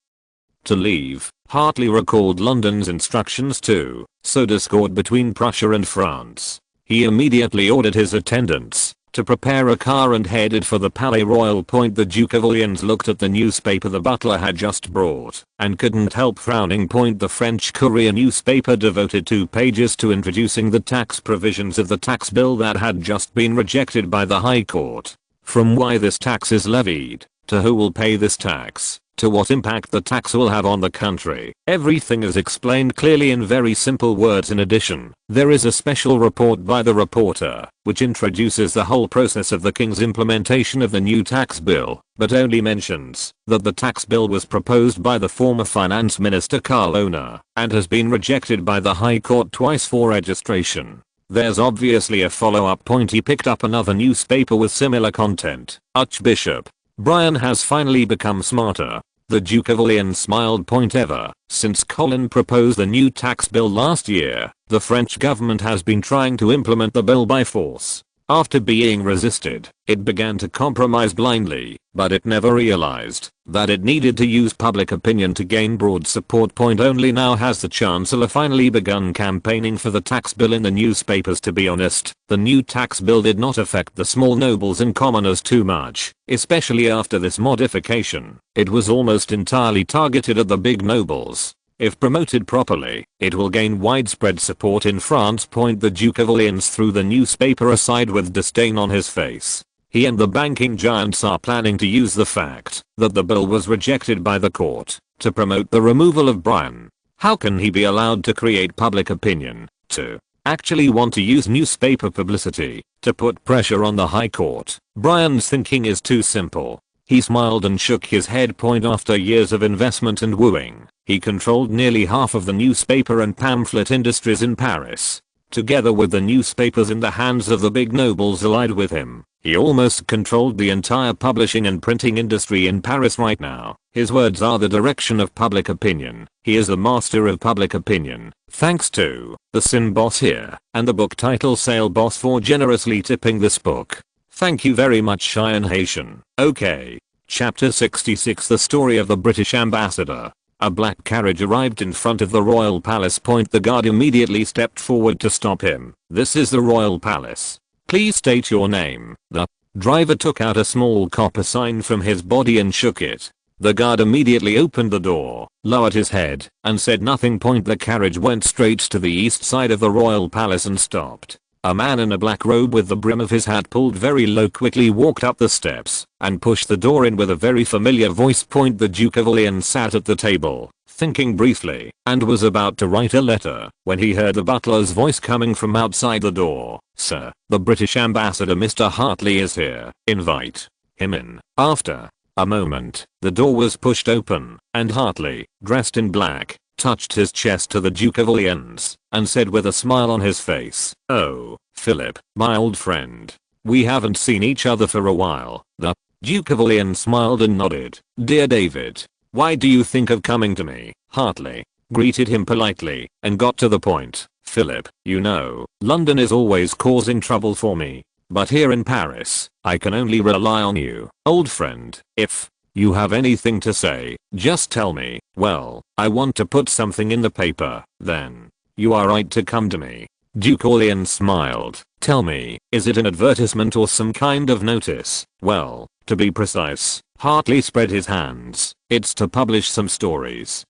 [SPEAKER 1] to leave. Hartley recalled London's instructions to sow discord between Prussia and France. He immediately ordered his attendants to prepare a car and headed for the Palais Royal. The Duke of Orleans looked at the newspaper the butler had just brought and couldn't help frowning. The French Courier newspaper devoted 2 pages to introducing the tax provisions of the tax bill that had just been rejected by the High Court. From why this tax is levied, to who will pay this tax, to what impact the tax will have on the country. Everything is explained clearly in very simple words. In addition, there is a special report by the reporter, which introduces the whole process of the king's implementation of the new tax bill, but only mentions that the tax bill was proposed by the former finance minister Karl Oehner, and has been rejected by the High Court twice for registration. There's obviously a follow-up point. He picked up another newspaper with similar content. Archbishop Brian has finally become smarter. The Duke of Orleans smiled. Point ever since Colin proposed the new tax bill last year, the French government has been trying to implement the bill by force. After being resisted, it began to compromise blindly, but it never realized that it needed to use public opinion to gain broad support. Point only now has the Chancellor finally begun campaigning for the tax bill in the newspapers. To be honest, the new tax bill did not affect the small nobles and commoners too much, especially after this modification. It was almost entirely targeted at the big nobles. If promoted properly, it will gain widespread support in France. The Duke of Orleans threw the newspaper aside with disdain on his face. He and the banking giants are planning to use the fact that the bill was rejected by the court to promote the removal of Brian. How can he be allowed to create public opinion, to actually want to use newspaper publicity to put pressure on the High Court? Brian's thinking is too simple. He smiled and shook his head. After years of investment and wooing, he controlled nearly half of the newspaper and pamphlet industries in Paris. Together with the newspapers in the hands of the big nobles allied with him, he almost controlled the entire publishing and printing industry in Paris right now. His words are the direction of public opinion. He is the master of public opinion, thanks to the Sin Boss here and the book title Sale Boss for generously tipping this book. Thank you very much, Cheyenne Haitian. Okay. Chapter 66. The story of the British ambassador. A black carriage arrived in front of the royal palace. The guard immediately stepped forward to stop him. This is the royal palace. Please state your name. The driver took out a small copper sign from his body and shook it. The guard immediately opened the door, lowered his head, and said nothing. The carriage went straight to the east side of the royal palace and stopped. A man in a black robe with the brim of his hat pulled very low quickly walked up the steps and pushed the door in with a very familiar voice. The Duke of Orleans sat at the table, thinking briefly, and was about to write a letter when he heard the butler's voice coming from outside the door. Sir, the British ambassador Mr. Hartley is here. Invite him in. After a moment, the door was pushed open, and Hartley, dressed in black, touched his chest to the Duke of Orleans and said with a smile on his face, "Oh, Philip, my old friend. We haven't seen each other for a while." The Duke of Orleans smiled and nodded. "Dear David, why do you think of coming to me?" Hartley greeted him politely and got to the point. "Philip, you know, London is always causing trouble for me. But here in Paris, I can only rely on you, old friend. If you have anything to say, just tell me. Well, I want to put something in the paper, then you are right to come to me." Duke Orleans smiled. "Tell me, is it an advertisement or some kind of notice?" "Well, to be precise," Hartley spread his hands, "it's to publish some stories."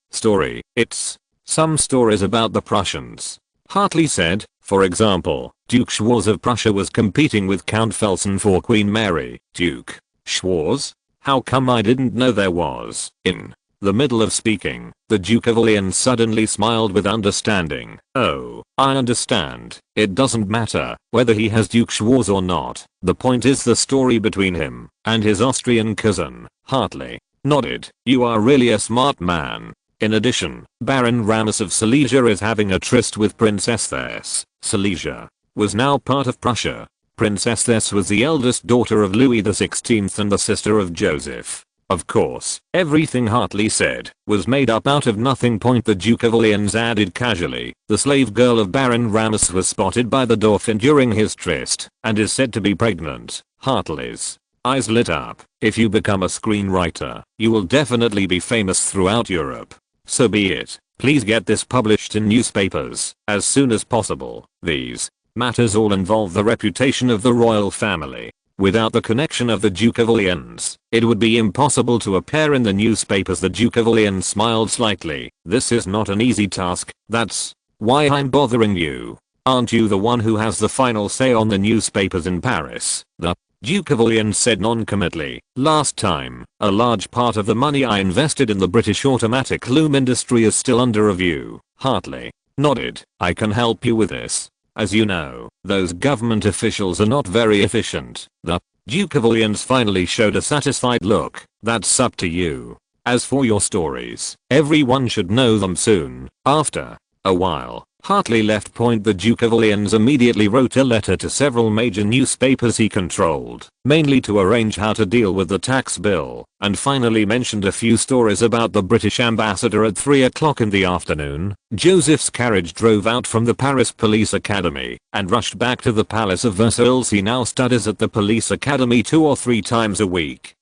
[SPEAKER 1] It's some stories about the Prussians." Hartley said. "For example, Duke Schwarz of Prussia was competing with Count Felsen for Queen Mary." "Duke Schwarz? How come I didn't know there was?" In the middle of speaking, the Duke of Orleans suddenly smiled with understanding. "Oh, I understand. It doesn't matter whether he has Duke Schwarz or not. The point is the story between him and his Austrian cousin." Hartley nodded. "You are really a smart man. In addition, Baron Ramus of Silesia is having a tryst with Princess Thess." Silesia was now part of Prussia. Princess Thess was the eldest daughter of Louis XVI and the sister of Joseph. Of course, everything Hartley said was made up out of nothing. The Duke of Orleans added casually, "The slave girl of Baron Ramus was spotted by the Dauphin during his tryst and is said to be pregnant." Hartley's eyes lit up. "If you become a screenwriter, you will definitely be famous throughout Europe. So be it. Please get this published in newspapers as soon as possible. These matters all involve the reputation of the royal family. Without the connection of the Duke of Orleans, it would be impossible to appear in the newspapers." The Duke of Orleans smiled slightly. "This is not an easy task. That's why I'm bothering you. Aren't you the one who has the final say on the newspapers in Paris?" The Duke of Orleans said noncommittally. Last time, a large part of the money I invested in the British automatic loom industry is still under review. Hartley nodded. I can help you with this. As you know, those government officials are not very efficient. The Duke of Orleans finally showed a satisfied look. That's up to you. As for your stories, everyone should know them soon. After a while, Hartley left. The Duke of Orleans immediately wrote a letter to several major newspapers he controlled, mainly to arrange how to deal with the tax bill, and finally mentioned a few stories about the British ambassador. At 3 o'clock in the afternoon, Joseph's carriage drove out from the Paris Police Academy and rushed back to the Palace of Versailles. He now studies at the Police Academy 2 or 3 times a week,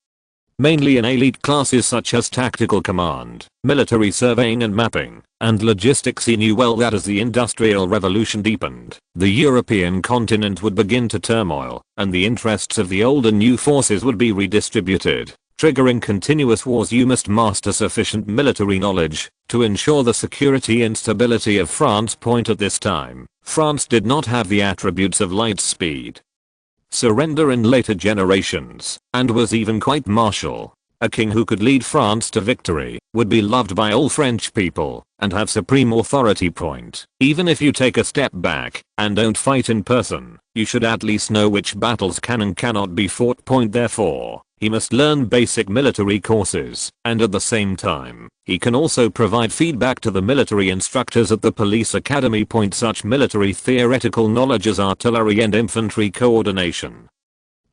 [SPEAKER 1] mainly in elite classes such as tactical command, military surveying and mapping, and logistics. He knew well that as the Industrial Revolution deepened, the European continent would begin to turmoil, and the interests of the old and new forces would be redistributed, triggering continuous wars. You must master sufficient military knowledge to ensure the security and stability of France. At this time, France did not have the attributes of light speed, surrender in later generations, and was even quite martial. A king who could lead France to victory would be loved by all French people and have supreme authority. Even if you take a step back and don't fight in person, you should at least know which battles can and cannot be fought. Therefore, he must learn basic military courses, and at the same time, he can also provide feedback to the military instructors at the police academy. Such military theoretical knowledge as artillery and infantry coordination,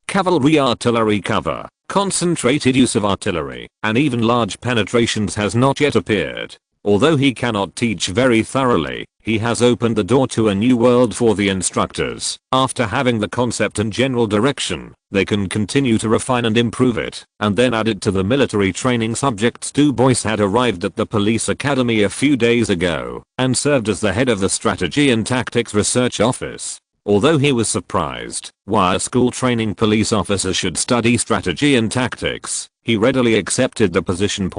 [SPEAKER 1] cavalry, artillery cover, concentrated use of artillery, and even large penetrations has not yet appeared. Although he cannot teach very thoroughly, he has opened the door to a new world for the instructors. After having the concept and general direction, they can continue to refine and improve it, and then add it to the military training subjects. Du Bois had arrived at the police academy a few days ago, and served as the head of the strategy and tactics research office. Although he was surprised why a school training police officer should study strategy and tactics, he readily accepted the position.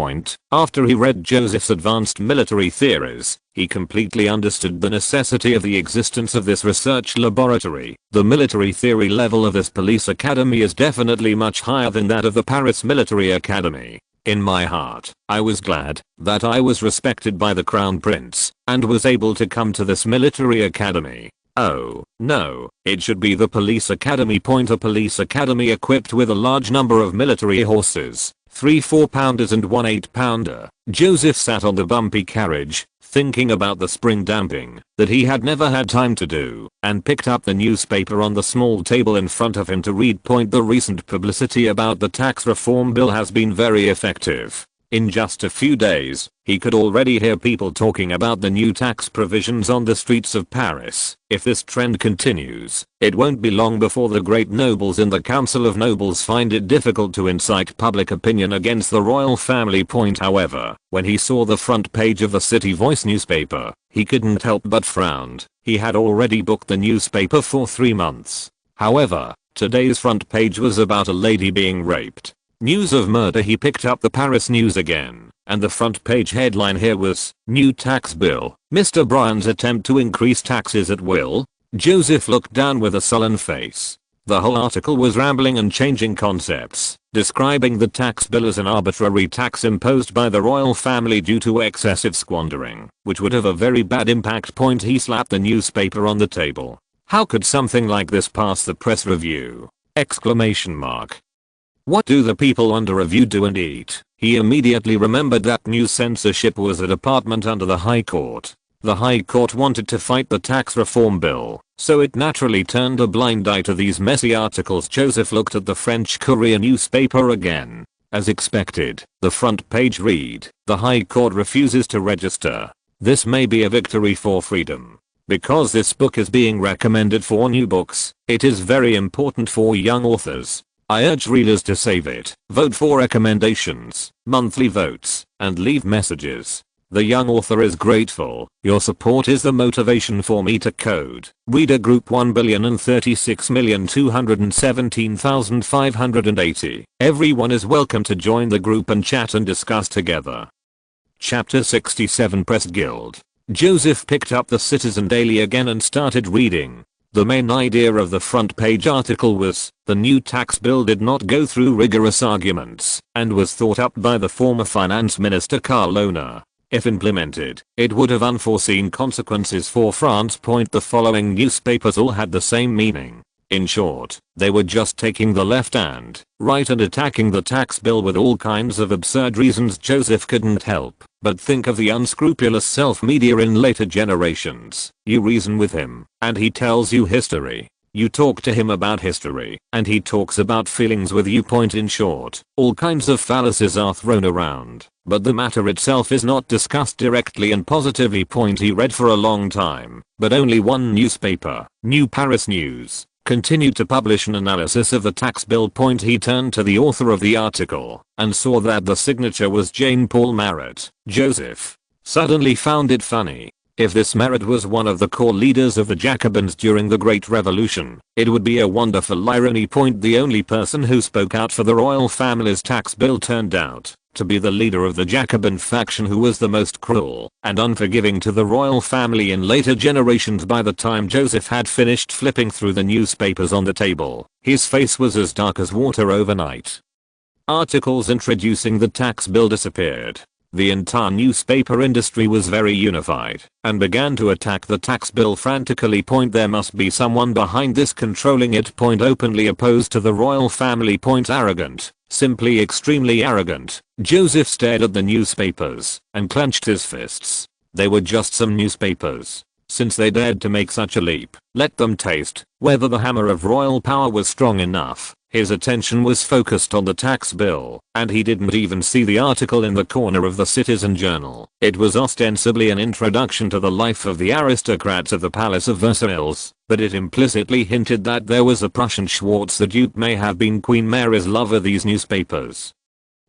[SPEAKER 1] After he read Joseph's advanced military theories, he completely understood the necessity of the existence of this research laboratory. The military theory level of this police academy is definitely much higher than that of the Paris Military Academy. In my heart, I was glad that I was respected by the Crown Prince and was able to come to this military academy. Oh, no, it should be the police academy. A police academy equipped with a large number of military horses, 3 4-pounders and 1 8-pounder. Joseph sat on the bumpy carriage, thinking about the spring damping that he had never had time to do, and picked up the newspaper on the small table in front of him to read. The recent publicity about the tax reform bill has been very effective. In just a few days, he could already hear people talking about the new tax provisions on the streets of Paris. If this trend continues, it won't be long before the great nobles in the Council of Nobles find it difficult to incite public opinion against the royal family. However, when he saw the front page of the City Voice newspaper, he couldn't help but frown. He had already booked the newspaper for 3 months. However, today's front page was about a lady being raped. News of murder. He picked up the Paris News again, and the front page headline here was, New Tax Bill, Mr. Bryan's attempt to increase taxes at will. Joseph looked down with a sullen face. The whole article was rambling and changing concepts, describing the tax bill as an arbitrary tax imposed by the royal family due to excessive squandering, which would have a very bad impact. He slapped the newspaper on the table. How could something like this pass the press review? Exclamation mark. What do the people under review do and eat? He immediately remembered that new censorship was a department under the High Court. The High Court wanted to fight the tax reform bill, so it naturally turned a blind eye to these messy articles. Joseph looked at the French Courier newspaper again. As expected, the front page read, the High Court refuses to register. This may be a victory for freedom. Because this book is being recommended for new books, it is very important for young authors. I urge readers to save it, vote for recommendations, monthly votes, and leave messages. The young author is grateful. Your support is the motivation for me to code. Reader group 1,036,217,580. Everyone is welcome to join the group and chat and discuss together. Chapter 67 Press Guild. Joseph picked up the Citizen Daily again and started reading. The main idea of the front page article was, the new tax bill did not go through rigorous arguments, and was thought up by the former finance minister Carlona. If implemented, it would have unforeseen consequences for France. The following newspapers all had the same meaning. In short, they were just taking the left and right and attacking the tax bill with all kinds of absurd reasons. Joseph couldn't help but think of the unscrupulous self-media in later generations. You reason with him, and he tells you history. You talk to him about history, and he talks about feelings with you. In short, all kinds of fallacies are thrown around, but the matter itself is not discussed directly and positively. He read for a long time, but only one newspaper, New Paris News, continued to publish an analysis of the tax bill. He turned to the author of the article, and saw that the signature was Jane Paul Marat. Joseph suddenly found it funny. If this Marat was one of the core leaders of the Jacobins during the Great Revolution, it would be a wonderful irony. The only person who spoke out for the royal family's tax bill turned out to be the leader of the Jacobin faction, who was the most cruel and unforgiving to the royal family in later generations. By the time Joseph had finished flipping through the newspapers on the table, his face was as dark as water. Overnight, articles introducing the tax bill disappeared. The entire newspaper industry was very unified and began to attack the tax bill frantically. There must be someone behind this controlling it. Openly opposed to the royal family. Arrogant, simply extremely arrogant. Joseph stared at the newspapers and clenched his fists. They were just some newspapers. Since they dared to make such a leap, let them taste whether the hammer of royal power was strong enough. His attention was focused on the tax bill, and he didn't even see the article in the corner of the Citizen Journal. It was ostensibly an introduction to the life of the aristocrats of the Palace of Versailles, but it implicitly hinted that there was a Prussian Schwartz. The Duke may have been Queen Mary's lover. These newspapers,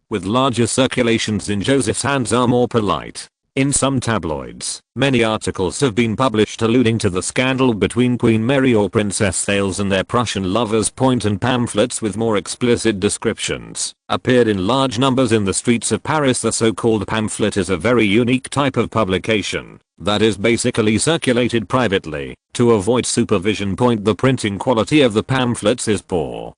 [SPEAKER 1] with larger circulations in Joseph's hands, are more polite. In some tabloids, many articles have been published alluding to the scandal between Queen Mary or Princess Thales and their Prussian lovers. And pamphlets with more explicit descriptions appeared in large numbers in the streets of Paris. The so-called pamphlet is a very unique type of publication that is basically circulated privately to avoid supervision. The printing quality of the pamphlets is poor.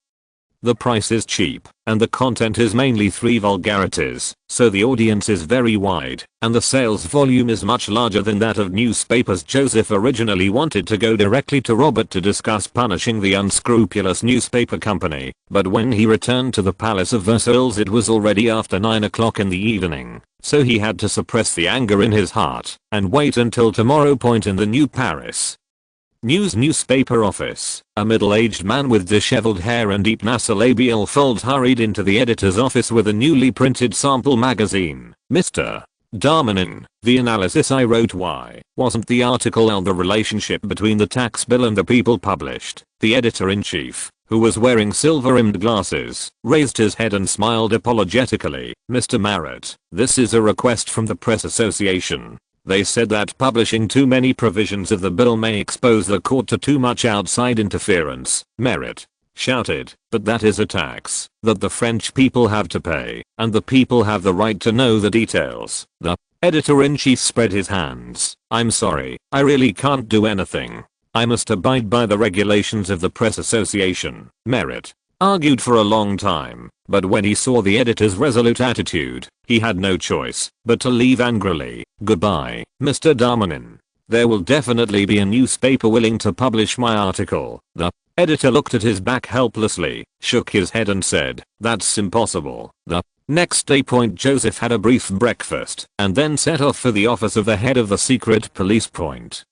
[SPEAKER 1] The price is cheap, and the content is mainly 3 vulgarities, so the audience is very wide, and the sales volume is much larger than that of newspapers. Joseph originally wanted to go directly to Robert to discuss punishing the unscrupulous newspaper company, but when he returned to the Palace of Versailles it was already after 9 o'clock in the evening, so he had to suppress the anger in his heart, and wait until tomorrow. In the New Paris News newspaper office, a middle-aged man with disheveled hair and deep nasolabial folds hurried into the editor's office with a newly printed sample magazine. Mr. Darmanin, the analysis I wrote, why wasn't the article on the relationship between the tax bill and the people published? The editor-in-chief, who was wearing silver-rimmed glasses, raised his head and smiled apologetically. Mr. Marat, this is a request from the Press Association. They said that publishing too many provisions of the bill may expose the court to too much outside interference. Marat shouted, but that is a tax that the French people have to pay, and the people have the right to know the details. The editor-in-chief spread his hands. I'm sorry, I really can't do anything. I must abide by the regulations of the Press Association. Marat argued for a long time, but when he saw the editor's resolute attitude, he had no choice but to leave angrily. Goodbye, Mr. Darmanin. There will definitely be a newspaper willing to publish my article. The editor looked at his back helplessly, shook his head and said, that's impossible. The next day. Joseph had a brief breakfast and then set off for the office of the head of the secret police.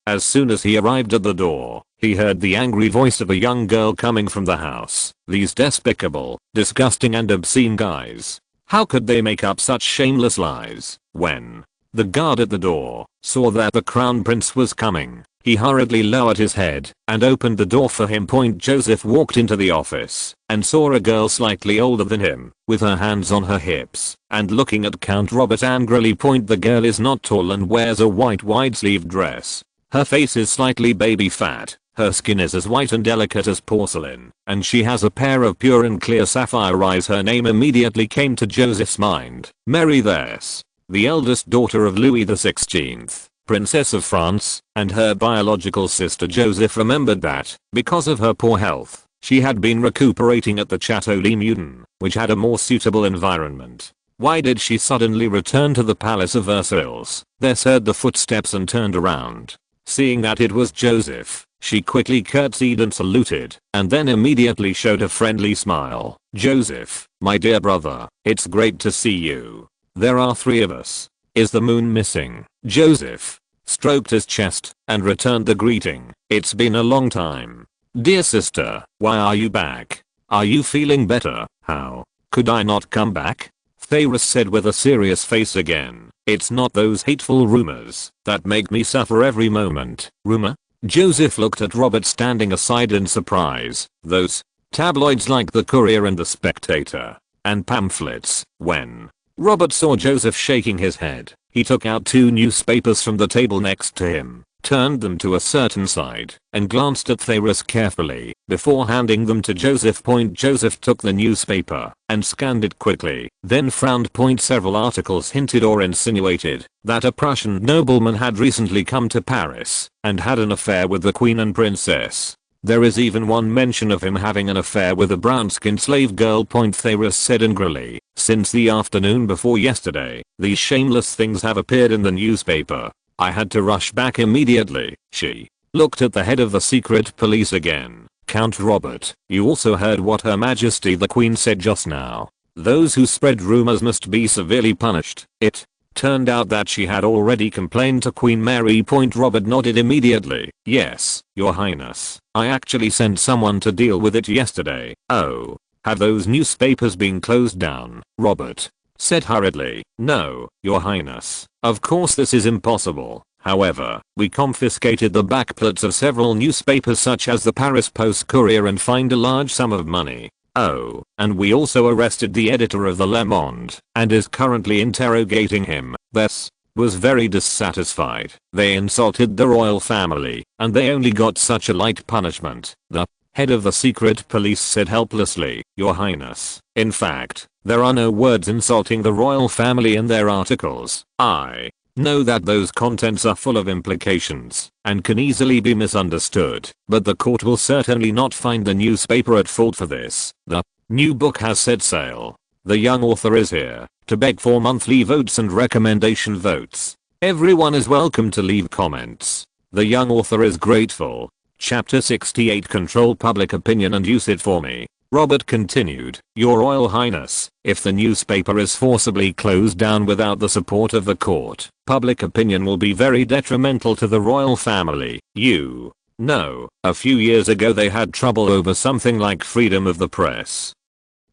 [SPEAKER 1] As soon as he arrived at the door, he heard the angry voice of a young girl coming from the house. These despicable, disgusting and obscene guys. How could they make up such shameless lies? When the guard at the door saw that the crown prince was coming, he hurriedly lowered his head and opened the door for him. Joseph walked into the office and saw a girl slightly older than him, with her hands on her hips and looking at Count Robert angrily. The girl is not tall and wears a white wide-sleeved dress. Her face is slightly baby fat. Her skin is as white and delicate as porcelain, and she has a pair of pure and clear sapphire eyes. Her name immediately came to Joseph's mind. Mary Thérèse, the eldest daughter of Louis XVI. Princess of France, and her biological sister Joseph remembered that, because of her poor health, she had been recuperating at the Chateau de Meudon, which had a more suitable environment. Why did she suddenly return to the Palace of Versailles? They heard the footsteps and turned around. Seeing that it was Joseph, she quickly curtsied and saluted, and then immediately showed a friendly smile. "Joseph, my dear brother, it's great to see you. There are 3 of us. Is the moon missing?" Joseph stroked his chest and returned the greeting. "It's been a long time. Dear sister, why are you back? Are you feeling better? How could I not come back?" Flourishes said with a serious face again. "It's not those hateful rumors that make me suffer every moment." "Rumor?" Joseph looked at Robert standing aside in surprise. "Those tabloids like the Courier and the Spectator. And pamphlets." When Robert saw Joseph shaking his head, he took out 2 newspapers from the table next to him, turned them to a certain side, and glanced at Flourishes carefully before handing them to Joseph. Joseph took the newspaper and scanned it quickly, then frowned. Several articles hinted or insinuated that a Prussian nobleman had recently come to Paris and had an affair with the Queen and Princess. There is even one mention of him having an affair with a brown-skinned slave girl. Flourishes said angrily. "Since the afternoon before yesterday, these shameless things have appeared in the newspaper. I had to rush back immediately." She looked at the head of the secret police again. "Count Robert, you also heard what Her Majesty the Queen said just now. Those who spread rumors must be severely punished." It turned out that she had already complained to Queen Mary. Robert nodded immediately. "Yes, Your Highness. I actually sent someone to deal with it yesterday." "Oh, have those newspapers been closed down?" Robert said hurriedly. "No, Your Highness. Of course this is impossible. However, we confiscated the backplots of several newspapers such as the Paris Post Courier and fined a large sum of money. Oh, and we also arrested the editor of the Le Monde and is currently interrogating him." This was very dissatisfied. "They insulted the royal family, and they only got such a light punishment." The head of the secret police said helplessly. "Your Highness, in fact, there are no words insulting the royal family in their articles. I know that those contents are full of implications and can easily be misunderstood, but the court will certainly not find the newspaper at fault for this. The new book has set sail. The young author is here to beg for monthly votes and recommendation votes. Everyone is welcome to leave comments. The young author is grateful. Chapter 68. Control public opinion and use it for me." Robert continued. "Your Royal Highness, if the newspaper is forcibly closed down without the support of the court, public opinion will be very detrimental to the royal family. You know, a few years ago they had trouble over something like freedom of the press.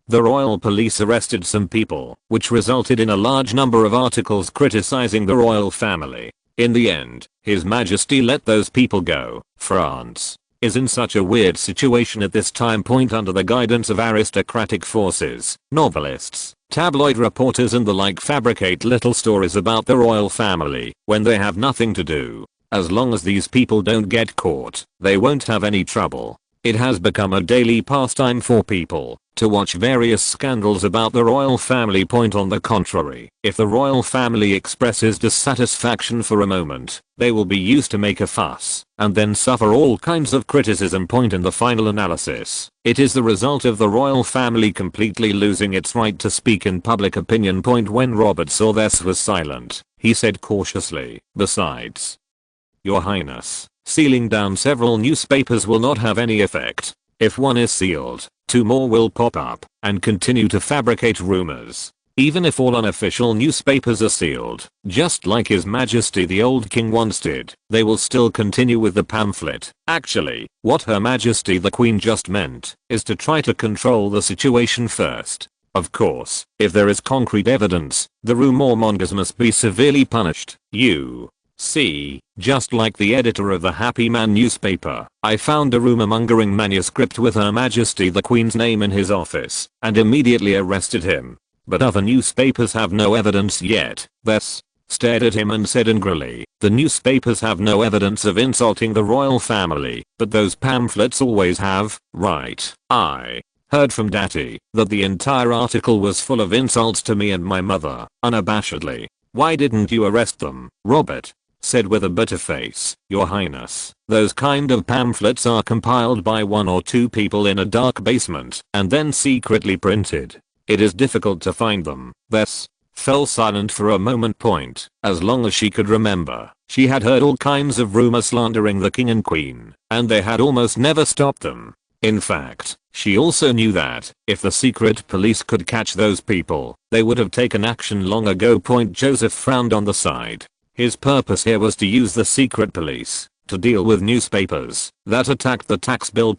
[SPEAKER 1] The royal police arrested some people, which resulted in a large number of articles criticizing the royal family. In the end, His Majesty let those people go. France is in such a weird situation at this time. Under the guidance of aristocratic forces, novelists, tabloid reporters and the like fabricate little stories about the royal family when they have nothing to do. As long as these people don't get caught, they won't have any trouble. It has become a daily pastime for people to watch various scandals about the royal family. On the contrary, if the royal family expresses dissatisfaction for a moment, they will be used to make a fuss and then suffer all kinds of criticism. In the final analysis, it is the result of the royal family completely losing its right to speak in public opinion. When Robert saw this was silent, he said cautiously, "Besides, Your Highness, sealing down several newspapers will not have any effect. If one is sealed, 2 more will pop up and continue to fabricate rumors. Even if all unofficial newspapers are sealed, just like His Majesty the old king once did, they will still continue with the pamphlet." Actually, what Her Majesty the Queen just meant is to try to control the situation first. Of course, if there is concrete evidence, the rumor-mongers must be severely punished. You see, just like the editor of the Happy Man newspaper, I found a rumor-mongering manuscript with Her Majesty the Queen's name in his office and immediately arrested him. But other newspapers have no evidence yet. This stared at him and said angrily, "The newspapers have no evidence of insulting the royal family, but those pamphlets always have, right? I heard from Daddy that the entire article was full of insults to me and my mother." Unabashedly. "Why didn't you arrest them, Robert?" said with a bitter face, "Your Highness, those kind of pamphlets are compiled by one or two people in a dark basement and then secretly printed. It is difficult to find them." Bess fell silent for a moment. As long as she could remember, she had heard all kinds of rumors slandering the king and queen, and they had almost never stopped them. In fact, she also knew that, if the secret police could catch those people, they would have taken action long ago. Joseph frowned on the side. His purpose here was to use the secret police to deal with newspapers that attacked the tax bill.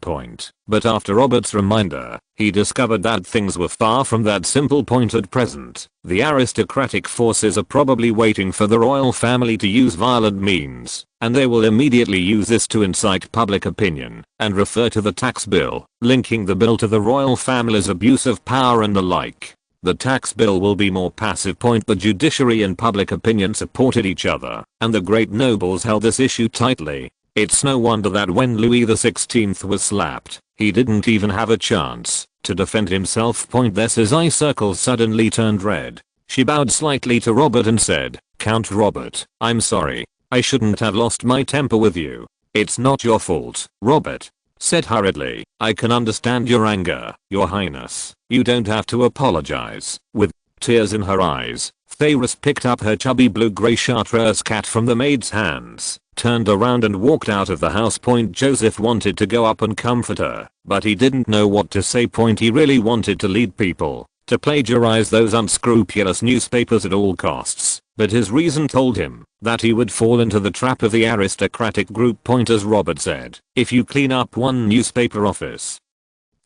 [SPEAKER 1] But after Robert's reminder, he discovered that things were far from that simple. At present, the aristocratic forces are probably waiting for the royal family to use violent means, and they will immediately use this to incite public opinion and refer to the tax bill, linking the bill to the royal family's abuse of power and the like. The tax bill will be more passive. The judiciary and public opinion supported each other, and the great nobles held this issue tightly. It's no wonder that when Louis XVI was slapped, he didn't even have a chance to defend himself. There's eye circles suddenly turned red. She bowed slightly to Robert and said, "Count Robert, I'm sorry. I shouldn't have lost my temper with you." "It's not your fault," Robert said hurriedly. "I can understand your anger, Your Highness. You don't have to apologize." With tears in her eyes, Flourishes picked up her chubby blue-gray chartreuse cat from the maid's hands, turned around and walked out of the house. Joseph wanted to go up and comfort her, but he didn't know what to say. He really wanted to lead people to plagiarize those unscrupulous newspapers at all costs, but his reason told him that he would fall into the trap of the aristocratic group. As Robert said, if you clean up one newspaper office,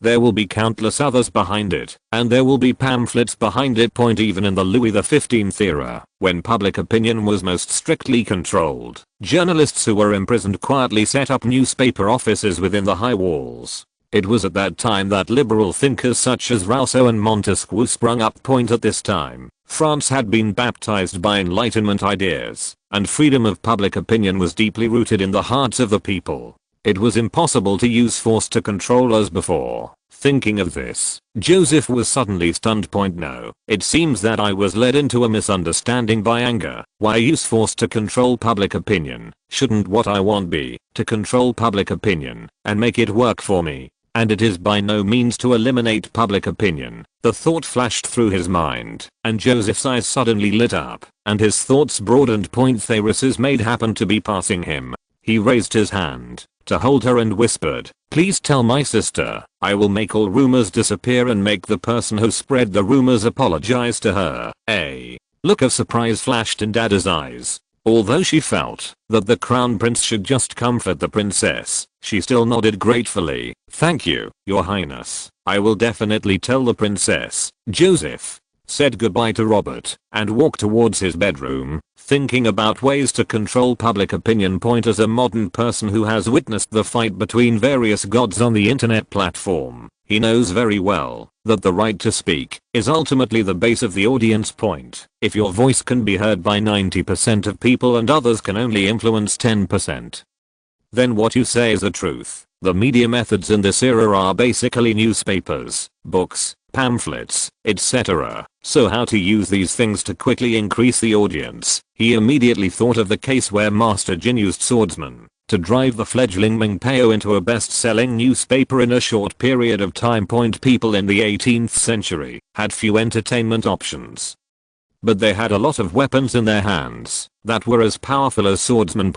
[SPEAKER 1] there will be countless others behind it, and there will be pamphlets behind it. Even in the Louis XV era, when public opinion was most strictly controlled, journalists who were imprisoned quietly set up newspaper offices within the high walls. It was at that time that liberal thinkers such as Rousseau and Montesquieu sprung up. At this time, France had been baptized by Enlightenment ideas, and freedom of public opinion was deeply rooted in the hearts of the people. It was impossible to use force to control us before. Thinking of this, Joseph was suddenly stunned. No, it seems that I was led into a misunderstanding by anger. Why use force to control public opinion? Shouldn't what I want be to control public opinion and make it work for me? And it is by no means to eliminate public opinion. The thought flashed through his mind, and Joseph's eyes suddenly lit up, and his thoughts broadened. Flourishes' maid happened to be passing him. He raised his hand to hold her and whispered, "Please tell my sister, I will make all rumors disappear and make the person who spread the rumors apologize to her." A look of surprise flashed in Dada's eyes. Although she felt that the crown prince should just comfort the princess, she still nodded gratefully. "Thank you, Your Highness. I will definitely tell the princess." Joseph said goodbye to Robert and walked towards his bedroom, thinking about ways to control public opinion. As a modern person who has witnessed the fight between various gods on the internet platform, he knows very well that the right to speak is ultimately the base of the audience. If your voice can be heard by 90% of people and others can only influence 10%, then what you say is the truth. The media methods in this era are basically newspapers, books, pamphlets, etc. So how to use these things to quickly increase the audience? He immediately thought of the case where Master Jin used swordsmen to drive the fledgling Ming Pao into a best-selling newspaper in a short period of time. People in the 18th century had few entertainment options, but they had a lot of weapons in their hands that were as powerful as swordsmen.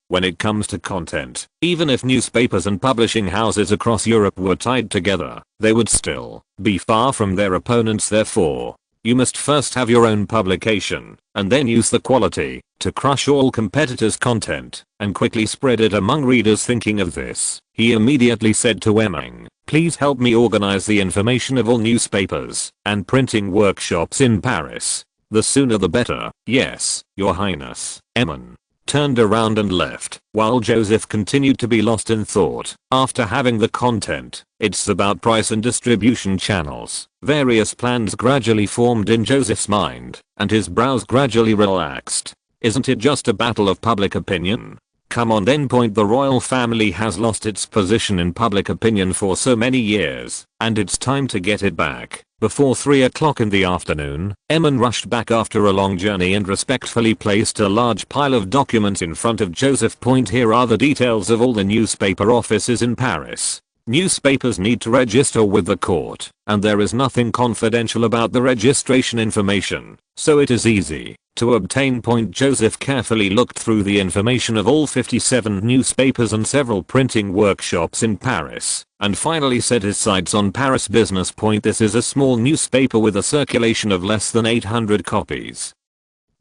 [SPEAKER 1] When it comes to content, even if newspapers and publishing houses across Europe were tied together, they would still be far from their opponents. Therefore, you must first have your own publication, and then use the quality to crush all competitors' content and quickly spread it among readers. Thinking of this, he immediately said to Emming, "Please help me organize the information of all newspapers and printing workshops in Paris. The sooner the better." "Yes, Your Highness." Emmon turned around and left, while Joseph continued to be lost in thought. After having the content, it's about price and distribution channels. Various plans gradually formed in Joseph's mind, and his brows gradually relaxed. Isn't it just a battle of public opinion? come on then. The royal family has lost its position in public opinion for so many years, and it's time to get it back. Before 3 o'clock in the afternoon, Emin rushed back after a long journey and respectfully placed a large pile of documents in front of Joseph. Here are the details of all the newspaper offices in Paris. Newspapers need to register with the court, and there is nothing confidential about the registration information, so it is easy to obtain. Joseph carefully looked through the information of all 57 newspapers and several printing workshops in Paris, and finally set his sights on Paris Business. This is a small newspaper with a circulation of less than 800 copies.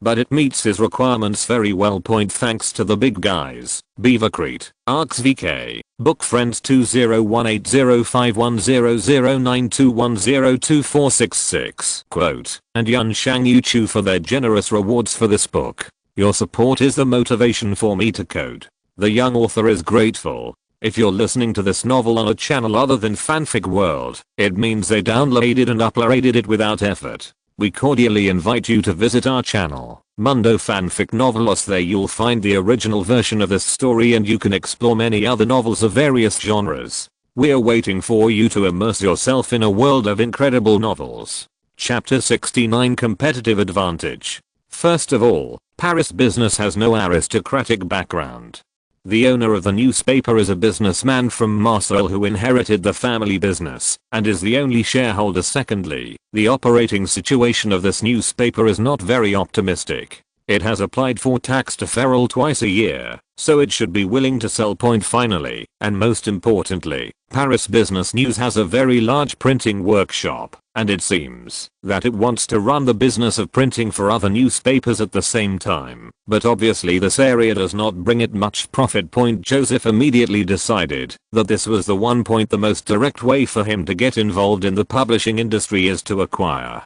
[SPEAKER 1] But it meets his requirements very well. Thanks to the big guys, Beavercrete, Arx VK, Book Friends 201805100921022466, quote, and Yun Shang Yu Chu for their generous rewards for this book. Your support is the motivation for me to code. The young author is grateful. If you're listening to this novel on a channel other than Fanfic World, it means they downloaded and uploaded it without effort. We cordially invite you to visit our channel, Mundo Fanfic Novelos. There you'll find the original version of this story and you can explore many other novels of various genres. We're waiting for you to immerse yourself in a world of incredible novels. Chapter 69 Competitive Advantage. First of all, Paris business has no aristocratic background. The owner of the newspaper is a businessman from Marseille who inherited the family business and is the only shareholder. Secondly, the operating situation of this newspaper is not very optimistic. It has applied for tax deferral twice a year, so it should be willing to sell. Finally, and most importantly, Paris Business News has a very large printing workshop, and it seems that it wants to run the business of printing for other newspapers at the same time. But obviously this area does not bring it much profit. Joseph immediately decided that this was the one. The most direct way for him to get involved in the publishing industry is to acquire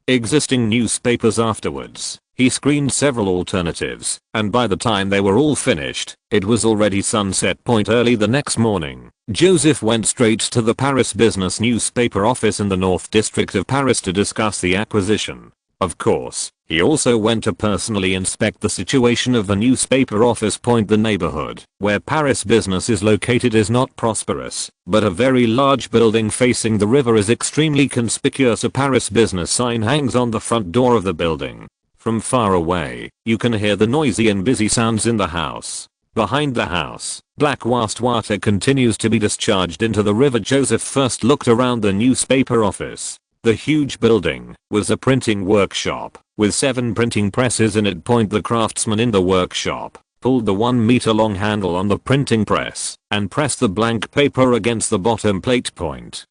[SPEAKER 1] existing newspapers. Afterwards, he screened several alternatives, and by the time they were all finished, it was already sunset. Early the next morning, Joseph went straight to the Paris Business newspaper office in the North District of Paris to discuss the acquisition. Of course, he also went to personally inspect the situation of the newspaper office. The neighborhood where Paris Business is located is not prosperous, but a very large building facing the river is extremely conspicuous. A Paris Business sign hangs on the front door of the building. From far away, you can hear the noisy and busy sounds in the house. Behind the house, black wastewater continues to be discharged into the river. Joseph first looked around the newspaper office. The huge building was a printing workshop with 7 printing presses in it. The craftsman in the workshop pulled the 1-meter long handle on the printing press and pressed the blank paper against the bottom plate.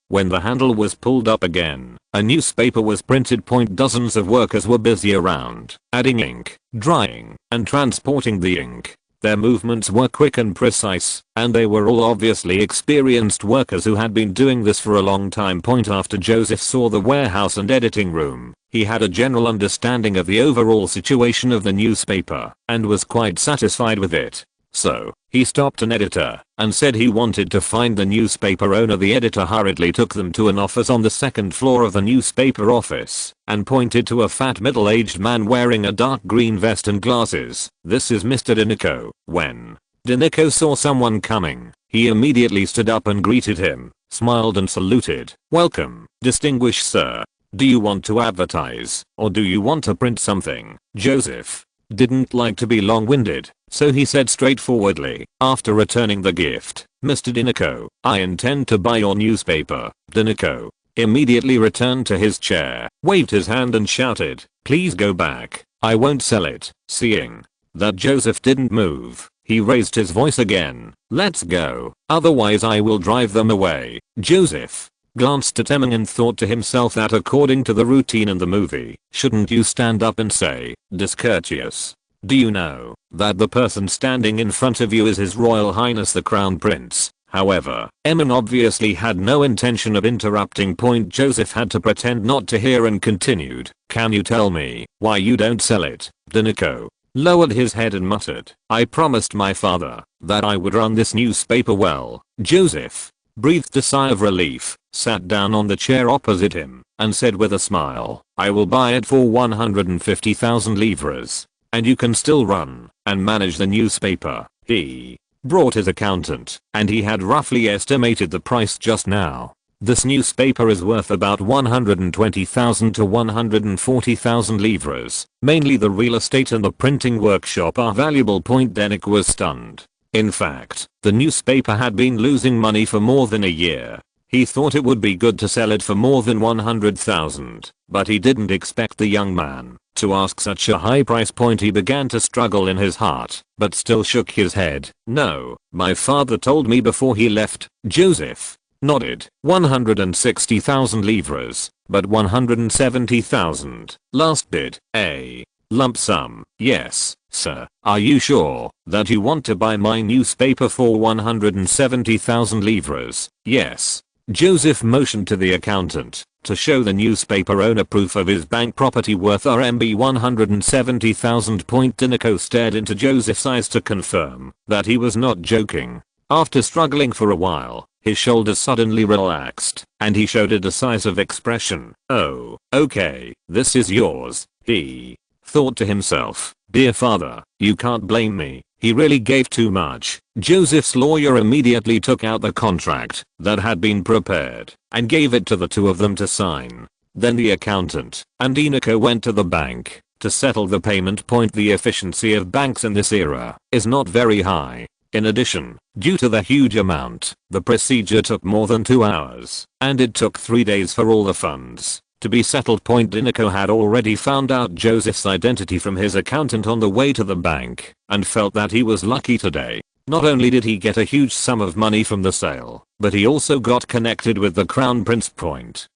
[SPEAKER 1] When the handle was pulled up again, a newspaper was printed. Dozens of workers were busy around, adding ink, drying, and transporting the ink. Their movements were quick and precise, and they were all obviously experienced workers who had been doing this for a long time. After Joseph saw the warehouse and editing room, he had a general understanding of the overall situation of the newspaper and was quite satisfied with it. So, he stopped an editor and said he wanted to find the newspaper owner. The editor hurriedly took them to an office on the 2nd floor of the newspaper office and pointed to a fat middle-aged man wearing a dark green vest and glasses. This is Mr. Dinico. When Dinico saw someone coming, he immediately stood up and greeted him, smiled and saluted. Welcome, distinguished sir. Do you want to advertise, or do you want to print something? Joseph didn't like to be long-winded, so he said straightforwardly, after returning the gift, Mr. Dinico, I intend to buy your newspaper. Dinico immediately returned to his chair, waved his hand and shouted, please go back, I won't sell it. Seeing that Joseph didn't move, he raised his voice again, let's go, otherwise I will drive them away. Joseph glanced at Emin and thought to himself that according to the routine in the movie, shouldn't you stand up and say, discourteous? Do you know that the person standing in front of you is His Royal Highness the Crown Prince? However, Emin obviously had no intention of interrupting. Joseph had to pretend not to hear and continued, can you tell me why you don't sell it? Dinico lowered his head and muttered, I promised my father that I would run this newspaper well. Joseph breathed a sigh of relief, sat down on the chair opposite him, and said with a smile, I will buy it for 150,000 livres. And you can still run and manage the newspaper. He brought his accountant, and he had roughly estimated the price just now. This newspaper is worth about 120,000 to 140,000 livres. Mainly the real estate and the printing workshop are valuable. Denik was stunned. In fact, the newspaper had been losing money for more than a year. He thought it would be good to sell it for more than 100,000, but he didn't expect the young man to ask such a high price. He began to struggle in his heart, but still shook his head. No, my father told me before he left. Joseph nodded. 160,000 livres, but 170,000. Last bid, a lump sum. Yes, sir. Are you sure that you want to buy my newspaper for 170,000 livres? Yes. Joseph motioned to the accountant to show the newspaper owner proof of his bank property worth RMB 170,000. Dinico stared into Joseph's eyes to confirm that he was not joking. After struggling for a while, his shoulders suddenly relaxed, and he showed a decisive expression. Oh, okay, this is yours. He thought to himself, dear father, you can't blame me. He really gave too much. Joseph's lawyer immediately took out the contract that had been prepared and gave it to the two of them to sign. Then the accountant and Dinico went to the bank to settle the payment. The efficiency of banks in this era is not very high. In addition, due to the huge amount, the procedure took more than 2 hours, and it took 3 days for all the funds to be settled. Dinico had already found out Joseph's identity from his accountant on the way to the bank, and felt that he was lucky today. Not only did he get a huge sum of money from the sale, but he also got connected with the Crown Prince.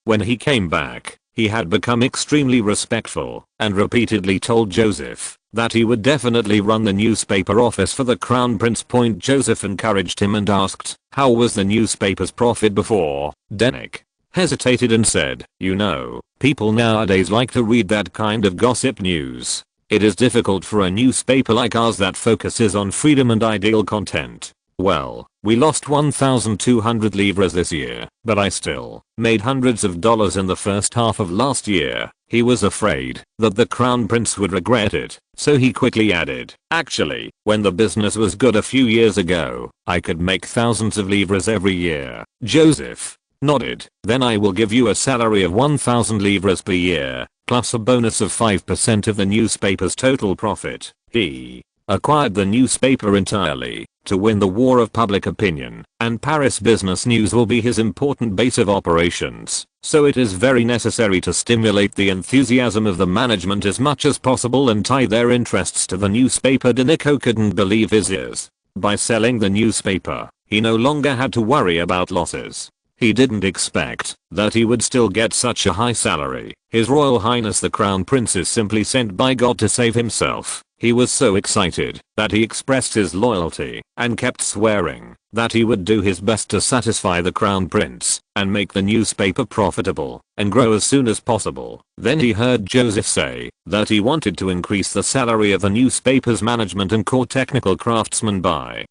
[SPEAKER 1] When he came back, he had become extremely respectful, and repeatedly told Joseph that he would definitely run the newspaper office for the Crown Prince. Joseph encouraged him and asked, how was the newspaper's profit before? Denik hesitated and said, you know, people nowadays like to read that kind of gossip news. It is difficult for a newspaper like ours that focuses on freedom and ideal content. Well, we lost 1,200 livres this year, but I still made hundreds of dollars in the first half of last year. He was afraid that the Crown Prince would regret it, so he quickly added, actually, when the business was good a few years ago, I could make thousands of livres every year. Joseph nodded. Then I will give you a salary of 1,000 livres per year, plus a bonus of 5% of the newspaper's total profit. He acquired the newspaper entirely to win the war of public opinion, and Paris business news will be his important base of operations, so it is very necessary to stimulate the enthusiasm of the management as much as possible and tie their interests to the newspaper. Dinico couldn't believe his ears. By selling the newspaper, he no longer had to worry about losses. He didn't expect that he would still get such a high salary. His Royal Highness the Crown Prince is simply sent by God to save himself. He was so excited that he expressed his loyalty and kept swearing that he would do his best to satisfy the Crown Prince and make the newspaper profitable and grow as soon as possible. Then he heard Joseph say that he wanted to increase the salary of the newspaper's management and core technical craftsmen by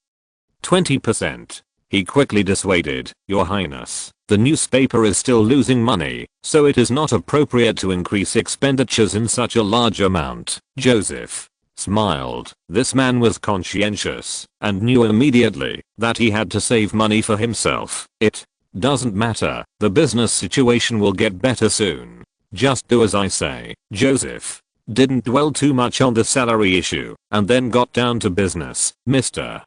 [SPEAKER 1] 20%. He quickly dissuaded, Your Highness, the newspaper is still losing money, so it is not appropriate to increase expenditures in such a large amount. Joseph smiled. This man was conscientious and knew immediately that he had to save money for himself. It doesn't matter, the business situation will get better soon. Just do as I say. Joseph didn't dwell too much on the salary issue and then got down to business. Mr.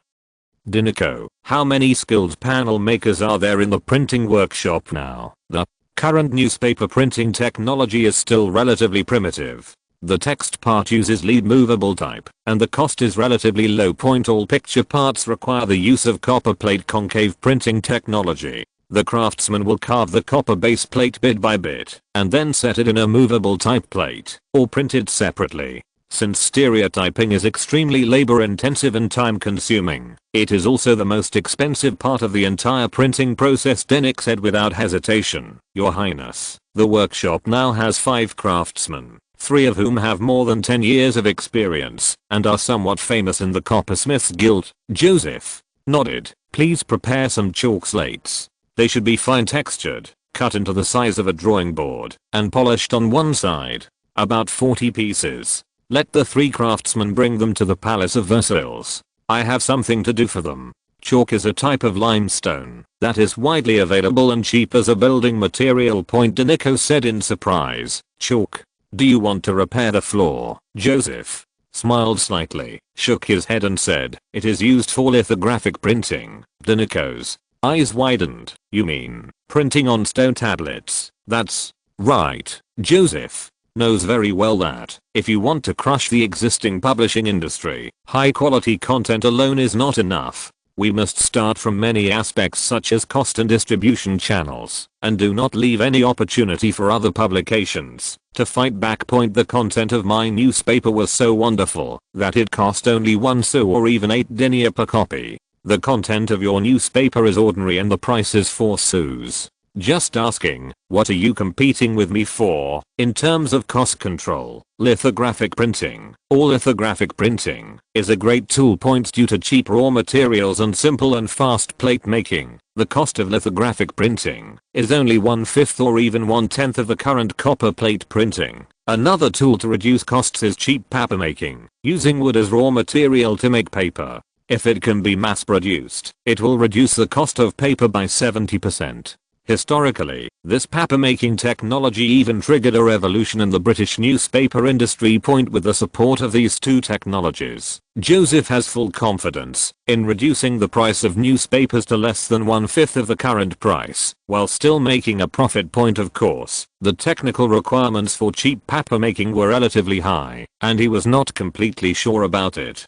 [SPEAKER 1] Dinico, how many skilled panel makers are there in the printing workshop now? The current newspaper printing technology is still relatively primitive. The text part uses lead movable type, and the cost is relatively low. All picture parts require the use of copper plate concave printing technology. The craftsman will carve the copper base plate bit by bit, and then set it in a movable type plate, or print it separately. Since stereotyping is extremely labor intensive and time consuming, it is also the most expensive part of the entire printing process. Denik said without hesitation, Your Highness, the workshop now has 5 craftsmen, 3 of whom have more than 10 years of experience and are somewhat famous in the Coppersmiths Guild. Joseph nodded. Please prepare some chalk slates. They should be fine textured, cut into the size of a drawing board, and polished on one side. About 40 pieces. Let the 3 craftsmen bring them to the Palace of Versailles. I have something to do for them. Chalk is a type of limestone that is widely available and cheap as a building material. Danico said in surprise. Chalk? Do you want to repair the floor? Joseph smiled slightly, shook his head and said, it is used for lithographic printing. Danico's eyes widened. You mean printing on stone tablets? That's right. Joseph knows very well that if you want to crush the existing publishing industry, high quality content alone is not enough. We must start from many aspects such as cost and distribution channels, and do not leave any opportunity for other publications to fight back. The content of my newspaper was so wonderful that it cost only 1 sou or even 8 deniers per copy. The content of your newspaper is ordinary and the price is 4 sous. Just asking, what are you competing with me for, in terms of cost control? Lithographic printing, or lithographic printing, is a great tool. Due to cheap raw materials and simple and fast plate making, the cost of lithographic printing is only 1/5 or even 1/10 of the current copper plate printing. Another tool to reduce costs is cheap paper making, using wood as raw material to make paper. If it can be mass produced, it will reduce the cost of paper by 70%. Historically, this paper-making technology even triggered a revolution in the British newspaper industry. With the support of these two technologies, Joseph has full confidence in reducing the price of newspapers to less than 1/5 of the current price, while still making a profit. Of course, the technical requirements for cheap paper-making were relatively high, and he was not completely sure about it.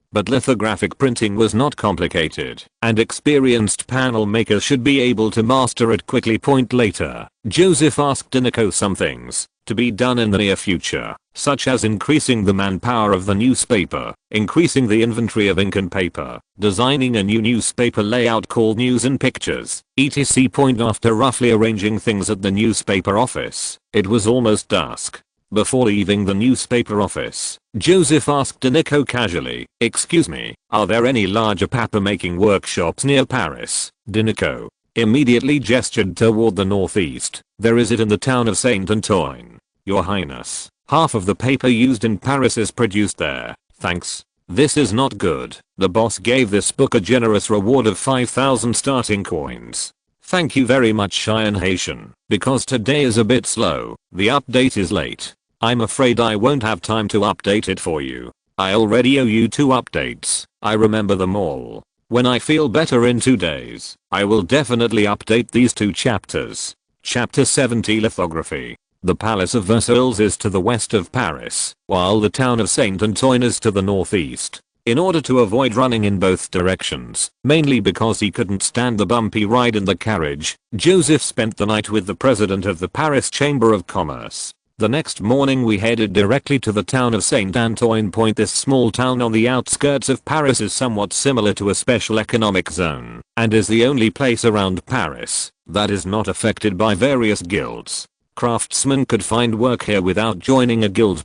[SPEAKER 1] But lithographic printing was not complicated, and experienced panel makers should be able to master it quickly. Later, Joseph asked Danico some things to be done in the near future, such as increasing the manpower of the newspaper, increasing the inventory of ink and paper, designing a new newspaper layout called News and Pictures, etc. After roughly arranging things at the newspaper office, it was almost dusk. Before leaving the newspaper office, Joseph asked Danico casually, excuse me, are there any larger paper-making workshops near Paris? Danico immediately gestured toward the northeast. There is it in the town of Saint Antoine. Your Highness, half of the paper used in Paris is produced there. Thanks. This is not good. The boss gave this book a generous reward of 5,000 starting coins. Thank you very much, Cheyenne Haitian. Because today is a bit slow, the update is late. I'm afraid I won't have time to update it for you. I already owe you 2 updates. I remember them all. When I feel better in 2 days, I will definitely update these 2 chapters. Chapter 70 Lithography. The Palace of Versailles is to the west of Paris, while the town of Saint Antoine is to the northeast. In order to avoid running in both directions, mainly because he couldn't stand the bumpy ride in the carriage, Joseph spent the night with the president of the Paris Chamber of Commerce. The next morning we headed directly to the town of Saint Antoine. This small town on the outskirts of Paris is somewhat similar to a special economic zone, and is the only place around Paris that is not affected by various guilds. Craftsmen could find work here without joining a guild.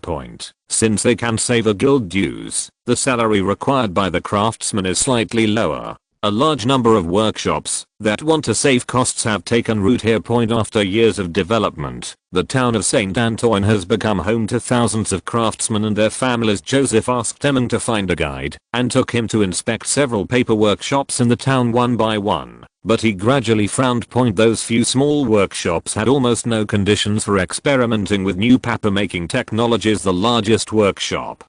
[SPEAKER 1] Since they can save a guild dues, the salary required by the craftsman is slightly lower. A large number of workshops that want to save costs have taken root here. After years of development, the town of Saint Antoine has become home to thousands of craftsmen and their families. Joseph asked Emmon to find a guide and took him to inspect several paper workshops in the town one by one, but he gradually frowned. Those few small workshops had almost no conditions for experimenting with new paper-making technologies. The largest workshop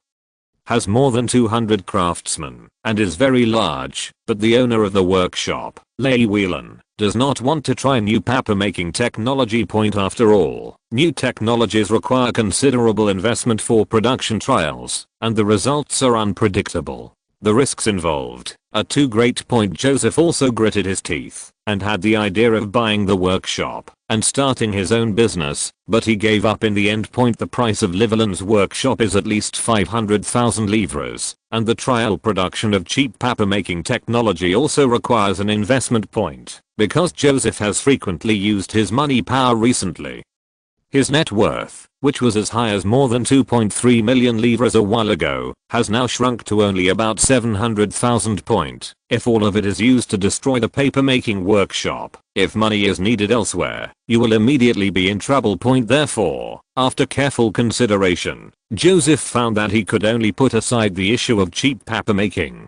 [SPEAKER 1] has more than 200 craftsmen and is very large, but the owner of the workshop, Leigh Whelan, does not want to try new paper-making technology. After all, new technologies require considerable investment for production trials, and the results are unpredictable. The risks involved are too great. Joseph also gritted his teeth and had the idea of buying the workshop and starting his own business, but he gave up in the end. The price of Whelan's workshop is at least 500,000 livres, and the trial production of cheap paper-making technology also requires an investment. Because Joseph has frequently used his money power recently, his net worth, which was as high as more than 2.3 million livres a while ago, has now shrunk to only about 700,000. If all of it is used to destroy the paper-making workshop, if money is needed elsewhere, you will immediately be in trouble. Therefore, after careful consideration, Joseph found that he could only put aside the issue of cheap paper-making.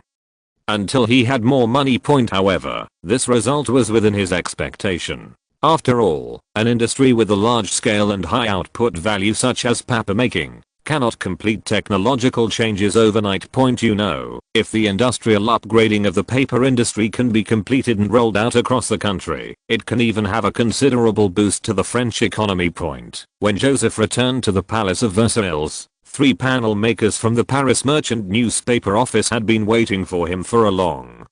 [SPEAKER 1] until he had more money. However, this result was within his expectation. After all, an industry with a large scale and high output value such as paper making cannot complete technological changes overnight. If the industrial upgrading of the paper industry can be completed and rolled out across the country, it can even have a considerable boost to the French economy. When Joseph returned to the Palace of Versailles, 3 panel makers from the Paris Merchant newspaper office had been waiting for him for a long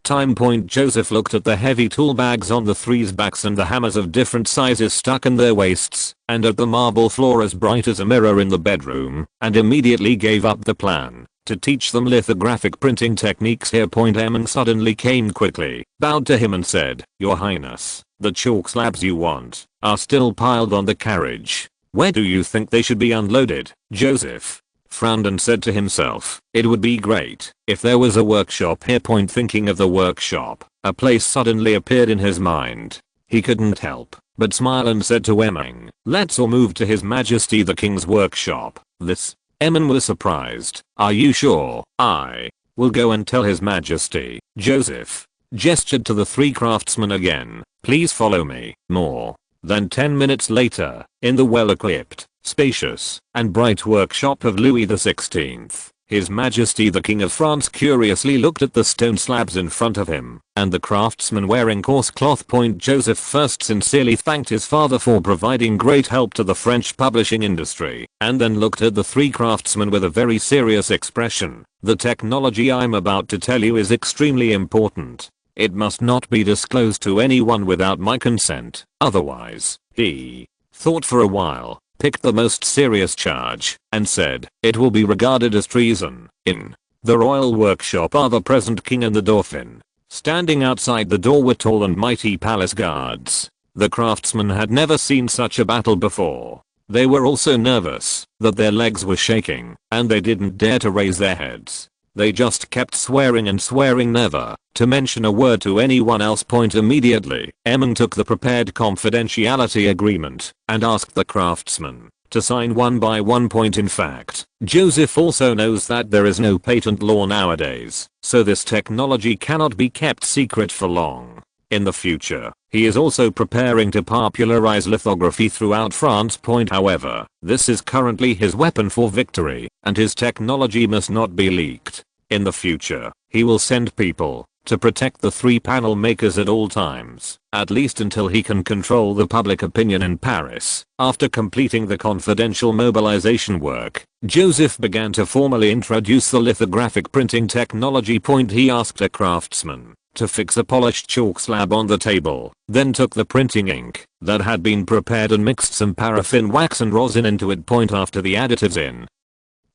[SPEAKER 1] time. Joseph looked at the heavy tool bags on the 3's backs and the hammers of different sizes stuck in their waists, and at the marble floor as bright as a mirror in the bedroom, and immediately gave up the plan to teach them lithographic printing techniques here. Emin suddenly came quickly, bowed to him and said, "Your Highness, the chalk slabs you want are still piled on the carriage. Where do you think they should be unloaded?" Joseph frowned and said to himself, "It would be great if there was a workshop here." Thinking of the workshop, a place suddenly appeared in his mind. He couldn't help but smile and said to Emin, "Let's all move to His Majesty the King's workshop." Emin was surprised. "Are you sure?" "I will go and tell His Majesty." Joseph gestured to the 3 craftsmen again. "Please follow me." More than 10 minutes later, in the well-equipped, spacious, and bright workshop of Louis XVI, His Majesty the King of France curiously looked at the stone slabs in front of him, and the craftsman wearing coarse cloth. Joseph first sincerely thanked his father for providing great help to the French publishing industry, and then looked at the 3 craftsmen with a very serious expression. "The technology I'm about to tell you is extremely important. It must not be disclosed to anyone without my consent, otherwise," he thought for a while, picked the most serious charge, and said, "it will be regarded as treason." In the royal workshop are the present king and the Dauphin. Standing outside the door were tall and mighty palace guards. The craftsmen had never seen such a battle before. They were all so nervous that their legs were shaking, and they didn't dare to raise their heads. They just kept swearing and swearing never to mention a word to anyone else. Immediately, Emin took the prepared confidentiality agreement and asked the craftsmen to sign one by one. In fact, Joseph also knows that there is no patent law nowadays, so this technology cannot be kept secret for long. In the future, he is also preparing to popularize lithography throughout France. However, this is currently his weapon for victory, and his technology must not be leaked. In the future, he will send people to protect the 3 panel makers at all times, at least until he can control the public opinion in Paris. After completing the confidential mobilization work, Joseph began to formally introduce the lithographic printing technology. He asked a craftsman to fix a polished chalk slab on the table, then took the printing ink that had been prepared and mixed some paraffin wax and rosin into it. After the additives in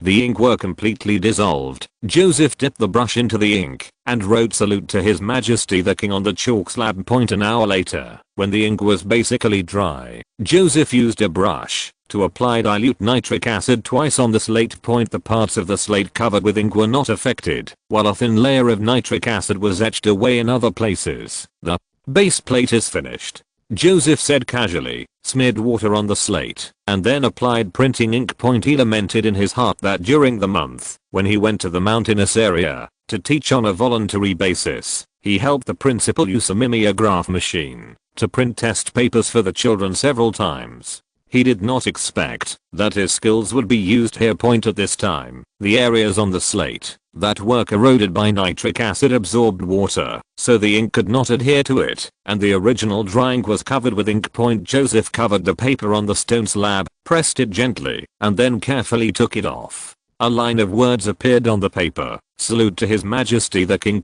[SPEAKER 1] the ink were completely dissolved, Joseph dipped the brush into the ink and wrote "Salute to His Majesty the King" on the chalk slab. An hour later, when the ink was basically dry, Joseph used a brush to apply dilute nitric acid twice on the slate. The parts of the slate covered with ink were not affected, while a thin layer of nitric acid was etched away in other places. "The base plate is finished," Joseph said casually, smeared water on the slate, and then applied printing ink. He lamented in his heart that during the month when he went to the mountainous area to teach on a voluntary basis, he helped the principal use a mimeograph machine to print test papers for the children several times. He did not expect that his skills would be used here. At this time, the areas on the slate that were corroded by nitric acid absorbed water, so the ink could not adhere to it, and the original drawing was covered with ink. Joseph covered the paper on the stone slab, pressed it gently, and then carefully took it off. A line of words appeared on the paper: "Salute to His Majesty the King."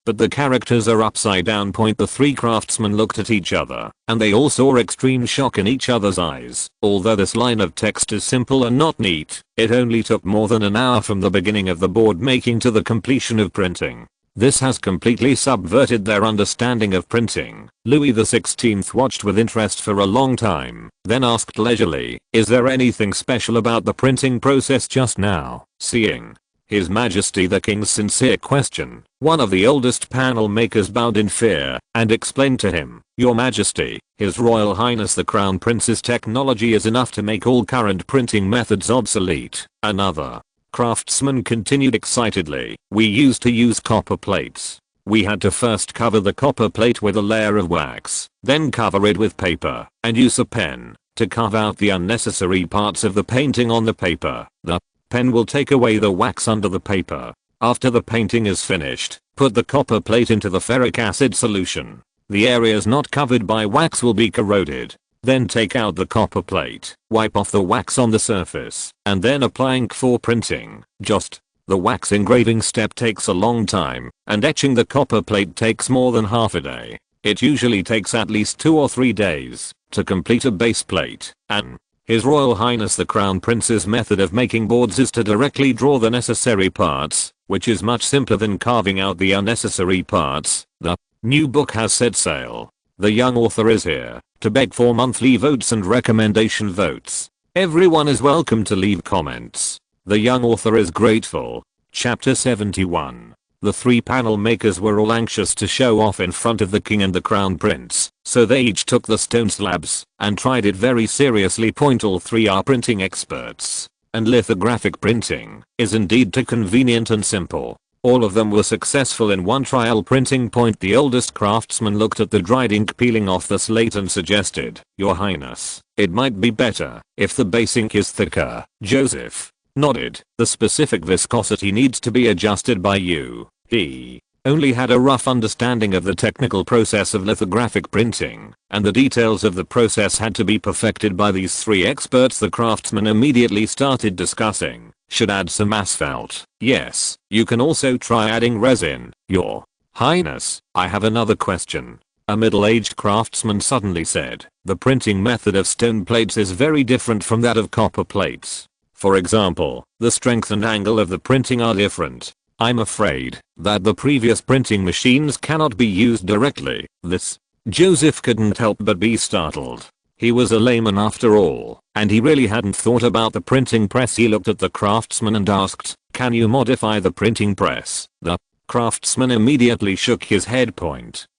[SPEAKER 1] But the characters are upside down. The 3 craftsmen looked at each other, and they all saw extreme shock in each other's eyes. Although this line of text is simple and not neat, it only took more than an hour from the beginning of the board making to the completion of printing. This has completely subverted their understanding of printing. Louis XVI watched with interest for a long time, then asked leisurely, "Is there anything special about the printing process just now?" Seeing His Majesty the King's sincere question, one of the oldest panel makers bowed in fear and explained to him, "Your Majesty, His Royal Highness the Crown Prince's technology is enough to make all current printing methods obsolete." Another Craftsman continued excitedly. We used to use copper plates. We had to first cover the copper plate with a layer of wax, then cover it with paper, and use a pen to carve out the unnecessary parts of the painting on the paper. The pen will take away the wax under the paper. After the painting is finished, put the copper plate into the ferric acid solution. The areas not covered by wax will be corroded. Then take out the copper plate, wipe off the wax on the surface, and then apply ink for printing. The wax engraving step takes a long time, and etching the copper plate takes more than half a day. It usually takes at least 2 or 3 days to complete a base plate, and His Royal Highness the Crown Prince's method of making boards is to directly draw the necessary parts, which is much simpler than carving out the unnecessary parts. The new book has set sail. The young author is here to beg for monthly votes and recommendation votes. Everyone is welcome to leave comments. The young author is grateful. Chapter 71. The 3 panel makers were all anxious to show off in front of the king and the crown prince, so they each took the stone slabs and tried it very seriously. All 3 are printing experts, and lithographic printing is indeed too convenient and simple. All of them were successful in one trial printing. The oldest craftsman looked at the dried ink peeling off the slate and suggested, "Your Highness, it might be better if the base ink is thicker." Joseph nodded. "The specific viscosity needs to be adjusted by you." He only had a rough understanding of the technical process of lithographic printing, and the details of the process had to be perfected by these 3 experts. The craftsman immediately started discussing, "Should add some asphalt. Yes, you can also try adding resin." "Your Highness, I have another question," a middle-aged craftsman suddenly said. "The printing method of stone plates is very different from that of copper plates. For example, the strength and angle of the printing are different. I'm afraid that the previous printing machines cannot be used directly." This Joseph couldn't help but be startled. He was a layman after all, and he really hadn't thought about the printing press. He looked at the craftsman and asked, "Can you modify the printing press?" The craftsman immediately shook his head.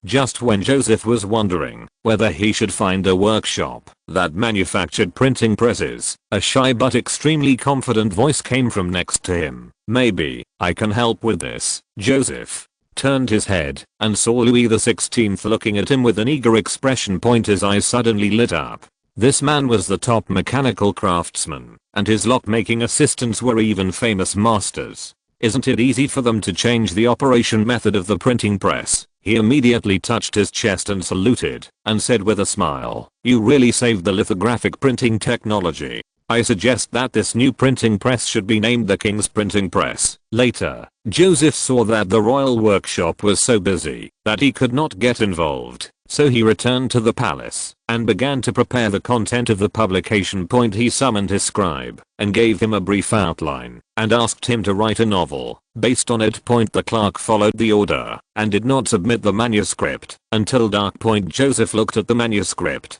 [SPEAKER 1] Just when Joseph was wondering whether he should find a workshop that manufactured printing presses, a shy but extremely confident voice came from next to him. "Maybe I can help with this." Joseph turned his head and saw Louis XVI looking at him with an eager expression. His eyes suddenly lit up. This man was the top mechanical craftsman, and his lock-making assistants were even famous masters. Isn't it easy for them to change the operation method of the printing press? He immediately touched his chest and saluted, and said with a smile, "You really saved the lithographic printing technology. I suggest that this new printing press should be named the King's Printing Press." Later, Joseph saw that the royal workshop was so busy that he could not get involved, so he returned to the palace and began to prepare the content of the publication. He summoned his scribe and gave him a brief outline and asked him to write a novel based on it. The clerk followed the order and did not submit the manuscript until dark. Joseph looked at the manuscript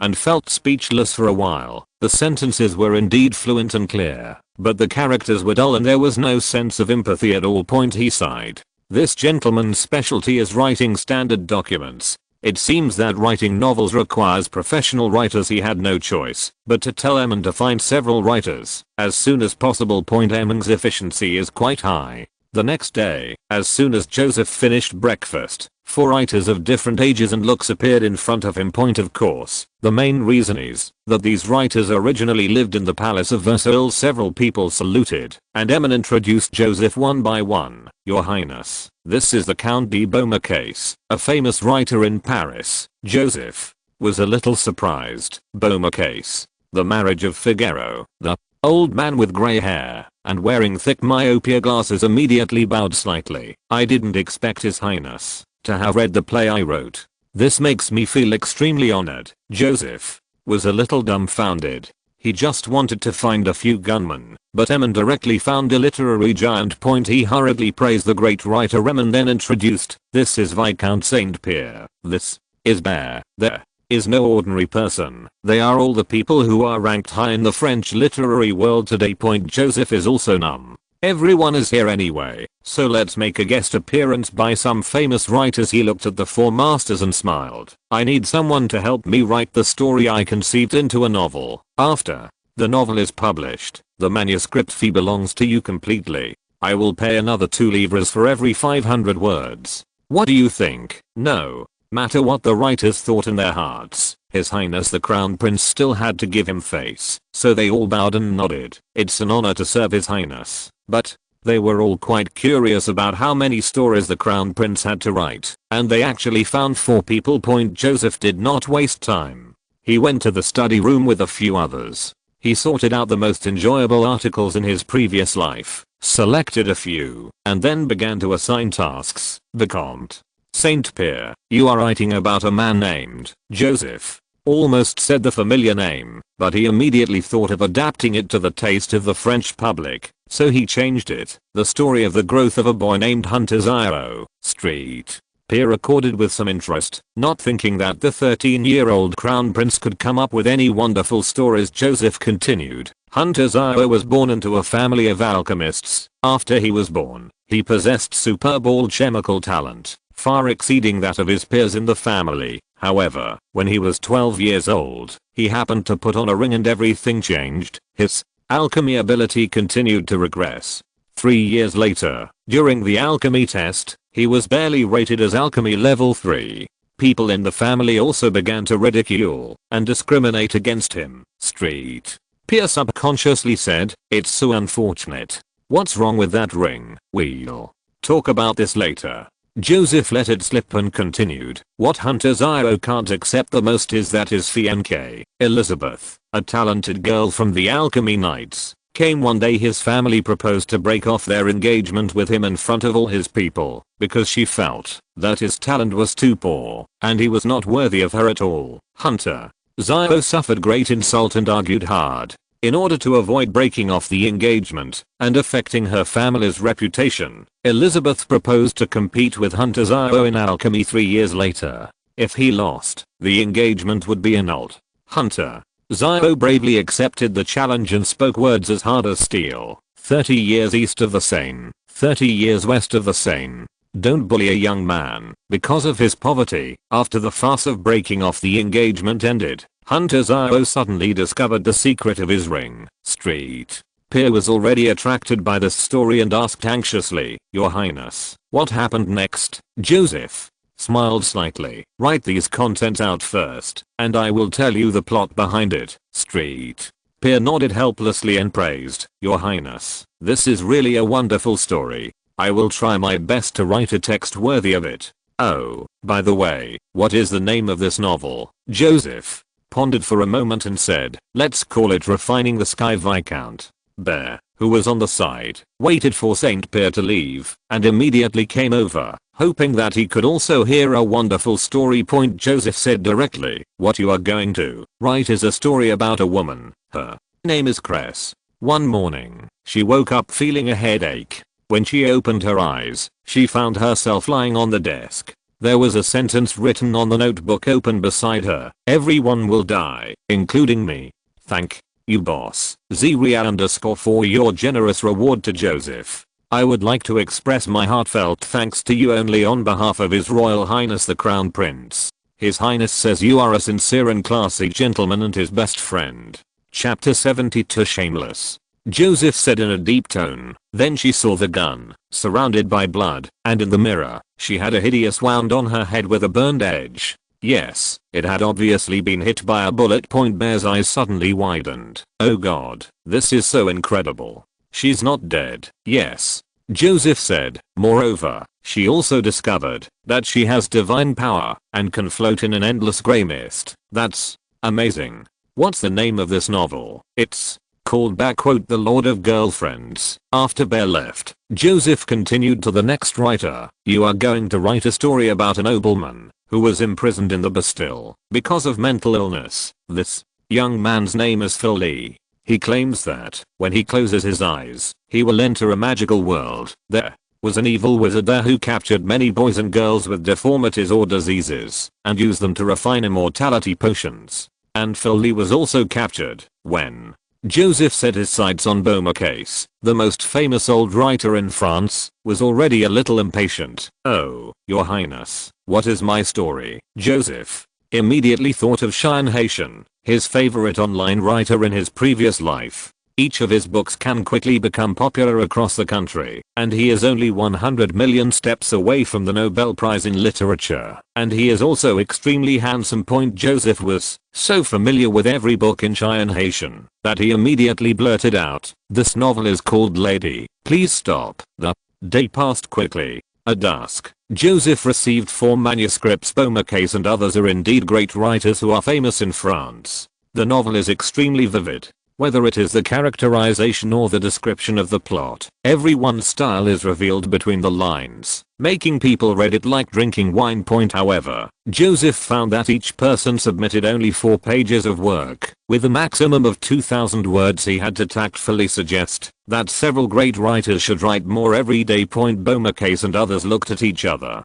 [SPEAKER 1] and felt speechless for a while. The sentences were indeed fluent and clear, but the characters were dull and there was no sense of empathy at all. He sighed. This gentleman's specialty is writing standard documents. It seems that writing novels requires professional writers. He had no choice but to tell Eamon to find several writers as soon as possible. Eamon's efficiency is quite high. The next day, as soon as Joseph finished breakfast, 4 writers of different ages and looks appeared in front of him. Of course, the main reason is that these writers originally lived in the Palace of Versailles. Several people saluted, and Eamon introduced Joseph one by one. "Your Highness, this is the Count de Beaumarchais, a famous writer in Paris." Joseph was a little surprised. Beaumarchais, the marriage of Figaro. The old man with grey hair and wearing thick myopia glasses immediately bowed slightly. "I didn't expect His Highness to have read the play I wrote. This makes me feel extremely honored." Joseph was a little dumbfounded. He just wanted to find a few gunmen, but Eamon directly found a literary giant. He hurriedly praised the great writer Eamon, then introduced, "This is Viscount Saint Pierre. This is Bear. There is no ordinary person. They are all the people who are ranked high in the French literary world today." Joseph is also numb. Everyone is here anyway, so let's make a guest appearance by some famous writers. He looked at the 4 masters and smiled. "I need someone to help me write the story I conceived into a novel. After the novel is published, The manuscript fee belongs to you completely. I will pay another 2 livres for every 500 words. What do you think? No matter what the writers thought in their hearts, His Highness the Crown Prince still had to give him face, so they all bowed and nodded. It's an honor to serve His Highness. But they were all quite curious about how many stories the Crown Prince had to write, and they actually found 4 people. Joseph did not waste time. He went to the study room with a few others. He sorted out the most enjoyable articles in his previous life, selected a few, and then began to assign tasks. Vicomte Saint Pierre, you are writing about a man named Joseph. Almost said the familiar name, but he immediately thought of adapting it to the taste of the French public, so he changed it. The story of the growth of a boy named Hunter Zio Street. Pierre recorded with some interest, not thinking that the 13-year-old crown prince could come up with any wonderful stories. Joseph continued. Hunter Zio was born into a family of alchemists. After he was born, he possessed superb alchemical talent, far exceeding that of his peers in the family. However, when he was 12 years old, he happened to put on a ring and everything changed. His alchemy ability continued to regress. 3 years later, during the alchemy test, he was barely rated as alchemy level 3. People in the family also began to ridicule and discriminate against him. Street. Pierre subconsciously said, "It's so unfortunate. What's wrong with that ring? We'll talk about this later." Joseph let it slip and continued. What Hunter Zio can't accept the most is that his fiancée, Elizabeth, a talented girl from the Alchemy Knights, came one day. His family proposed to break off their engagement with him in front of all his people, because she felt that his talent was too poor, and he was not worthy of her at all. Hunter Zio suffered great insult and argued hard. In order to avoid breaking off the engagement and affecting her family's reputation, Elizabeth proposed to compete with Hunter Zio in alchemy 3 years later. If he lost, the engagement would be annulled. Hunter Zio bravely accepted the challenge and spoke words as hard as steel. 30 years east of the Seine, 30 years west of the Seine. Don't bully a young man because of his poverty. After the farce of breaking off the engagement ended, Hunter Zio suddenly discovered the secret of his ring. Street. Pierre was already attracted by this story and asked anxiously, "Your Highness, what happened next?" Joseph smiled slightly. "Write these contents out first, and I will tell you the plot behind it." Street. Pierre nodded helplessly and praised, "Your Highness, this is really a wonderful story. I will try my best to write a text worthy of it. Oh, by the way, what is the name of this novel?" Joseph pondered for a moment and said, "Let's call it Refining the Sky." Viscount Bear, who was on the side, waited for Saint Pierre to leave, and immediately came over, hoping that he could also hear a wonderful story. Joseph said directly, "What you are going to write is a story about a woman. Her name is Cress. One morning, she woke up feeling a headache. When she opened her eyes, she found herself lying on the desk. There was a sentence written on the notebook open beside her. Everyone will die, including me. Thank you, boss. Z_Real_ for your generous reward." To Joseph, "I would like to express my heartfelt thanks to you only on behalf of His Royal Highness the Crown Prince. His Highness says you are a sincere and classy gentleman and his best friend." Chapter 72. Shameless. Joseph said in a deep tone. Then she saw the gun, surrounded by blood, and in the mirror, she had a hideous wound on her head with a burned edge. Yes, it had obviously been hit by a bullet. Bear's eyes suddenly widened. "Oh God, this is so incredible. She's not dead." "Yes," Joseph said. "Moreover, she also discovered that she has divine power and can float in an endless grey mist. That's amazing. What's the name of this novel?" "It's called The Lord of Girlfriends." After Bear left, Joseph continued to the next writer. "You are going to write a story about a nobleman who was imprisoned in the Bastille because of mental illness. This young man's name is Philly. He claims that when he closes his eyes, he will enter a magical world. There was an evil wizard there who captured many boys and girls with deformities or diseases and used them to refine immortality potions. And Philly was also captured when..." Joseph set his sights on Beaumarchais, the most famous old writer in France, was already a little impatient. "Oh, Your Highness, what is my story?" Joseph immediately thought of Cheyenne Haitian, his favorite online writer in his previous life. Each of his books can quickly become popular across the country, and he is only 100 million steps away from the Nobel Prize in Literature. And he is also extremely handsome. Joseph was so familiar with every book in Cheyenne Haitian that he immediately blurted out, "This novel is called Lady, please stop." The day passed quickly. At dusk, Joseph received 4 manuscripts. Beaumarchais and others are indeed great writers who are famous in France. The novel is extremely vivid. Whether it is the characterization or the description of the plot, everyone's style is revealed between the lines, making people read it like drinking wine. However, Joseph found that each person submitted only 4 pages of work, with a maximum of 2,000 words. He had to tactfully suggest that several great writers should write more every day. Beaumarchais and others looked at each other.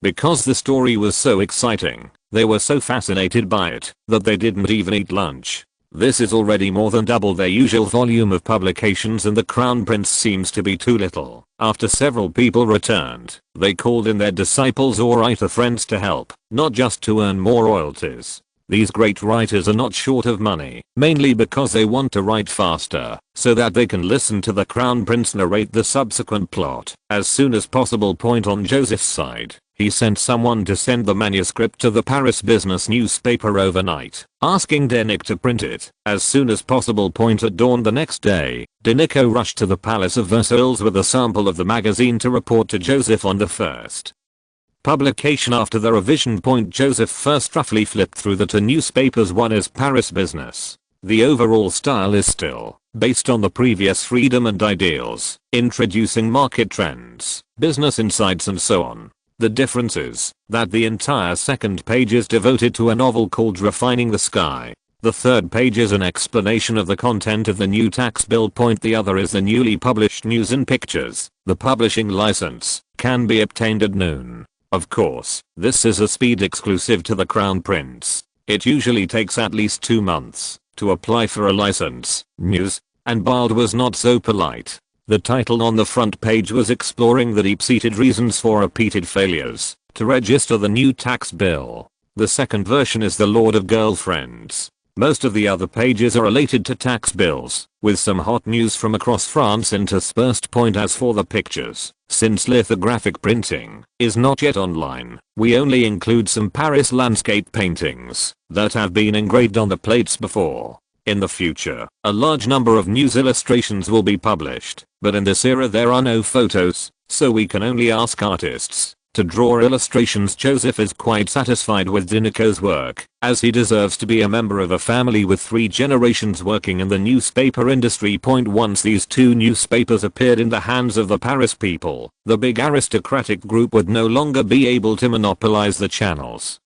[SPEAKER 1] Because the story was so exciting, they were so fascinated by it that they didn't even eat lunch. This is already more than double their usual volume of publications, and the Crown Prince seems to be too little. After several people returned, they called in their disciples or writer friends to help, not just to earn more royalties. These great writers are not short of money, mainly because they want to write faster, so that they can listen to the Crown Prince narrate the subsequent plot as soon as possible. On Joseph's side, he sent someone to send the manuscript to the Paris business newspaper overnight, asking Denik to print it as soon as possible. At dawn the next day, Denik rushed to the Palace of Versailles with a sample of the magazine to report to Joseph on the first publication after the revision. Joseph first roughly flipped through the 2 newspapers. One is Paris Business. The overall style is still based on the previous freedom and ideals, introducing market trends, business insights and so on. The difference is that the entire second page is devoted to a novel called Refining the Sky. The third page is an explanation of the content of the new tax bill. The other is the newly published news and pictures. The publishing license can be obtained at noon. Of course, this is a speed exclusive to the Crown Prince. It usually takes at least 2 months to apply for a license. News and Bald was not so polite. The title on the front page was exploring the deep-seated reasons for repeated failures to register the new tax bill. The second version is the Lord of Girlfriends. Most of the other pages are related to tax bills, with some hot news from across France interspersed. As for the pictures, since lithographic printing is not yet online, we only include some Paris landscape paintings that have been engraved on the plates before. In the future, a large number of news illustrations will be published, but in this era there are no photos, so we can only ask artists to draw illustrations. Joseph is quite satisfied with Denik's work, as he deserves to be a member of a family with 3 generations working in the newspaper industry. Once these 2 newspapers appeared in the hands of the Paris people, the big aristocratic group would no longer be able to monopolize the channels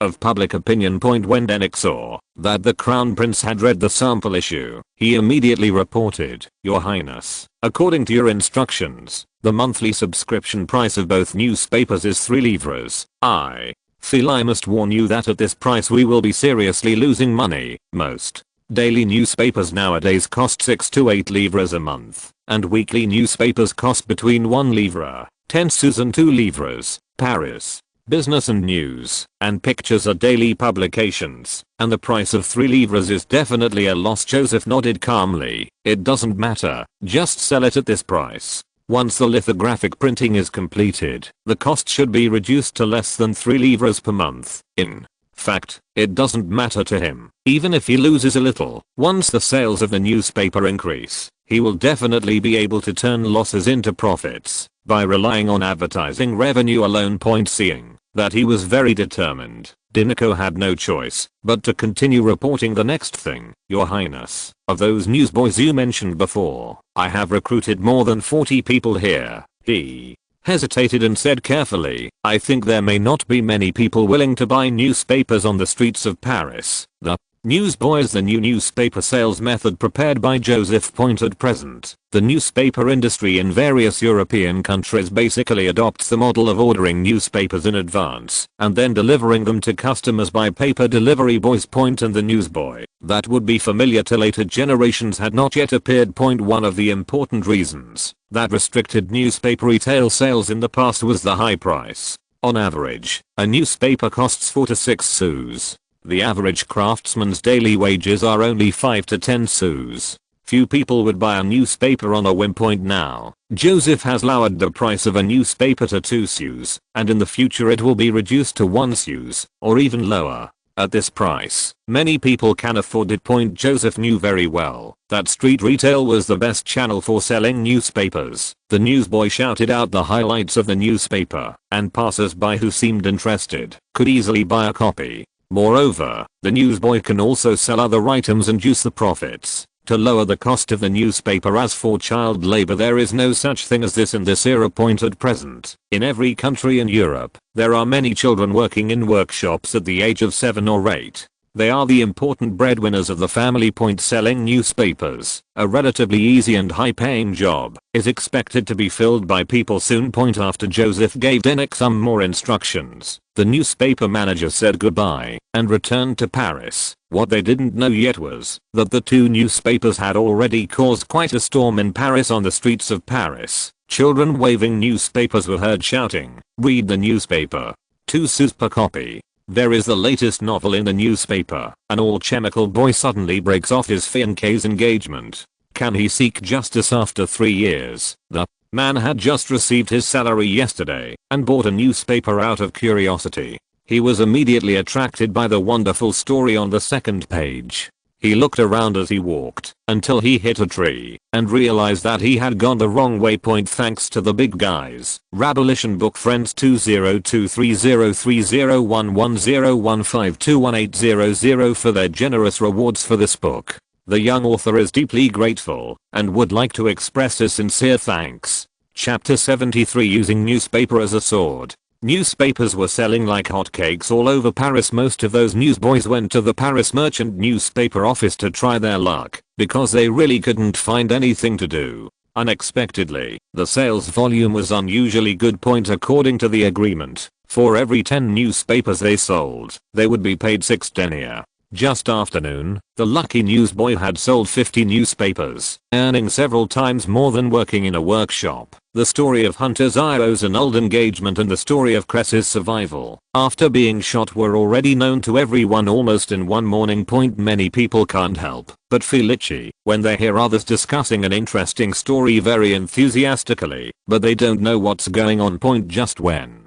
[SPEAKER 1] of public opinion. When Denik saw that the Crown Prince had read the sample issue, he immediately reported, "Your Highness, according to your instructions, the monthly subscription price of both newspapers is 3 livres. I feel I must warn you that at this price we will be seriously losing money. Most daily newspapers nowadays cost 6 to 8 livres a month, and weekly newspapers cost between 1 livre, 10 sous and 2 livres. Paris Business and News and Pictures are daily publications, and the price of 3 livres is definitely a loss." Joseph nodded calmly. "It doesn't matter, just sell it at this price. Once the lithographic printing is completed, the cost should be reduced to less than 3 livres per month. In fact, it doesn't matter to him, even if he loses a little. Once the sales of the newspaper increase, he will definitely be able to turn losses into profits by relying on advertising revenue alone." Seeing that he was very determined, Denik had no choice but to continue reporting the next thing. "Your Highness, of those newsboys you mentioned before, I have recruited more than 40 people here." He hesitated and said carefully, "I think there may not be many people willing to buy newspapers on the streets of Paris." The newsboys, the new newspaper sales method prepared by Joseph. At present, the newspaper industry in various European countries basically adopts the model of ordering newspapers in advance and then delivering them to customers by paper delivery boys. And the newsboy that would be familiar to later generations had not yet appeared. One of the important reasons that restricted newspaper retail sales in the past was the high price. On average, a newspaper costs 4 to 6 sous. The average craftsman's daily wages are only 5 to 10 sous. Few people would buy a newspaper on a whim. Now, Joseph has lowered the price of a newspaper to 2 sous, and in the future it will be reduced to 1 sous, or even lower. At this price, many people can afford it. Joseph knew very well that street retail was the best channel for selling newspapers. The newsboy shouted out the highlights of the newspaper, and passers-by who seemed interested could easily buy a copy. Moreover, the newsboy can also sell other items and use the profits to lower the cost of the newspaper. As for child labor, there is no such thing as this in this era. At present, in every country in Europe, there are many children working in workshops at the age of 7 or 8. They are the important breadwinners of the family. Selling newspapers, a relatively easy and high-paying job, is expected to be filled by people soon. After Joseph gave Denik some more instructions, the newspaper manager said goodbye and returned to Paris. What they didn't know yet was that the 2 newspapers had already caused quite a storm in Paris. On the streets of Paris, children waving newspapers were heard shouting, "Read the newspaper. 2 sous per copy." There is the latest novel in the newspaper. An all-chemical boy suddenly breaks off his fiancée's engagement. Can he seek justice after 3 years? The man had just received his salary yesterday and bought a newspaper out of curiosity. He was immediately attracted by the wonderful story on the second page. He looked around as he walked until he hit a tree and realized that he had gone the wrong way. Thanks to the big guys, Rabolition book friends 20230301101521800 for their generous rewards for this book. The young author is deeply grateful and would like to express his sincere thanks. Chapter 73, Using Newspaper as a Sword. Newspapers were selling like hotcakes all over Paris. Most of those newsboys went to the Paris Merchant newspaper office to try their luck, because they really couldn't find anything to do. Unexpectedly, the sales volume was unusually good. According to the agreement, for every 10 newspapers they sold, they would be paid 6 deniers. Just after noon, the lucky newsboy had sold 50 newspapers, earning several times more than working in a workshop. The story of Hunter Zyro's annulled engagement and the story of Cress's survival after being shot were already known to everyone almost in one morning. Many people can't help but feel itchy when they hear others discussing an interesting story very enthusiastically, but they don't know what's going on. Just when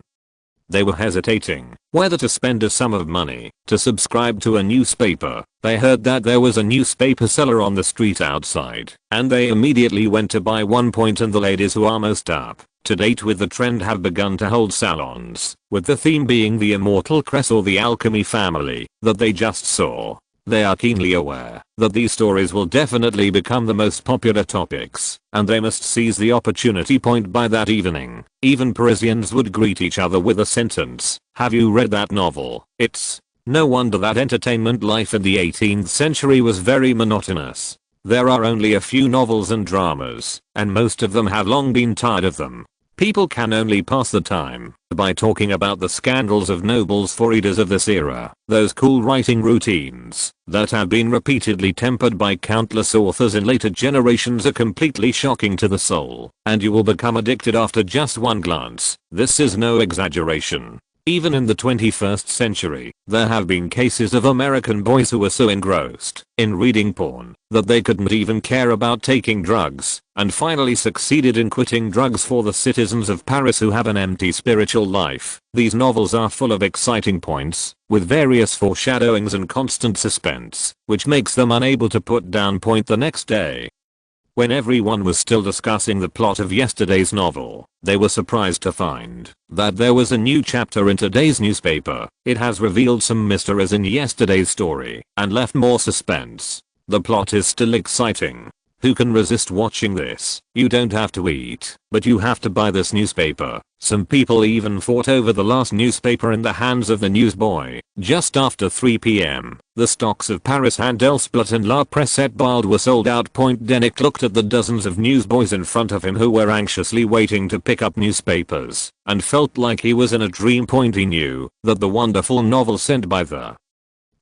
[SPEAKER 1] they were hesitating whether to spend a sum of money to subscribe to a newspaper, they heard that there was a newspaper seller on the street outside, and they immediately went to buy one. And the ladies who are most up to date with the trend have begun to hold salons, with the theme being the immortal Cress or the alchemy family that they just saw. They are keenly aware that these stories will definitely become the most popular topics, and they must seize the opportunity. By that evening, even Parisians would greet each other with a sentence, "Have you read that novel?" It's no wonder that entertainment life in the 18th century was very monotonous. There are only a few novels and dramas, and most of them have long been tired of them. People can only pass the time by talking about the scandals of nobles. For readers of this era, those cool writing routines that have been repeatedly tempered by countless authors in later generations are completely shocking to the soul, and you will become addicted after just one glance. This is no exaggeration. Even in the 21st century, there have been cases of American boys who were so engrossed in reading porn that they couldn't even care about taking drugs, and finally succeeded in quitting drugs. For the citizens of Paris who have an empty spiritual life, these novels are full of exciting points, with various foreshadowings and constant suspense, which makes them unable to put down the next day. When everyone was still discussing the plot of yesterday's novel, they were surprised to find that there was a new chapter in today's newspaper. It has revealed some mysteries in yesterday's story and left more suspense. The plot is still exciting. Who can resist watching this? You don't have to eat, but you have to buy this newspaper. Some people even fought over the last newspaper in the hands of the newsboy. Just after 3 p.m., the stocks of Paris Handelsblatt and La Presse et Bild were sold out. Denik looked at the dozens of newsboys in front of him who were anxiously waiting to pick up newspapers, and felt like he was in a dream. He knew that the wonderful novel sent by the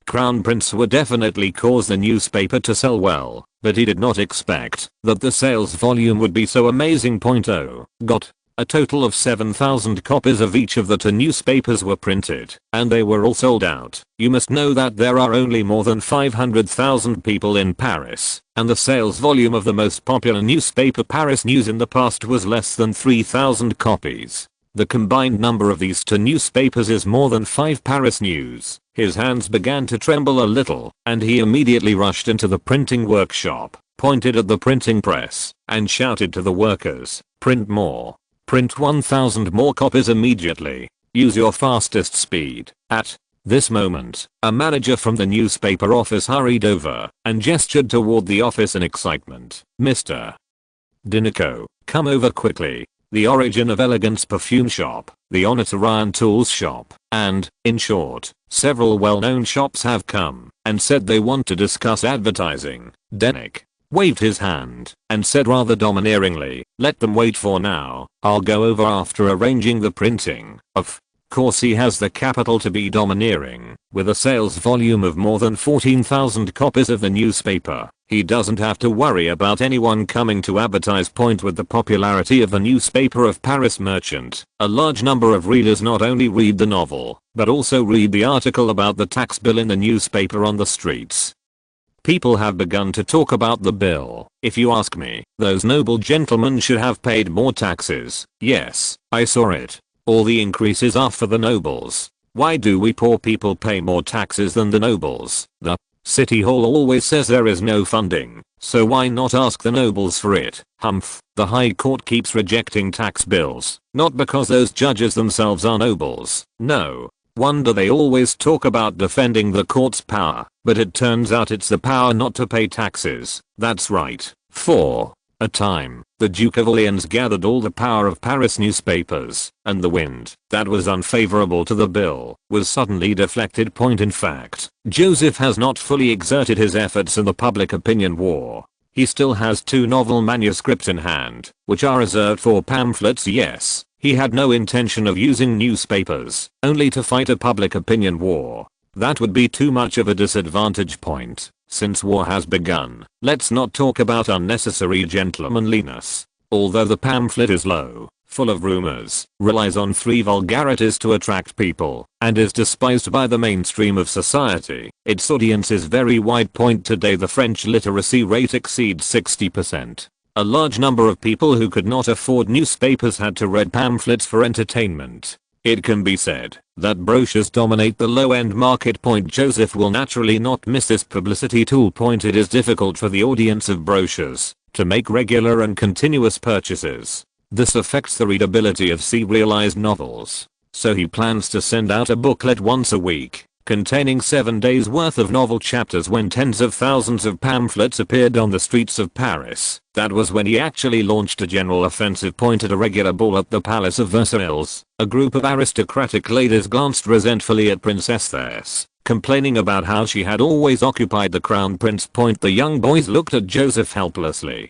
[SPEAKER 1] Crown Prince would definitely cause the newspaper to sell well, but he did not expect that the sales volume would be so amazing. Oh, got A total of 7,000 copies of each of the two newspapers were printed, and they were all sold out. You must know that there are only more than 500,000 people in Paris, and the sales volume of the most popular newspaper Paris News in the past was less than 3,000 copies. The combined number of these two newspapers is more than 5 Paris News. His hands began to tremble a little, and he immediately rushed into the printing workshop, pointed at the printing press, and shouted to the workers, "Print more. Print 1,000 more copies immediately. Use your fastest speed." At this moment, a manager from the newspaper office hurried over and gestured toward the office in excitement. "Mr. Dinoco, come over quickly. The Origin of Elegance perfume shop, the Onitarian tools shop, and, in short, several well-known shops have come and said they want to discuss advertising." Denick waved his hand and said rather domineeringly, "Let them wait for now. I'll go over after arranging the printing." Of course he has the capital to be domineering. With a sales volume of more than 14,000 copies of the newspaper, he doesn't have to worry about anyone coming to advertise. Point with the popularity of the newspaper of Paris Merchant, a large number of readers not only read the novel, but also read the article about the tax bill in the newspaper on the streets. People have begun to talk about the bill. If you ask me, those noble gentlemen should have paid more taxes. Yes, I saw it. All the increases are for the nobles. Why do we poor people pay more taxes than the nobles? The City Hall always says there is no funding, so why not ask the nobles for it? Humph. The High Court keeps rejecting tax bills, not because those judges themselves are nobles. No. Wonder they always talk about defending the court's power, but it turns out it's the power not to pay taxes. That's right. For a time, the Duke of Orleans gathered all the power of Paris newspapers, and the wind that was unfavorable to the bill was suddenly deflected. In fact, Joseph has not fully exerted his efforts in the public opinion war. He still has 2 novel manuscripts in hand, which are reserved for pamphlets. Yes, he had no intention of using newspapers, only to fight a public opinion war. That would be too much of a disadvantage. Since war has begun, let's not talk about unnecessary gentlemanliness. Although the pamphlet is low, full of rumors, relies on 3 vulgarities to attract people, and is despised by the mainstream of society, its audience is very wide. Today the French literacy rate exceeds 60%. A large number of people who could not afford newspapers had to read pamphlets for entertainment. It can be said that brochures dominate the low-end market. Joseph will naturally not miss this publicity tool. It is difficult for the audience of brochures to make regular and continuous purchases. This affects the readability of serialized novels. So he plans to send out a booklet once a week, containing 7 days worth of novel chapters. When tens of thousands of pamphlets appeared on the streets of Paris, that was when he actually launched a general offensive. At a regular ball at the Palace of Versailles, a group of aristocratic ladies glanced resentfully at Princess Thais, complaining about how she had always occupied the crown prince. The young boys looked at Joseph helplessly,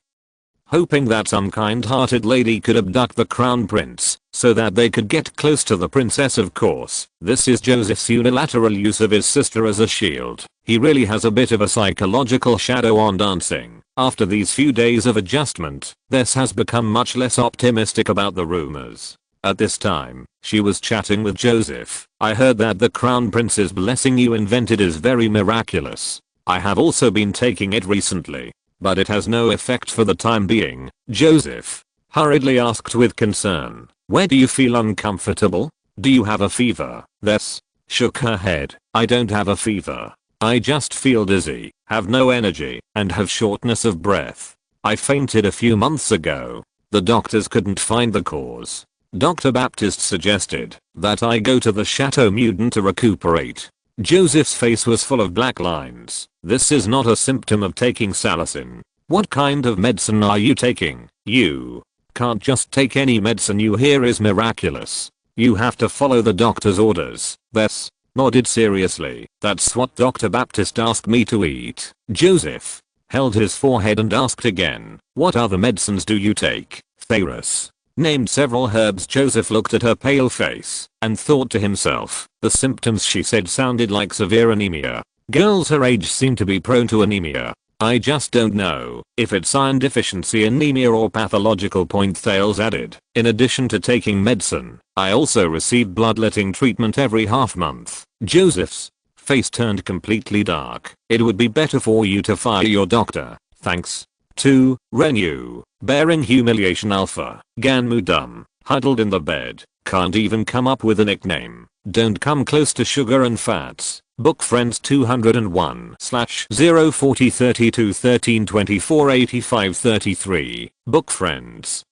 [SPEAKER 1] hoping that some kind-hearted lady could abduct the crown prince so that they could get close to the princess. Of course, this is Joseph's unilateral use of his sister as a shield. He really has a bit of a psychological shadow on dancing. After these few days of adjustment, Thais has become much less optimistic about the rumors. At this time, she was chatting with Joseph. "I heard that the crown prince's blessing you invented is very miraculous. I have also been taking it recently, but it has no effect for the time being." Joseph hurriedly asked with concern, "Where do you feel uncomfortable? Do you have a fever?" Thais shook her head. "I don't have a fever. I just feel dizzy, have no energy, and have shortness of breath. I fainted a few months ago. The doctors couldn't find the cause. Dr. Baptiste suggested that I go to the Chateau Meudon to recuperate." Joseph's face was full of black lines. "This is not a symptom of taking salicin. What kind of medicine are you taking? You can't just take any medicine you hear is miraculous. You have to follow the doctor's orders." Thais nodded seriously. "That's what Dr. Baptiste asked me to eat." Joseph held his forehead and asked again, "What other medicines do you take?" Thais named several herbs. Joseph looked at her pale face and thought to himself, the symptoms she said sounded like severe anemia. Girls her age seem to be prone to anemia. I just don't know if it's iron deficiency anemia or pathological. Thales added. In addition to taking medicine, I also receive bloodletting treatment every half month. Joseph's face turned completely dark. It would be better for you to fire your doctor. Thanks. 2. Renu. Bearing humiliation alpha. Ganmu dumb. Huddled in the bed. Can't even come up with a nickname. Don't come close to sugar and fats. Book Friends 201/0403213248533. Book Friends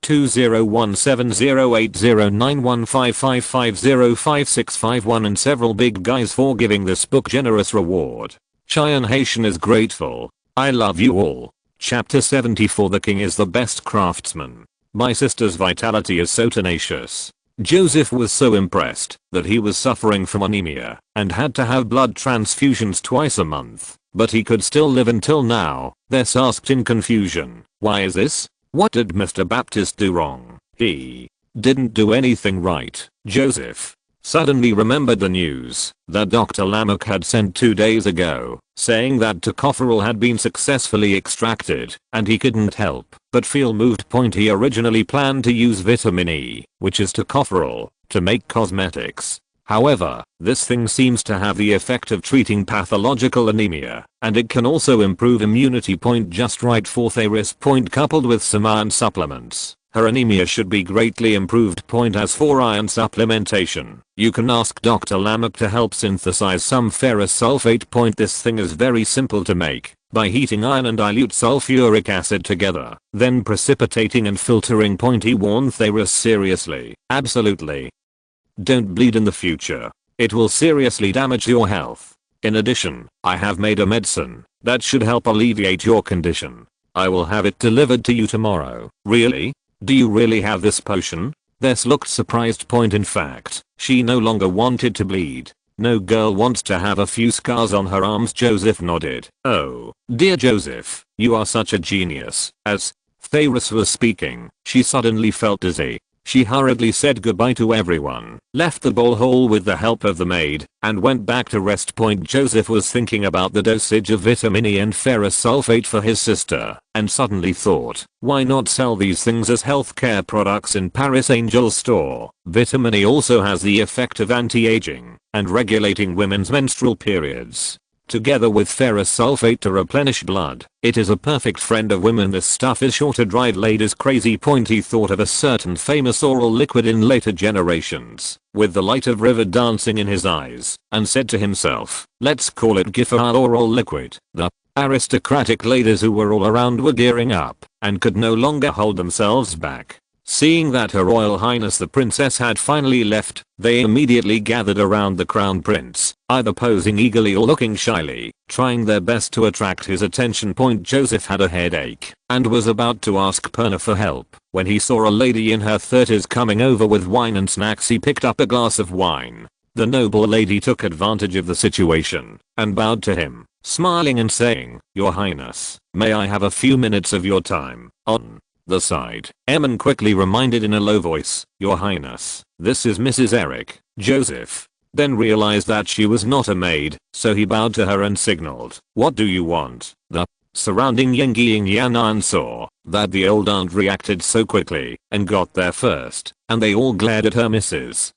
[SPEAKER 1] 2017080915550561 and several big guys for giving this book generous reward. Cheyenne Haitian is grateful. I love you all. Chapter 74. The king is the best craftsman. My sister's vitality is so tenacious. Joseph was so impressed that he was suffering from anemia and had to have blood transfusions twice a month, but he could still live until now. Thess asked in confusion, "Why is this? What did Mr. Baptist do wrong?" "He didn't do anything right." Joseph suddenly remembered the news that Dr. Lamech had sent 2 days ago, saying that tocopherol had been successfully extracted, and he couldn't help but feel moved. He originally planned to use vitamin E, which is tocopherol, to make cosmetics. However, this thing seems to have the effect of treating pathological anemia, and it can also improve immunity. Just right for Tharis. Coupled with some iron supplements, her anemia should be greatly improved. As for iron supplementation, you can ask Dr. Lamech to help synthesize some ferrous sulfate. This thing is very simple to make by heating iron and dilute sulfuric acid together, then precipitating and filtering. He warned Tharis seriously. Absolutely. Don't bleed in the future. It will seriously damage your health. In addition, I have made a medicine that should help alleviate your condition. I will have it delivered to you tomorrow. Really? Do you really have this potion? Thess looked surprised. In fact, she no longer wanted to bleed. No girl wants to have a few scars on her arms. Joseph nodded. Oh, dear Joseph, you are such a genius. As Tharis was speaking, she suddenly felt dizzy. She hurriedly said goodbye to everyone, left the bowl hall with the help of the maid, and went back to rest. Joseph was thinking about the dosage of vitamin E and ferrous sulfate for his sister, and suddenly thought, why not sell these things as healthcare products in Paris Angel's store? Vitamin E also has the effect of anti-aging and regulating women's menstrual periods, together with ferrous sulfate to replenish blood. It is a perfect friend of women. This stuff is sure to drive ladies crazy. He thought of a certain famous oral liquid in later generations, with the light of river dancing in his eyes, and said to himself, let's call it Giffard oral liquid. The aristocratic ladies who were all around were gearing up, and could no longer hold themselves back. Seeing that Her Royal Highness the Princess had finally left, they immediately gathered around the Crown Prince, either posing eagerly or looking shyly, trying their best to attract his attention. Joseph had a headache, and was about to ask Perna for help, when he saw a lady in her 30s coming over with wine and snacks. He picked up a glass of wine. The noble lady took advantage of the situation, and bowed to him, smiling and saying, "Your Highness, may I have a few minutes of your time?" On the side, Emin quickly reminded in a low voice, "Your Highness, this is Mrs. Eric." Joseph then realized that she was not a maid, so he bowed to her and signaled, "What do you want?" The surrounding Ying Yan saw that the old aunt reacted so quickly and got there first, and they all glared at her. Mrs.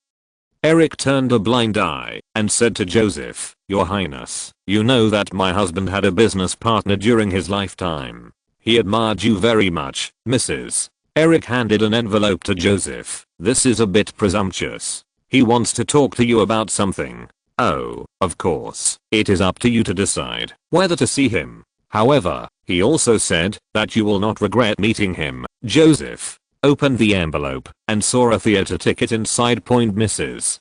[SPEAKER 1] Eric turned a blind eye and said to Joseph, "Your Highness, you know that my husband had a business partner during his lifetime. He admired you very much." Mrs. Eric handed an envelope to Joseph. "This is a bit presumptuous. He wants to talk to you about something." "Oh, of course, it is up to you to decide whether to see him. However, he also said that you will not regret meeting him." Joseph opened the envelope and saw a theater ticket inside. Mrs.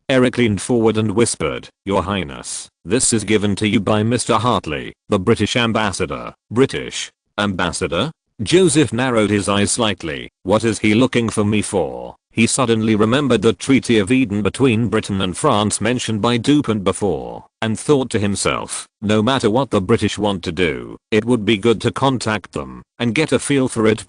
[SPEAKER 1] Eric leaned forward and whispered, "Your Highness, this is given to you by Mr. Hartley, the British ambassador." "British ambassador?" Joseph narrowed his eyes slightly. "What is he looking for me for?" He suddenly remembered the Treaty of Eden between Britain and France mentioned by Dauphin before, and thought to himself, no matter what the British want to do, it would be good to contact them and get a feel for it.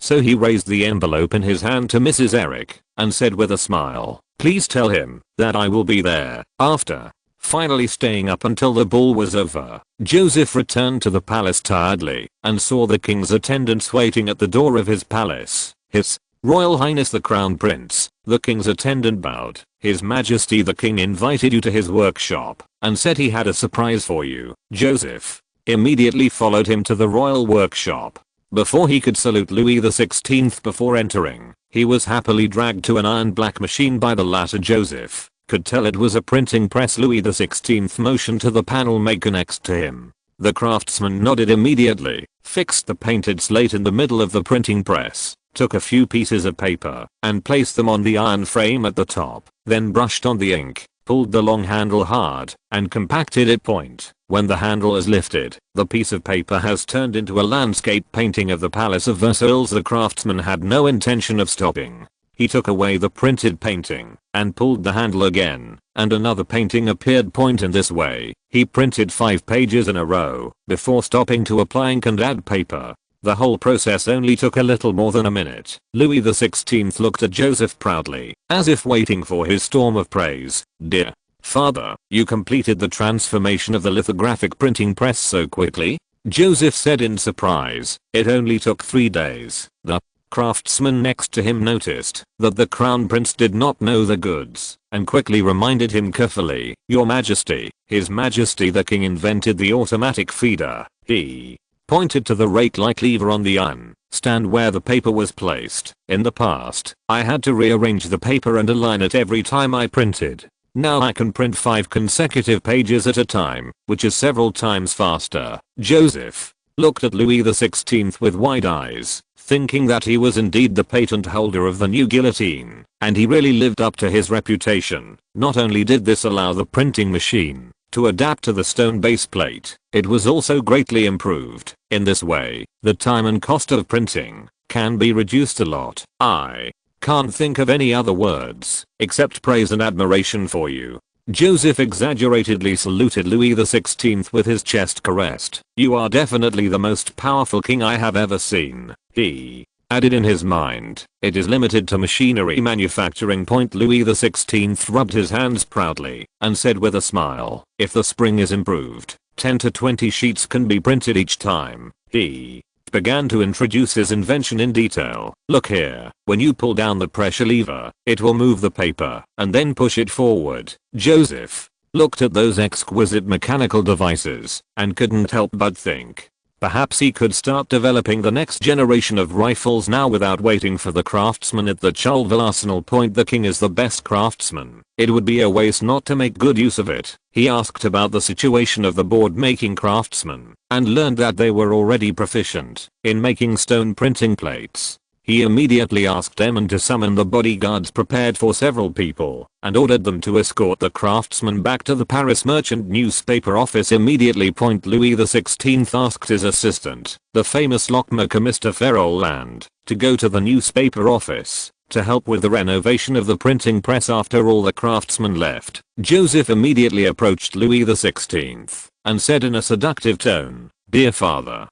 [SPEAKER 1] So he raised the envelope in his hand to Mrs. Eric and said with a smile, "Please tell him that I will be there after Finally staying up until the ball was over, Joseph returned to the palace tiredly and saw the king's attendants waiting at the door of his palace. His Royal Highness the Crown Prince, the king's attendant bowed. His Majesty the King invited you to his workshop and said he had a surprise for you. Joseph immediately followed him to the royal workshop. Before he could salute Louis XVI before entering, he was happily dragged to an iron black machine by the latter. Joseph could tell it was a printing press. Louis XVI motioned to the panel maker next to him. The craftsman nodded immediately, fixed the painted slate in the middle of the printing press, took a few pieces of paper and placed them on the iron frame at the top, then brushed on the ink, pulled the long handle hard, and compacted it point. When the handle is lifted, the piece of paper has turned into a landscape painting of the Palace of Versailles. The craftsman had no intention of stopping. He took away the printed painting and pulled the handle again, and another painting appeared. Point in this way, he printed 5 pages in a row before stopping to apply ink and add paper. The whole process only took a little more than a minute. Louis XVI looked at Joseph proudly, as if waiting for his storm of praise. "Dear father, you completed the transformation of the lithographic printing press so quickly?" Joseph said in surprise. "It only took 3 days. The craftsman next to him noticed that the crown prince did not know the goods and quickly reminded him carefully, "Your Majesty, His Majesty the King invented the automatic feeder." He pointed to the rake-like lever on the iron stand where the paper was placed. "In the past, I had to rearrange the paper and align it every time I printed. Now I can print 5 consecutive pages at a time, which is several times faster." Joseph looked at Louis XVI with wide eyes, thinking that he was indeed the patent holder of the new guillotine, and he really lived up to his reputation. Not only did this allow the printing machine to adapt to the stone base plate, it was also greatly improved. In this way, the time and cost of printing can be reduced a lot. I can't think of any other words except praise and admiration for you. Joseph exaggeratedly saluted Louis XVI with his chest caressed. "You are definitely the most powerful king I have ever seen." He added in his mind, "It is limited to machinery manufacturing." Louis XVI rubbed his hands proudly and said with a smile, "If the spring is improved, 10 to 20 sheets can be printed each time." He began to introduce his invention in detail. "Look here, when you pull down the pressure lever, it will move the paper and then push it forward." Joseph looked at those exquisite mechanical devices and couldn't help but think, perhaps he could start developing the next generation of rifles now without waiting for the craftsman at the Charleville arsenal. The king is the best craftsman. It would be a waste not to make good use of it. He asked about the situation of the board making craftsmen and learned that they were already proficient in making stone printing plates. He immediately asked them to summon the bodyguards prepared for several people and ordered them to escort the craftsman back to the Paris Merchant newspaper office immediately. Louis XVI asked his assistant, the famous lockmaker Mr. Ferroland, to go to the newspaper office to help with the renovation of the printing press after all the craftsmen left. Joseph immediately approached Louis XVI and said in a seductive tone, "Dear father,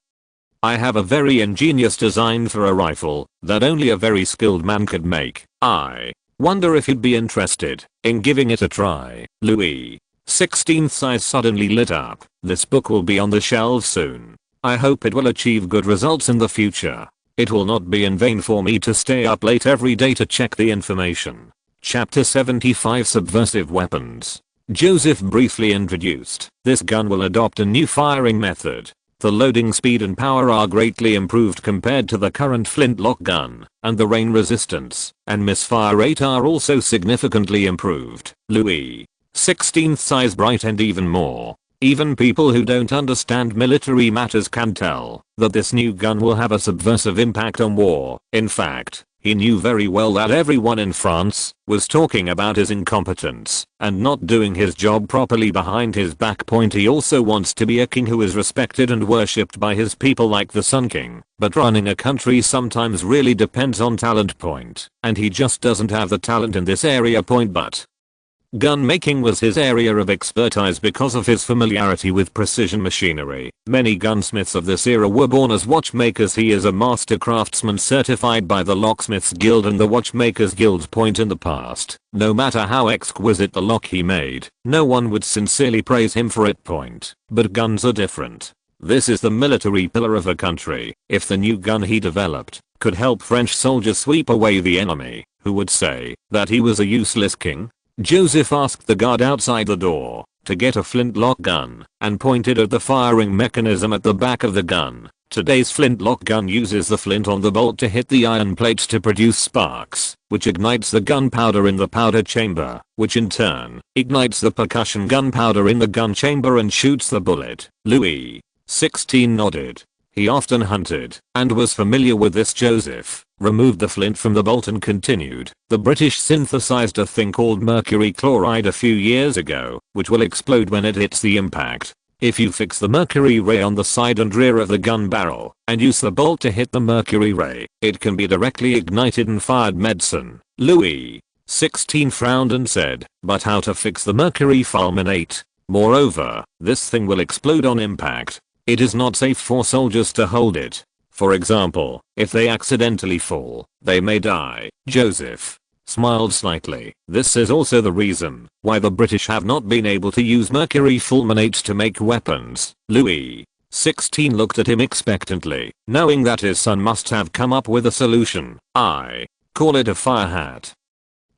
[SPEAKER 1] I have a very ingenious design for a rifle that only a very skilled man could make. I wonder if you'd be interested in giving it a try." Louis XVI's eyes suddenly lit up. "This book will be on the shelves soon. I hope it will achieve good results in the future. It will not be in vain for me to stay up late every day to check the information." Chapter 75 Subversive Weapons. Joseph briefly introduced. This gun will adopt a new firing method. The loading speed and power are greatly improved compared to the current flintlock gun, and the rain resistance and misfire rate are also significantly improved. Louis XVI's eyes brightened even more. Even people who don't understand military matters can tell that this new gun will have a subversive impact on war. In fact, he knew very well that everyone in France was talking about his incompetence and not doing his job properly behind his back. He also wants to be a king who is respected and worshipped by his people like the Sun King, but running a country sometimes really depends on talent. And he just doesn't have the talent in this area. But Gun making was his area of expertise because of his familiarity with precision machinery. Many gunsmiths of this era were born as watchmakers. He is a master craftsman certified by the Locksmiths Guild and the Watchmakers Guild. Point: in the past, no matter how exquisite the lock he made, no one would sincerely praise him for it. Point: but guns are different. This is the military pillar of a country. If the new gun he developed could help French soldiers sweep away the enemy, who would say that he was a useless king? Joseph asked the guard outside the door to get a flintlock gun and pointed at the firing mechanism at the back of the gun. Today's flintlock gun uses the flint on the bolt to hit the iron plates to produce sparks, which ignites the gunpowder in the powder chamber, which in turn ignites the percussion gunpowder in the gun chamber and shoots the bullet. Louis XVI nodded. He often hunted and was familiar with this. Joseph removed the flint from the bolt and continued. The British synthesized a thing called mercury chloride a few years ago, which will explode when it hits the impact. If you fix the mercury ray on the side and rear of the gun barrel and use the bolt to hit the mercury ray, it can be directly ignited and fired. Medicine. Louis XVI frowned and said, but how to fix the mercury fulminate? Moreover, this thing will explode on impact. It is not safe for soldiers to hold it. For example, if they accidentally fall, they may die. Joseph smiled slightly. This is also the reason why the British have not been able to use mercury fulminate to make weapons. Louis XVI looked at him expectantly, knowing that his son must have come up with a solution. I call it a fire hat.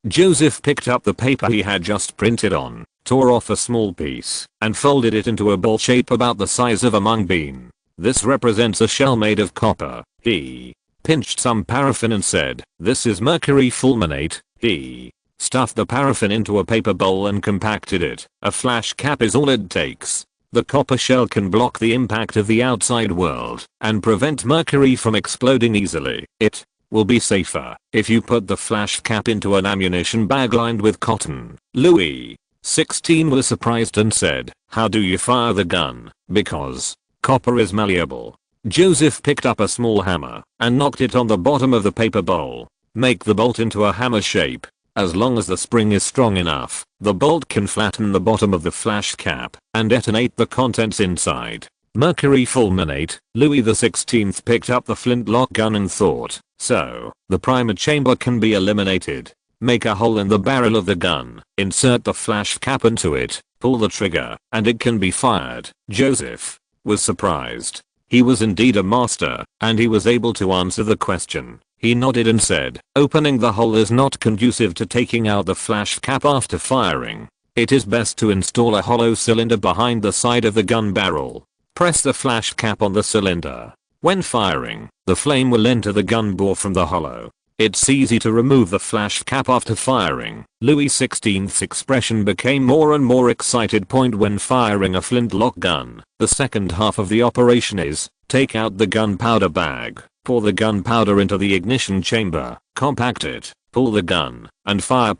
[SPEAKER 1] Joseph picked up the paper he had just printed on, tore off a small piece, and folded it into a ball shape about the size of a mung bean. This represents a shell made of copper. He pinched some paraffin and said, this is mercury fulminate. He stuffed the paraffin into a paper bowl and compacted it. A flash cap is all it takes. The copper shell can block the impact of the outside world and prevent mercury from exploding easily. It will be safer if you put the flash cap into an ammunition bag lined with cotton. Louis XVI was surprised and said, how do you fire the gun? Because copper is malleable. Joseph picked up a small hammer and knocked it on the bottom of the paper bowl. Make the bolt into a hammer shape. As long as the spring is strong enough, the bolt can flatten the bottom of the flash cap and detonate the contents inside. Mercury fulminate. Louis XVI picked up the flintlock gun and thought, so the primer chamber can be eliminated. Make a hole in the barrel of the gun, insert the flash cap into it, pull the trigger, and it can be fired. Joseph was surprised. He was indeed a master, and he was able to answer the question. He nodded and said, opening the hole is not conducive to taking out the flash cap after firing. It is best to install a hollow cylinder behind the side of the gun barrel. Press the flash cap on the cylinder. When firing, the flame will enter the gun bore from the hollow. It's easy to remove the flash cap after firing. Louis XVI's expression became more and more excited. When firing a flintlock gun, the second half of the operation is, take out the gunpowder bag, pour the gunpowder into the ignition chamber, compact it, pull the gun, and fire.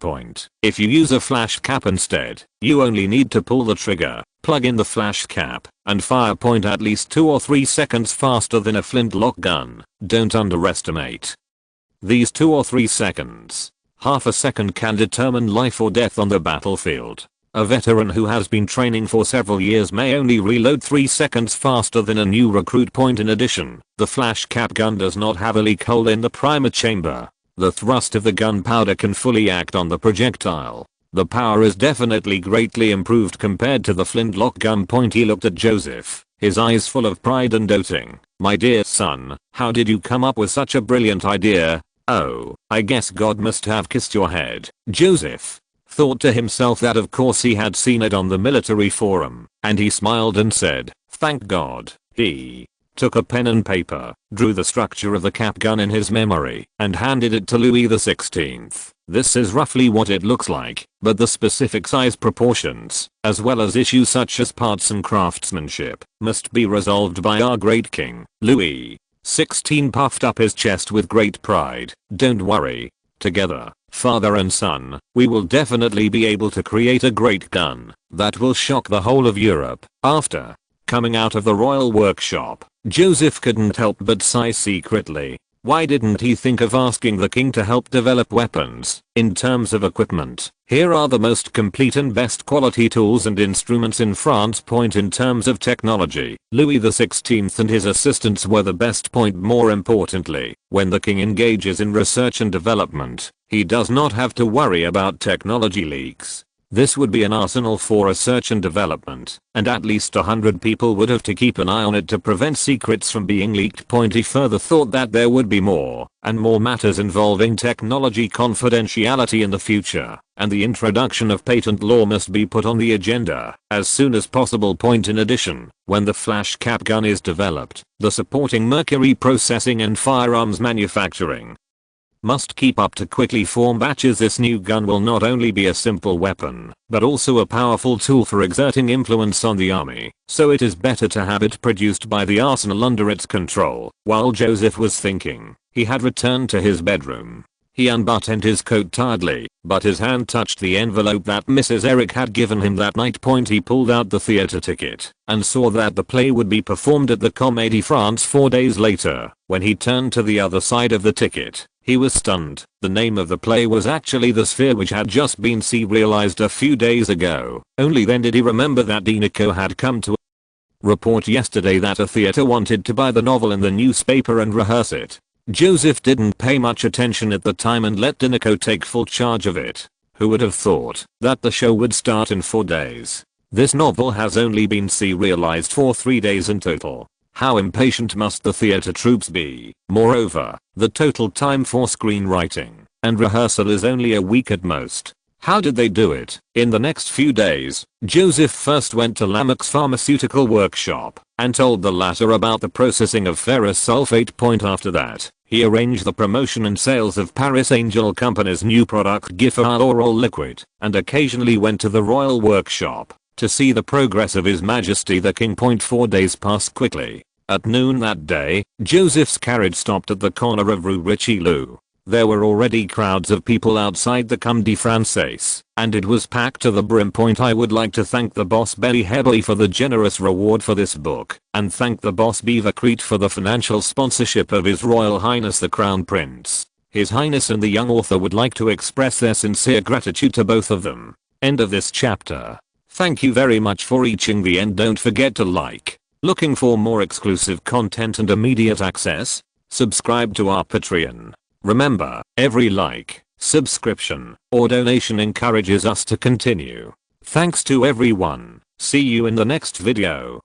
[SPEAKER 1] If you use a flash cap instead, you only need to pull the trigger, plug in the flash cap, and fire. At least 2 or 3 seconds faster than a flintlock gun. Don't underestimate these 2 or 3 seconds. Half a second can determine life or death on the battlefield. A veteran who has been training for several years may only reload 3 seconds faster than a new recruit. In addition, the flash cap gun does not have a leak hole in the primer chamber. The thrust of the gunpowder can fully act on the projectile. The power is definitely greatly improved compared to the flintlock gun. He looked at Joseph, his eyes full of pride and doting. My dear son, how did you come up with such a brilliant idea? Oh, I guess God must have kissed your head. Joseph thought to himself that of course he had seen it on the military forum, and he smiled and said, thank God. He took a pen and paper, drew the structure of the cap gun in his memory, and handed it to Louis XVI. This is roughly what it looks like, but the specific size proportions, as well as issues such as parts and craftsmanship, must be resolved by our great king. Louis XVI puffed up his chest with great pride. Don't worry. Together, father and son, we will definitely be able to create a great gun that will shock the whole of Europe. After coming out of the royal workshop, Joseph couldn't help but sigh secretly. Why didn't he think of asking the king to help develop weapons? In terms of equipment, here are the most complete and best quality tools and instruments in France. In terms of technology, Louis XVI and his assistants were the best. More importantly, when the king engages in research and development, he does not have to worry about technology leaks. This would be an arsenal for research and development, and at least 100 people would have to keep an eye on it to prevent secrets from being leaked. He further thought that there would be more and more matters involving technology confidentiality in the future, and the introduction of patent law must be put on the agenda as soon as possible. In addition, when the flash cap gun is developed, the supporting mercury processing and firearms manufacturing must keep up to quickly form batches. This new gun will not only be a simple weapon, but also a powerful tool for exerting influence on the army, so it is better to have it produced by the arsenal under its control. While Joseph was thinking, he had returned to his bedroom. He unbuttoned his coat tiredly, but his hand touched the envelope that Mrs. Eric had given him that night. He pulled out the theatre ticket and saw that the play would be performed at the Comédie France 4 days later. When he turned to the other side of the ticket, he was stunned. The name of the play was actually The Sphere, which had just been serialized a few days ago. Only then did he remember that Dinoco had come to report yesterday that a theatre wanted to buy the novel in the newspaper and rehearse it. Joseph didn't pay much attention at the time and let Dinoco take full charge of it. Who would have thought that the show would start in 4 days? This novel has only been serialized for 3 days in total. How impatient must the theatre troops be? Moreover, the total time for screenwriting and rehearsal is only a week at most. How did they do it? In the next few days, Joseph first went to Lamarck's pharmaceutical workshop and told the latter about the processing of ferrous sulfate. After that, he arranged the promotion and sales of Paris Angel Company's new product Giffard oral liquid, and occasionally went to the royal workshop to see the progress of His Majesty the King. 4 days passed quickly. At noon that day, Joseph's carriage stopped at the corner of Rue Richelieu. There were already crowds of people outside the Comédie Française, and it was packed to the brim. I would like to thank the boss Betty Headley for the generous reward for this book, and thank the boss Beaver Crete for the financial sponsorship of His Royal Highness the Crown Prince. His Highness and the young author would like to express their sincere gratitude to both of them. End of this chapter. Thank you very much for reaching the end. Don't forget to like. Looking for more exclusive content and immediate access? Subscribe to our Patreon. Remember, every like, subscription, or donation encourages us to continue. Thanks to everyone. See you in the next video.